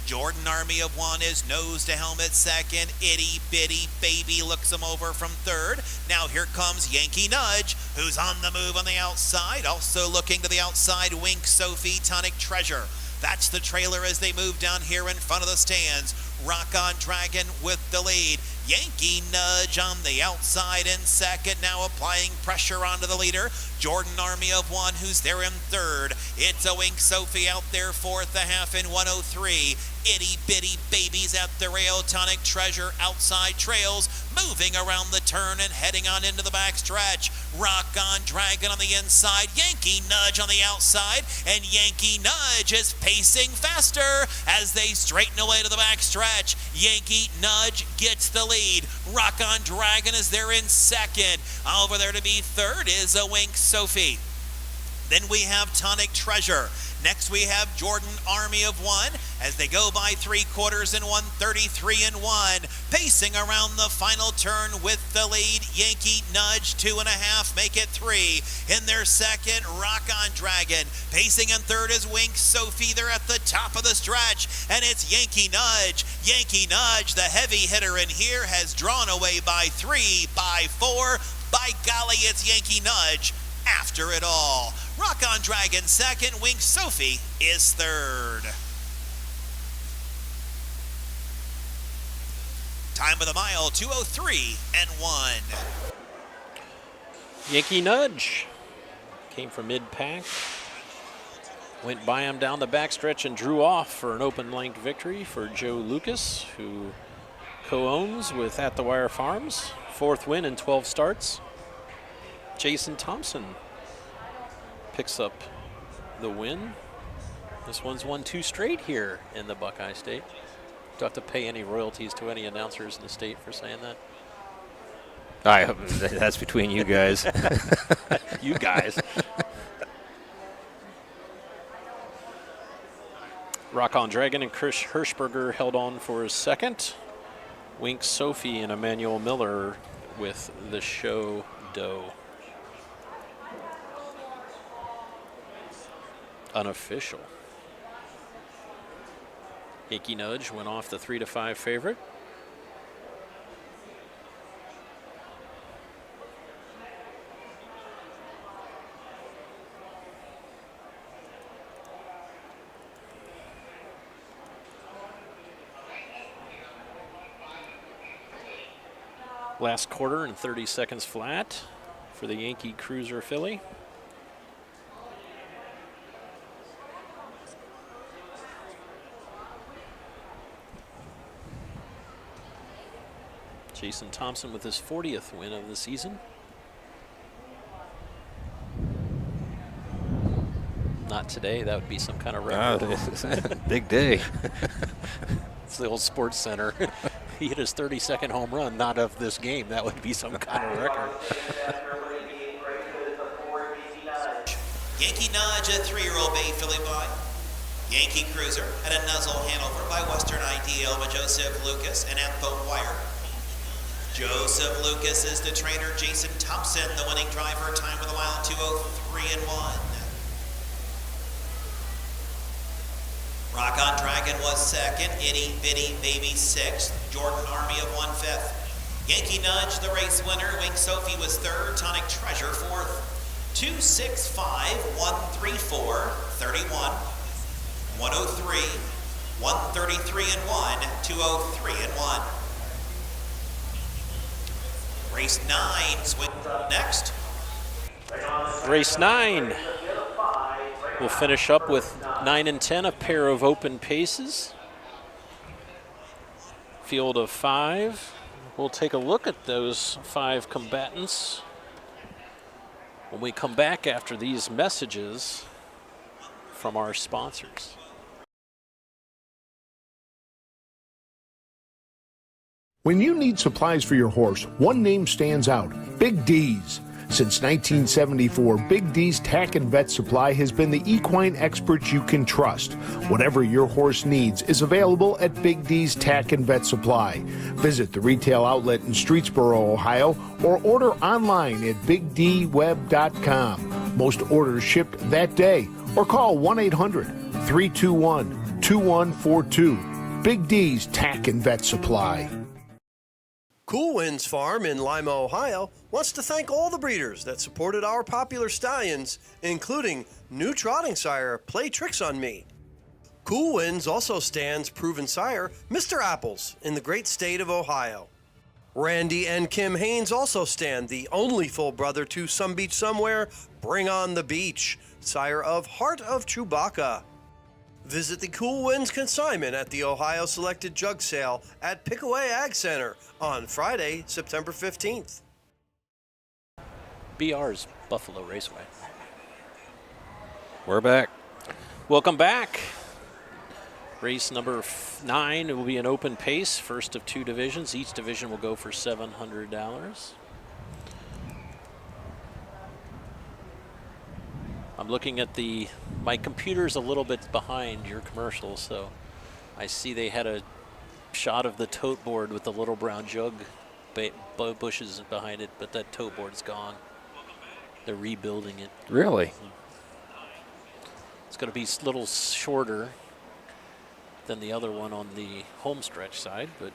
Jordan Army of One is nose to helmet second. Itty Bitty Baby looks him over from third. Now here comes Yankee Nudge, who's on the move on the outside. Also looking to the outside, Wink Sophie, Tonic Treasure. That's the trailer as they move down here in front of the stands. Rock on Dragon with the lead. Yankee Nudge on the outside in second, now applying pressure onto the leader. Jordan Army of One, who's there in third. It's a Wink Sophie out there fourth, a half in 1:03. Itty Bitty Babies at the rail. Tonic Treasure outside trails, moving around the turn and heading on into the backstretch. Rock on Dragon on the inside, Yankee Nudge on the outside, and Yankee Nudge is pacing faster as they straighten away to the backstretch. Yankee Nudge gets the lead. Rock on Dragon is there in second. Over there to be third is a Wink Sophie. Then we have Tonic Treasure. Next we have Jordan Army of One as they go by 3/4 and 133 and 1. Pacing around the final turn with the lead, Yankee Nudge 2.5, make it 3. In their second, Rock on Dragon. Pacing in third is Wink Sophie. They're at the top of the stretch, and it's Yankee Nudge. Yankee Nudge, the heavy hitter in here, has drawn away by 3, by 4. By golly, it's Yankee Nudge after it all. Rock on Dragon second, Wink Sophie is third. Time of the mile, 2:03 and 1. Yankee Nudge came from mid-pack, went by him down the backstretch and drew off for an open-length victory for Joe Lucas, who co-owns with At the Wire Farms. 4th win in 12 starts. Jason Thompson picks up the win. This one's won 2 straight here in the Buckeye State. Do I have to pay any royalties to any announcers in the state for saying that? That's between you guys. You guys. Rock on Dragon and Chris Hirschberger held on for his second. Wink Sophie and Emmanuel Miller with the show dough. Unofficial. Yankee Nudge went off the 3-5 favorite. Last quarter and 30 seconds flat for the Yankee Cruiser filly. Jason Thompson with his 40th win of the season. Not today, that would be some kind of record. Big day. It's the old Sports Center. He hit his 32nd home run, not of this game. That would be some kind of record. Yankee Nudge, a 3-year-old bay filly by Yankee Cruiser, and a Nuzzle Hanover by Western Ideal by Joseph Lucas and At the Wire. Joseph Lucas is the trainer. Jason Thompson, the winning driver. Time of the mile, 2:03 and 1. Rock on Dragon was second. Itty Bitty Baby 6th. Jordan Army of One 5th. Yankee Nudge, the race winner. Wink Sophie was third. Tonic Treasure 4th. 265, 134, 31, 103, 133 and 1, 203 and 1. Race 9 swing next. Race 9. We'll finish up with 9 and 10, a pair of open paces. Field of 5. We'll take a look at those 5 combatants when we come back after these messages from our sponsors. When you need supplies for your horse, one name stands out: Big D's. Since 1974, Big D's Tack and Vet Supply has been the equine experts you can trust. Whatever your horse needs is available at Big D's Tack and Vet Supply. Visit the retail outlet in Streetsboro, Ohio, or order online at bigdweb.com. Most orders shipped that day, or call 1-800-321-2142. Big D's Tack and Vet Supply. Cool Winds Farm in Lima, Ohio wants to thank all the breeders that supported our popular stallions, including new trotting sire Play Tricks on Me. Cool Winds also stands proven sire Mr. Apples in the great state of Ohio. Randy and Kim Haynes also stand the only full brother to Some Beach Somewhere, Bring on the Beach, sire of Heart of Chewbacca. Visit the Cool Winds consignment at the Ohio Selected Jug Sale at Pickaway Ag Center on Friday, September 15th. BR's Buffalo Raceway. We're back. Welcome back. Race number 9 will be an open pace, first of 2 divisions. Each division will go for $700. I'm I'm looking at my computer's a little bit behind your commercial, so I see they had a shot of the tote board with the little brown jug bushes behind it, but that tote board's gone. They're rebuilding it. Really? It's going to be a little shorter than the other one on the home stretch side, but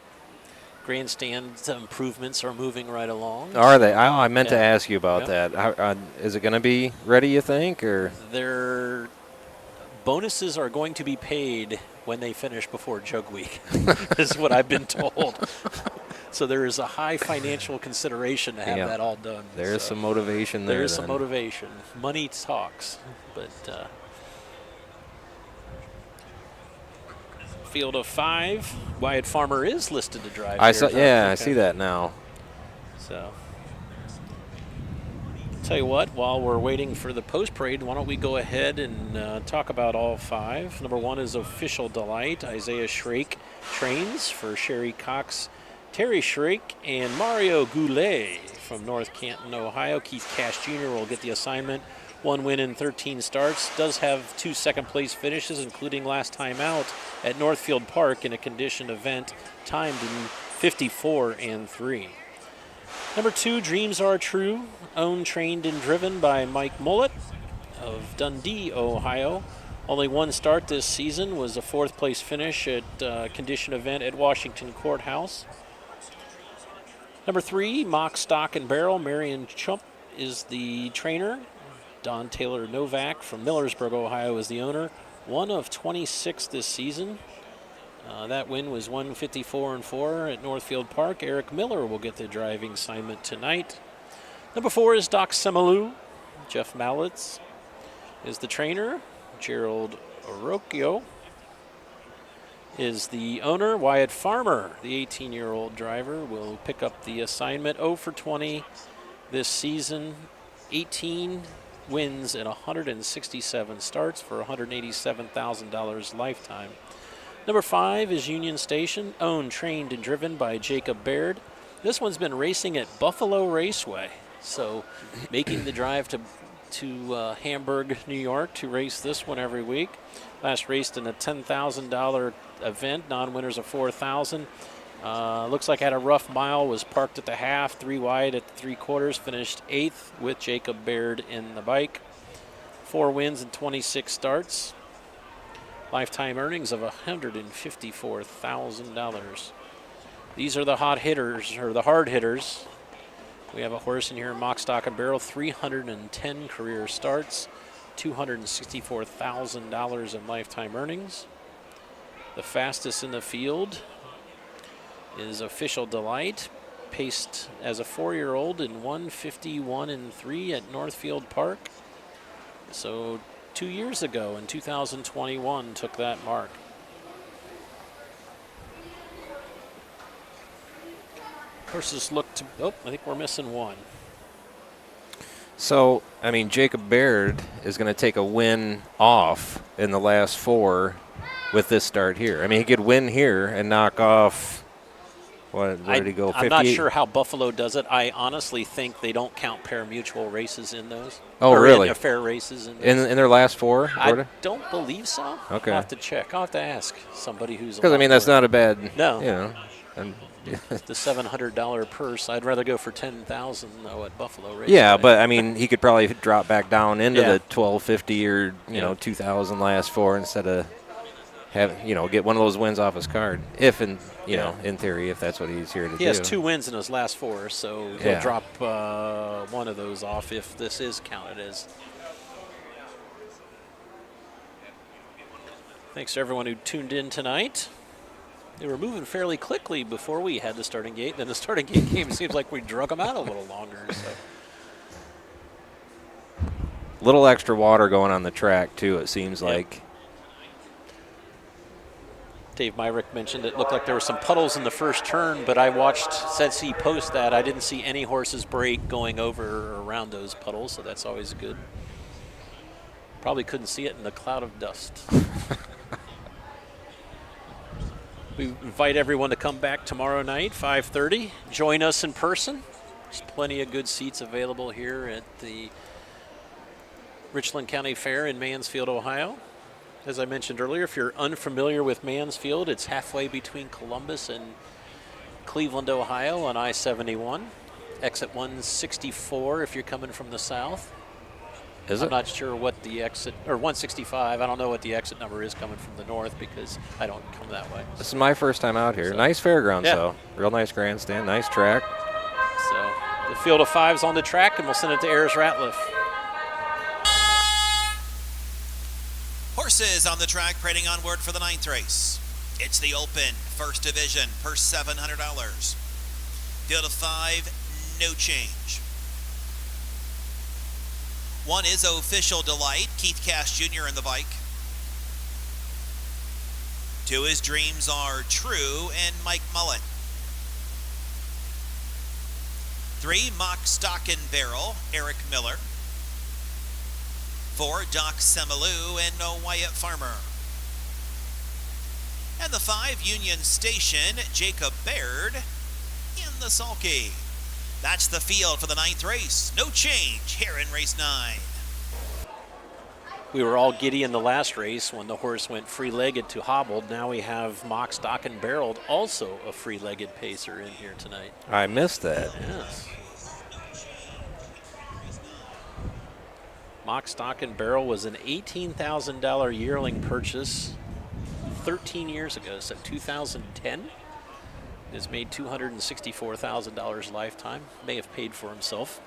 grandstand improvements are moving right along. Are they? I meant to ask you about that. Is it going to be ready, you think, or? Their bonuses are going to be paid when they finish before Jug Week, is what I've been told. So there is a high financial consideration to have that all done. There's some motivation there. There's some motivation. Money talks, but field of 5. Wyatt Farmer is listed to drive. I see that now. So, tell you what, while we're waiting for the post parade, why don't we go ahead and talk about all 5. Number 1 is Official Delight. Isaiah Shrake trains for Sherry Cox, Terry Shrake, and Mario Goulet from North Canton, Ohio. Keith Cash Jr. will get the assignment. 1 win in 13 starts. Does have 2 second-place finishes, including last time out at Northfield Park in a conditioned event, timed in 54-3. Number 2, Dreams Are True. Owned, trained, and driven by Mike Mullet of Dundee, Ohio. Only 1 start this season, was a 4th-place finish at conditioned event at Washington Courthouse. Number 3, Mock, Stock, and Barrel. Marion Chump is the trainer. Don Taylor Novak from Millersburg, Ohio is the owner. 1 of 26 this season. That win was 154-4 at Northfield Park. Eric Miller will get the driving assignment tonight. Number 4 is Doc Semalou. Jeff Mallitz is the trainer. Gerald Orocchio is the owner. Wyatt Farmer, the 18-year-old driver, will pick up the assignment. 0 for 20 this season. 18 wins in 167 starts for $187,000 lifetime. Number 5 is Union Station, owned, trained, and driven by Jacob Baird. This one's been racing at Buffalo Raceway, so making the drive to Hamburg, New York to race this one every week. Last raced in a $10,000 event, non-winners of $4,000. Looks like had a rough mile, was parked at the half, 3 wide at the 3/4, finished 8th with Jacob Baird in the bike. 4 wins and 26 starts. Lifetime earnings of $154,000. These are the hot hitters, or the hard hitters. We have a horse in here, Mock, Stock, and Barrel, 310 career starts, $264,000 in lifetime earnings. The fastest in the field is Official Delight, paced as a 4-year-old in 151-3 at Northfield Park. So 2 years ago in 2021 took that mark. Horses look to, I think we're missing 1. So, I mean, Jacob Baird is going to take a win off in the last 4 with this start here. I mean, he could win here and knock off, where did he go, 58? I'm not sure how Buffalo does it. I honestly think they don't count parimutuel races in those. Oh, really? In fair races in those. In their last 4? I don't believe so. Okay. I'll have to check. I'll have to ask somebody who's. Because, I mean, that's not a bad, no. You know. The $700 purse. I'd rather go for $10,000 though at Buffalo Raceway. Yeah, but I mean, he could probably drop back down into the $1,250 or $2,000 last 4 instead of get one of those wins off his card. If in theory, if that's what he's here to do. He has 2 wins in his last 4, so he'll drop one of those off if this is counted as. Thanks to everyone who tuned in tonight. They were moving fairly quickly before we had the starting gate. Then the starting gate came. It seems like we drug them out a little longer. So. Little extra water going on the track, too, it seems like. Dave Myrick mentioned it looked like there were some puddles in the first turn, but I watched Setsy post that. I didn't see any horses break going over or around those puddles, so that's always good. Probably couldn't see it in the cloud of dust. We invite everyone to come back tomorrow night, 5:30. Join us in person. There's plenty of good seats available here at the Richland County Fair in Mansfield, Ohio. As I mentioned earlier, if you're unfamiliar with Mansfield, it's halfway between Columbus and Cleveland, Ohio on I-71. Exit 164 if you're coming from the south. Is it? I'm not sure what the exit, or 165, I don't know what the exit number is coming from the north because I don't come that way. This is my first time out here. So, nice fairgrounds, though. Real nice grandstand, nice track. So the field of 5's on the track, and we'll send it to Ayers Ratliff. Horses on the track parading onward for the 9th race. It's the Open First Division, purse $700. Field of 5, no change. 1 is Official Delight, Keith Cash Jr. in the bike. 2 is Dreams Are True, and Mike Mullen. 3, Mock Stock and Barrel, Eric Miller. 4, Doc Semalu and Wyatt Farmer. And the 5, Union Station, Jacob Baird in the sulky. That's the field for the 9th race. No change here in race 9. We were all giddy in the last race when the horse went free-legged to hobbled. Now we have Mock Stock and Barreled, also a free-legged pacer in here tonight. I missed that. Yes. Mock Stock and Barrel was an $18,000 yearling purchase 13 years ago, so 2010. Has made $264,000 lifetime. May have paid for himself.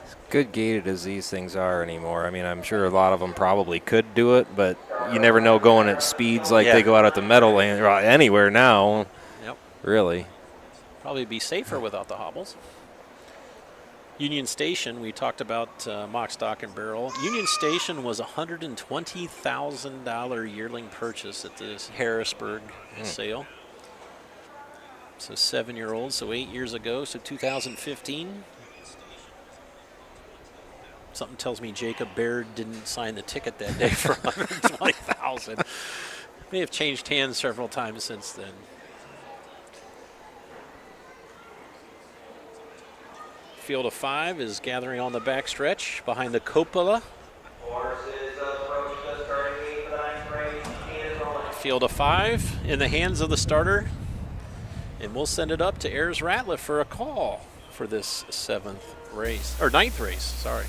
As good gated as these things are anymore, I mean, I'm sure a lot of them probably could do it, but you never know going at speeds like they go out at the Meadowlands or anywhere now. Yep. Really. Probably be safer without the hobbles. Union Station, we talked about Mock Stock and Barrel. Union Station was a $120,000 yearling purchase at this Harrisburg sale. So 7-year-old, so 8 years ago, so 2015. Something tells me Jacob Baird didn't sign the ticket that day for $120,000. May have changed hands several times since then. Field of 5 is gathering on the backstretch behind the cupola. Field of 5 in the hands of the starter. And we'll send it up to Ayers Ratliff for a call for this 9th race, sorry.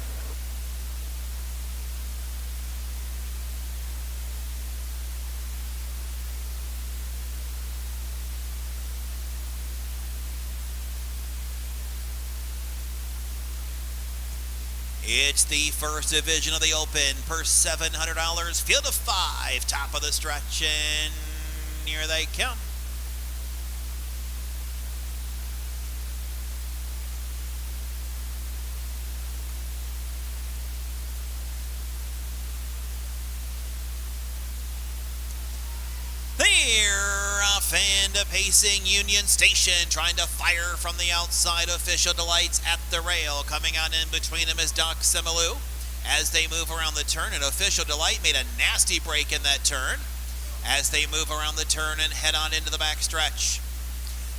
It's the First Division of the Open, purse $700, field of 5, top of the stretch, and here they come. They're off and pacing Union Station, trying to fire from the outside. Official Delights at the rail. Coming on in between them is Doc Semalu as they move around the turn, and Official Delight made a nasty break in that turn as they move around the turn and head on into the backstretch.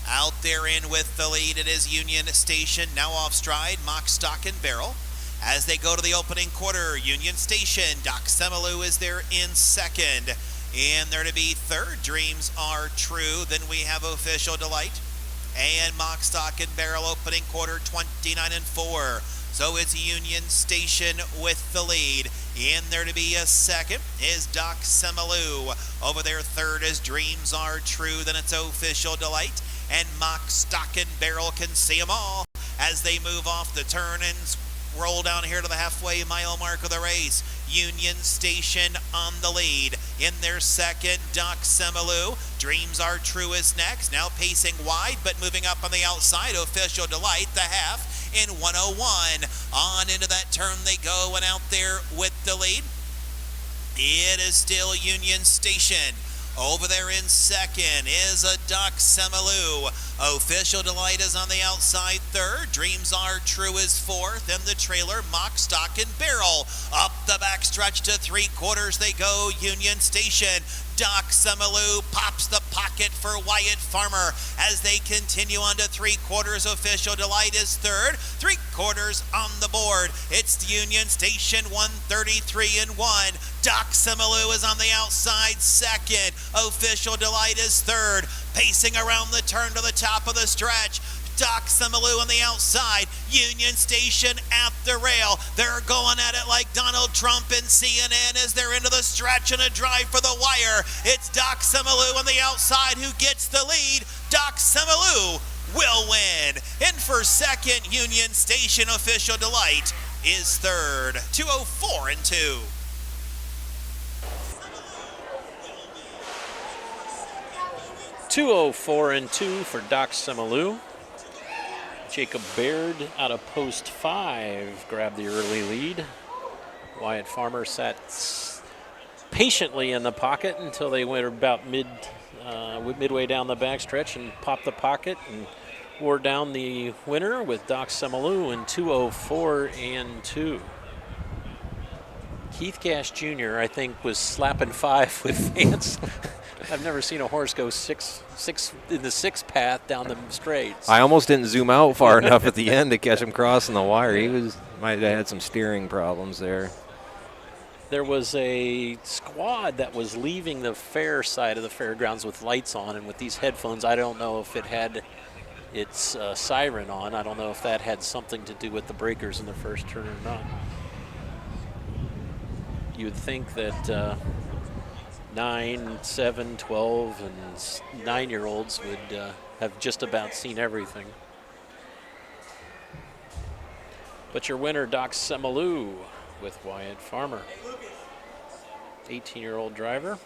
Out there in with the lead, it is Union Station, now off stride, Mock Stock and Barrel. As they go to the opening quarter, Union Station, Doc Semalu is there in second. And there to be third, Dreams Are True. Then we have Official Delight and Mock Stock and Barrel opening quarter 29 and 4. So it's Union Station with the lead. In there to be a second is Doc Semalu. Over there third is Dreams Are True. Then it's Official Delight and Mock Stock and Barrel can see them all as they move off the turn and roll down here to the halfway mile mark of the race. Union Station on the lead. In their second, Doc Semalu. Dreams Are True is next. Now pacing wide, but moving up on the outside. Official Delight, the half in 101. On into that turn they go, and out there with the lead, it is still Union Station. Over there in second is a Doc Semalu. Official Delight is on the outside third. Dreams Are True is fourth, and the trailer Mock, Stock, and Barrel. Up the backstretch to 3/4 they go. Union Station. Doc Samalu pops the pocket for Wyatt Farmer as they continue on to 3/4. Official Delight is third. 3/4 on the board. It's the Union Station 133-1. Doc Samalu is on the outside second. Official Delight is third. Pacing around the turn to the top of the stretch. Doc Samalu on the outside, Union Station at the rail. They're going at it like Donald Trump and CNN as they're into the stretch and a drive for the wire. It's Doc Samalu on the outside who gets the lead. Doc Samalu will win. In for second, Union Station. Official Delight is third. 2:04-2. $2:04-2 for Doc Samalu. Jacob Baird out of post 5 grabbed the early lead. Wyatt Farmer sat patiently in the pocket until they went about midway down the backstretch and popped the pocket and wore down the winner with Doc Samalu in 2:04-2. Keith Gash Jr., I think, was slapping 5 with fans. I've never seen a horse go six in the 6 path down the straights. I almost didn't zoom out far enough at the end to catch him crossing the wire. He might have had some steering problems there. There was a squad that was leaving the fair side of the fairgrounds with lights on, and with these headphones, I don't know if it had its siren on. I don't know if that had something to do with the breakers in the first turn or not. You would think that 9, 7, 12, and 9-year-olds would have just about seen everything. But your winner, Doc Samalu, with Wyatt Farmer. 18-year-old driver.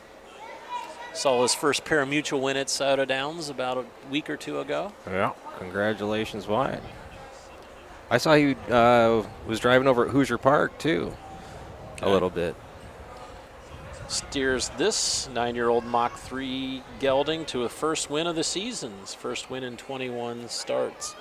Saw his first pari-mutuel win at Sauter Downs about a week or two ago. Yeah, congratulations, Wyatt. I saw you was driving over at Hoosier Park, too, a little bit. Steers this 9-year-old Mach 3 gelding to a first win of the season's first win in 21 starts.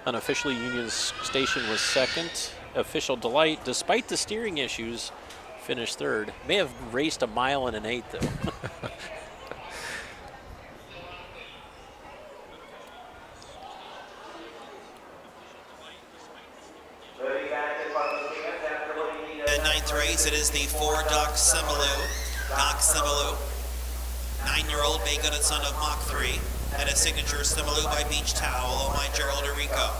Unofficially, Union Station was second. Official Delight, despite the steering issues, finished third. May have raced 1 1/8 miles, though. The 9th race, it is the 4 Doc Samalu. Doc Samalu, 9-year-old bay-gutted son of Mach 3, and a signature Samalu by Beach Towel, oh my Gerald Rico.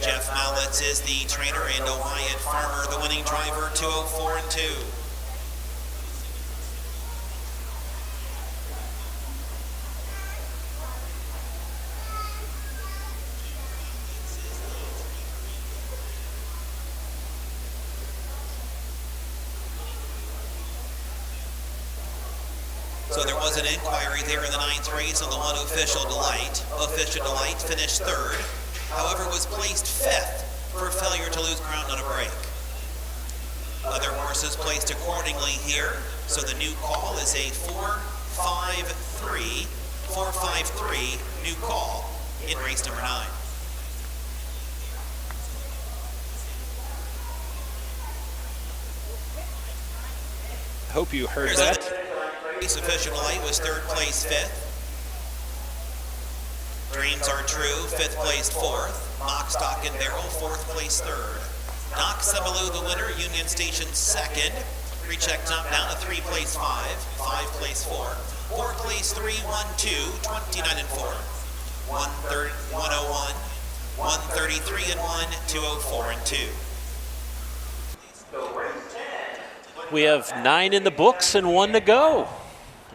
Jeff Mallitz is the trainer, and Wyatt Farmer, the winning driver, 2:04-2. So there was an inquiry there in the 9th race on the 1 Official Delight. Official Delight finished third, however was placed 5th for failure to lose ground on a break. Other horses placed accordingly here, so the new call is a 4-5-3 new call in race number 9. Hope you heard that. Official Delight was 3rd place 5th. Dreams Are True, 5th place 4th. Mock, Stock, and Barrel, 4th place 3rd. Doc Samalu, the winner. Union Station 2nd. Recheck top down to 3 place 5, 5 place 4, 4 place 3, 1, 2, 29 and 4, 101, 133 and 1, 204 and 2. We have 9 in the books and 1 to go.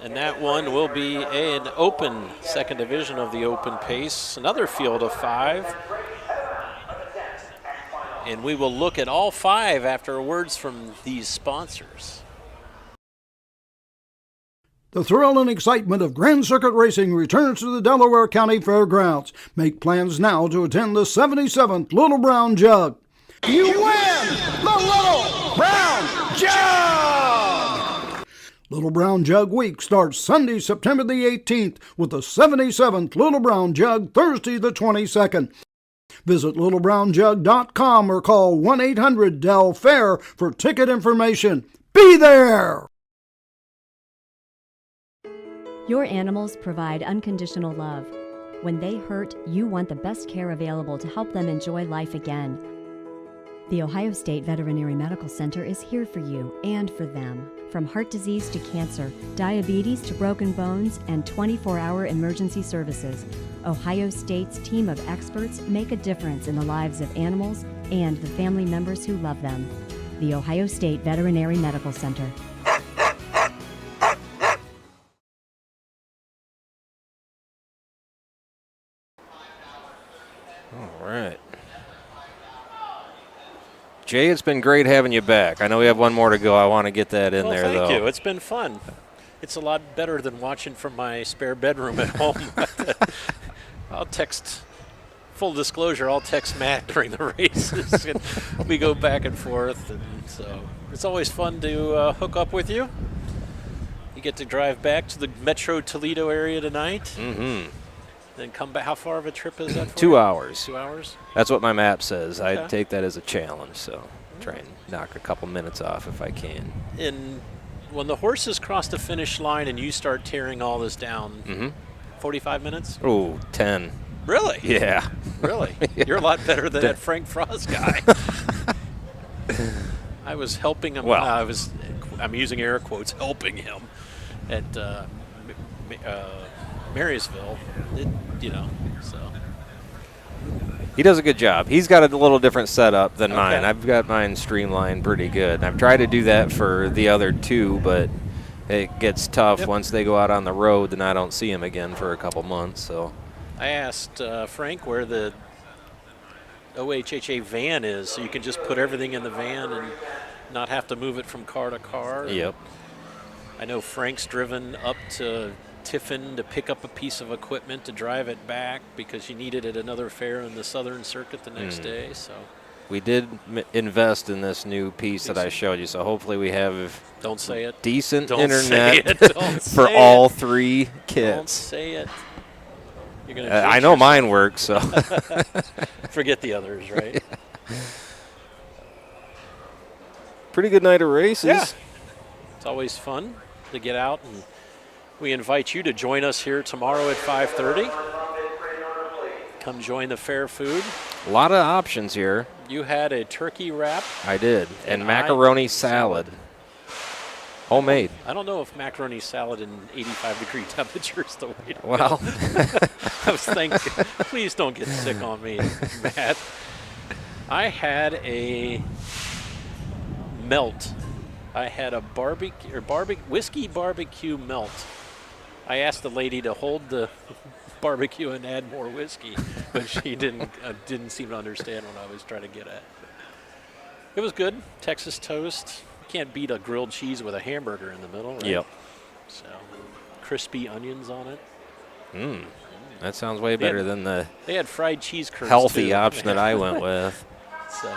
And that one will be an open, second division of the open pace. Another field of 5. And we will look at all 5 after words from these sponsors. The thrill and excitement of Grand Circuit Racing returns to the Delaware County Fairgrounds. Make plans now to attend the 77th Little Brown Jug. You win the Little Brown Jug! Little Brown Jug Week starts Sunday, September the 18th with the 77th Little Brown Jug, Thursday the 22nd. Visit littlebrownjug.com or call 1-800-DEL-FAIR for ticket information. Be there! Your animals provide unconditional love. When they hurt, you want the best care available to help them enjoy life again. The Ohio State Veterinary Medical Center is here for you and for them. From heart disease to cancer, diabetes to broken bones, and 24-hour emergency services, Ohio State's team of experts make a difference in the lives of animals and the family members who love them. The Ohio State Veterinary Medical Center. All right. Jay, it's been great having you back. I know we have one more to go. I want to get that in there, though. Thank you. It's been fun. It's a lot better than watching from my spare bedroom at home. I'll text, full disclosure, I'll text Matt during the races. And we go back and forth. And so it's always fun to hook up with you. You get to drive back to the Metro Toledo area tonight. Mm-hmm. Then come back. How far of a trip is that for 2 you? hours. 2 hours? That's what my map says. Okay. I take that as a challenge, so try and knock a couple minutes off if I can. And when the horses cross the finish line and you start tearing all this down, 45 minutes? Oh, 10. Really? Yeah. Really? Yeah. You're a lot better than that Frank Frost guy. I was helping him. Well, I'm using air quotes, helping him at Marysville. So. He does a good job. He's got a little different setup than mine. I've got mine streamlined pretty good. I've tried to do that for the other two, but it gets tough once they go out on the road, then I don't see him again for a couple months. So I asked Frank where the OHHA van is, so you can just put everything in the van and not have to move it from car to car. Yep. I know Frank's driven up to Tiffin to pick up a piece of equipment to drive it back because you needed it at another fair in the Southern Circuit the next day. So we did invest in this new piece that I showed you, so hopefully we have Don't say it. decent Don't internet say it. Don't for say all it. 3 kits. Don't say it. You're gonna I know mine works, so. Forget the others, right? Pretty good night of races. Yeah. It's always fun to get out, and we invite you to join us here tomorrow at 5:30. Come join the fair food. A lot of options here. You had a turkey wrap. I did, and macaroni salad. Homemade. I don't know if macaroni salad in 85-degree temperatures the way to go. Well. I was thinking, please don't get sick on me, Matt. I had a melt. I had a whiskey barbecue melt. I asked the lady to hold the barbecue and add more whiskey, but she didn't seem to understand what I was trying to get at. It was good. Texas toast. Can't beat a grilled cheese with a hamburger in the middle, right? Yep. So, crispy onions on it. That sounds way better than the they had fried cheese curds healthy too. option that I went with. So,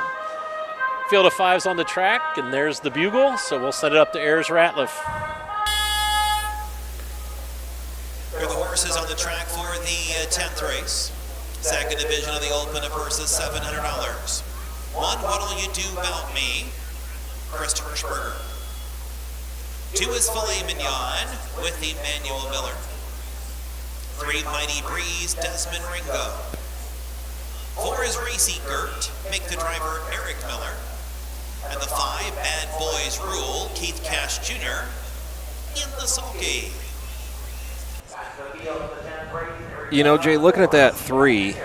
field of 5's on the track, and there's the bugle. So we'll set it up to Ayers Ratliff. Here are the horses on the track for the 10th race. Second division of the Open, a purse of $700. 1, What'll You Do About Me? Chris Hirschberger. 2 is Filet Mignon with Emmanuel Miller. 3, Mighty Breeze, Desmond Ringo. 4 is Racy Gert, make the driver Eric Miller. And the 5, Bad Boys Rule, Keith Cash Jr. in the sulky. You know, Jay, looking at that 3,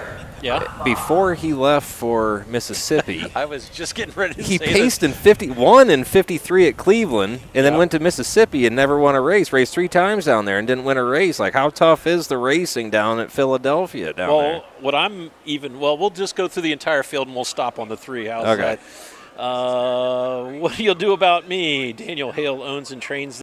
Yeah. before he left for Mississippi, I was just getting ready to he say paced that. in 51 and 53 at Cleveland, and then went to Mississippi and never won a race. Raced 3 times down there and didn't win a race. Like, how tough is the racing down at Philadelphia down there? We'll just go through the entire field and we'll stop on the 3. How's Okay. that? What do you do about me? Daniel Hale owns and trains